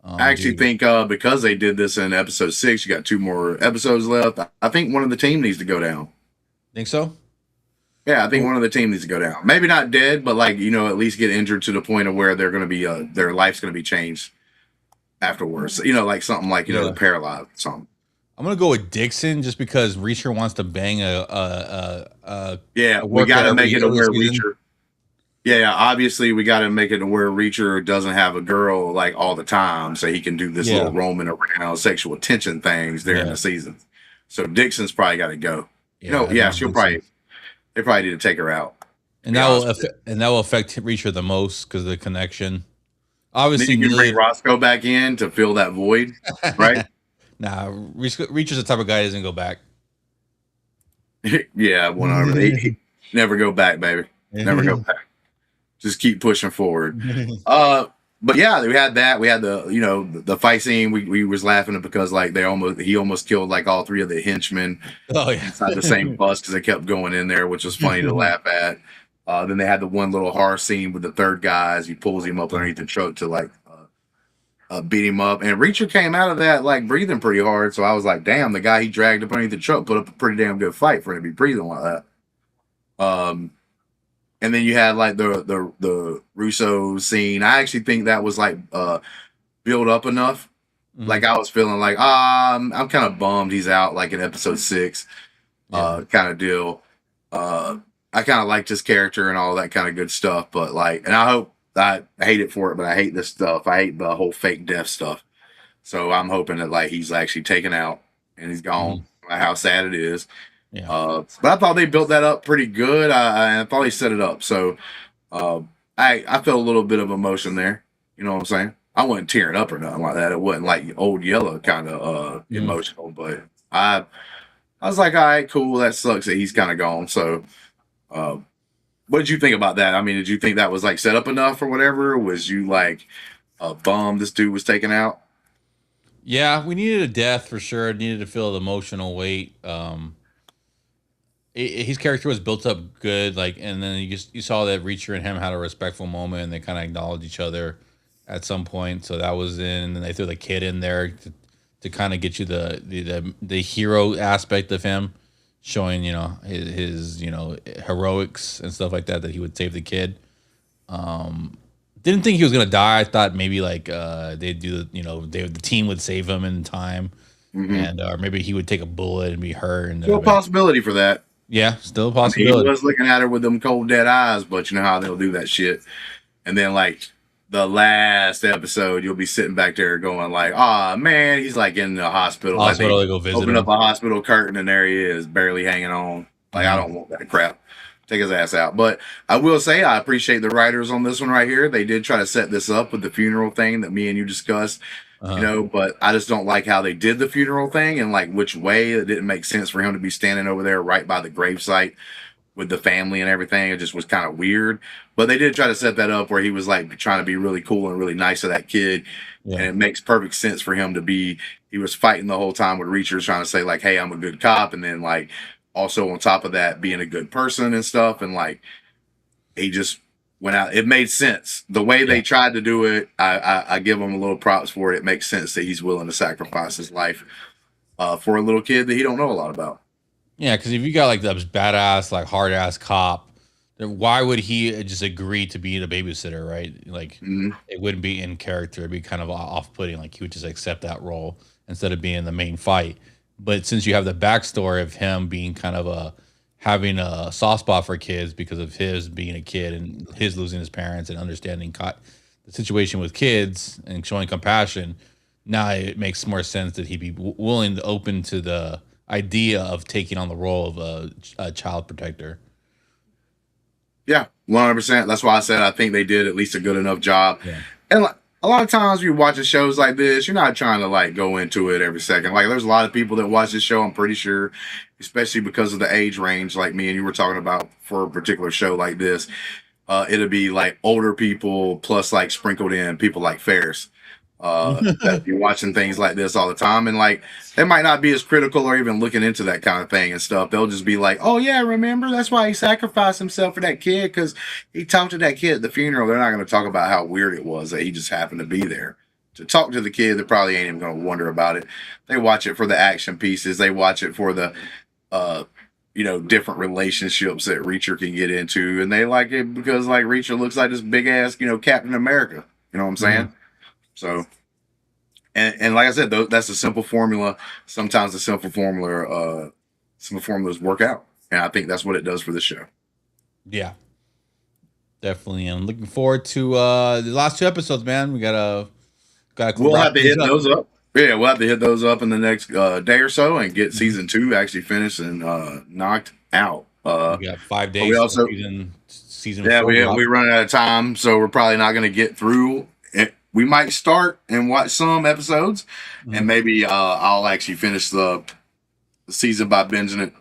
I actually think because they did this in episode 6, you got 2 more episodes left. I think one of the team needs to go down. Think so? Yeah, I think one of the team needs to go down. Maybe not dead, but like, at least get injured to the point of where they're going to be, their life's going to be changed afterwards. Like something like, the paralyzed or something. I'm going to go with Dixon just because Reacher wants to bang we got to make it to where Reacher. Yeah, obviously we got to make it to where Reacher doesn't have a girl like all the time, so he can do this little roaming around sexual tension things during the season. So Dixon's probably got to go. She'll probably. They probably need to take her out. And that will affect Reacher the most because of the connection. Then Obviously, you can bring Neely. Roscoe back in to fill that void, right? Nah, Reacher's the type of guy that doesn't go back. Yeah, 100. Never go back, baby. Never go back. Just keep pushing forward. Uh, but yeah, we had that. We had the fight scene. We was laughing because like he almost killed like all three of the henchmen Oh yeah. inside the same bus because they kept going in there, which was funny to laugh at. Then they had the one little horror scene with the third guy as he pulls him up underneath the truck to like beat him up. And Reacher came out of that like breathing pretty hard. So I was like, damn, the guy he dragged up underneath the truck put up a pretty damn good fight for him to be breathing like that. And then you had like the Russo scene. I actually think that was like built up enough. Mhm. Like I was feeling like I'm kind of bummed he's out like in episode 6 kind of deal. I kind of liked his character and all that kind of good stuff, but like, and I hate it for it, but I hate this stuff. I hate the whole fake death stuff. So I'm hoping that like he's actually taken out and he's gone. How sad it is. Yeah. But I thought they built that up pretty good. I thought they set it up. So I felt a little bit of emotion there. You know what I'm saying? I wasn't tearing up or nothing like that. It wasn't like Old Yellow kind of emotional, but I was like, all right, cool. That sucks that he's kind of gone. So what did you think about that? I mean, did you think that was like set up enough or whatever? Or was you like bummed this dude was taken out? Yeah, we needed a death for sure. It needed to feel the emotional weight. His character was built up good, like, and then you saw that Reacher and him had a respectful moment, and they kind of acknowledged each other at some point. So that was in, and then they threw the kid in there to kind of get you the hero aspect of him, showing his heroics and stuff like that he would save the kid. Didn't think he was gonna die. I thought maybe like they'd do the team would save him in time, and or maybe he would take a bullet and be hurt. And Still a possibility for that. yeah, still a I mean, possibility. he was looking at her with them cold dead eyes, but you know how they'll do that shit. And then like the last episode, you'll be sitting back there going like, "Oh man," he's like in the hospital. Like Hospital, they go visit open him. up a hospital curtain and there he is, barely hanging on. Like I don't want that crap. Take his ass out. But I will say I appreciate the writers on this one right here. They did try to set this up with the funeral thing that me and you discussed. But I just don't like how they did the funeral thing and like which way it didn't make sense for him to be standing over there right by the gravesite with the family and everything. It just was kind of weird. But they did try to set that up where he was like trying to be really cool and really nice to that kid. Yeah. And it makes perfect sense for him to be, he was fighting the whole time with Reacher trying to say like, hey, I'm a good cop. And then like also on top of that, being a good person and stuff. And like, he just went out. It made sense. The way they tried to do it, I give him a little props for it. It makes sense that he's willing to sacrifice his life for a little kid that he don't know a lot about. Yeah, because if you got like this badass, like hard ass cop, then why would he just agree to be the babysitter, right? Like it wouldn't be in character. It'd be kind of off putting. Like he would just accept that role instead of being the main fight. But since you have the backstory of him being kind of having a soft spot for kids because of his being a kid and his losing his parents and understanding the situation with kids and showing compassion, now it makes more sense that he'd be willing to open to the idea of taking on the role of a child protector. Yeah, 100%. That's why I said I think they did at least a good enough job. Yeah. And like, a lot of times you're watching shows like this, you're not trying to like go into it every second. Like there's a lot of people that watch this show, I'm pretty sure, especially because of the age range like me and you were talking about for a particular show like this. It'll be like older people plus like sprinkled in people like Ferris. That be watching things like this all the time, and like they might not be as critical or even looking into that kind of thing and stuff. They'll just be like, "Oh yeah, remember that's why he sacrificed himself for that kid because he talked to that kid at the funeral." They're not going to talk about how weird it was that he just happened to be there to talk to the kid. They probably ain't even going to wonder about it. They watch it for the action pieces. They watch it for the different relationships that Reacher can get into, and they like it because like Reacher looks like this big ass Captain America. You know what I'm saying? So, and like I said, that's a simple formula. Sometimes the simple formulas work out, and I think that's what it does for the show. Yeah, definitely. I'm looking forward to the last 2 episodes, man. We'll have to hit those up. Yeah, we'll have to hit those up in the next day or so and get season 2 actually finished and knocked out. We got 5 days. We also season yeah, 4 we run out of time, so we're probably not going to get through we might start and watch some episodes, Mhm. and maybe I'll actually finish the season by binging it,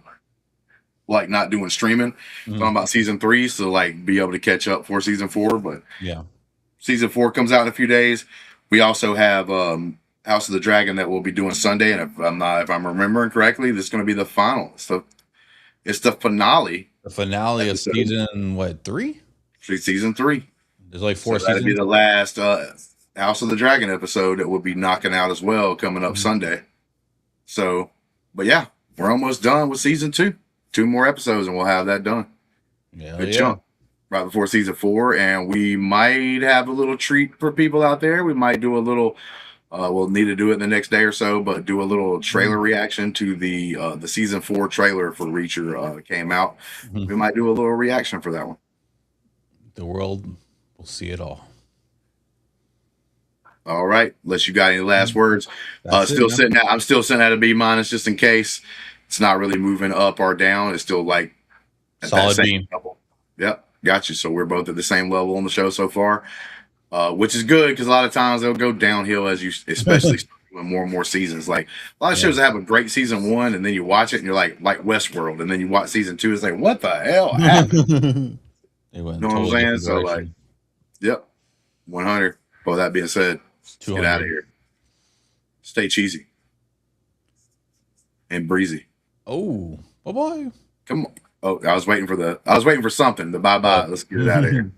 like not doing streaming. Mhm. Talking about season 3, so like be able to catch up for season 4. But Yeah. season 4 comes out in a few days. We also have House of the Dragon that we'll be doing Sunday, and if I'm remembering correctly, this is going to be the final. It's the finale. The finale episode. of season what 3? Season 3. There's like 4 So that'll be seasons. the last House of the Dragon episode that we'll be knocking out as well coming up Sunday. So, but yeah, we're almost done with season 2. 2 more episodes and we'll have that done. Good chunk. Right before season 4, and we might have a little treat for people out there. We might do a little. We'll need to do it the next day or so, but do a little trailer reaction to the season 4 trailer for Reacher came out. We might do a little reaction for that one. The world will see it all. All right, unless you got any last words. I'm still sitting at a B- just in case. It's not really moving up or down. It's still like at Solid that same B. level. Yep, got you. So we're both at the same level on the show so far, which is good because a lot of times they'll go downhill as you, especially doing more and more seasons. Like a lot of shows that have a great season 1, and then you watch it and you're like Westworld, and then you watch season 2, it's like what the hell happened? They went You know what I'm saying? So like, direction. yep, 100. Well, that being said, let's get 200. out of here. Stay cheesy and breezy. Oh, bye-bye. Come on. Oh, I was waiting for something. The bye-bye. Let's get it out of here.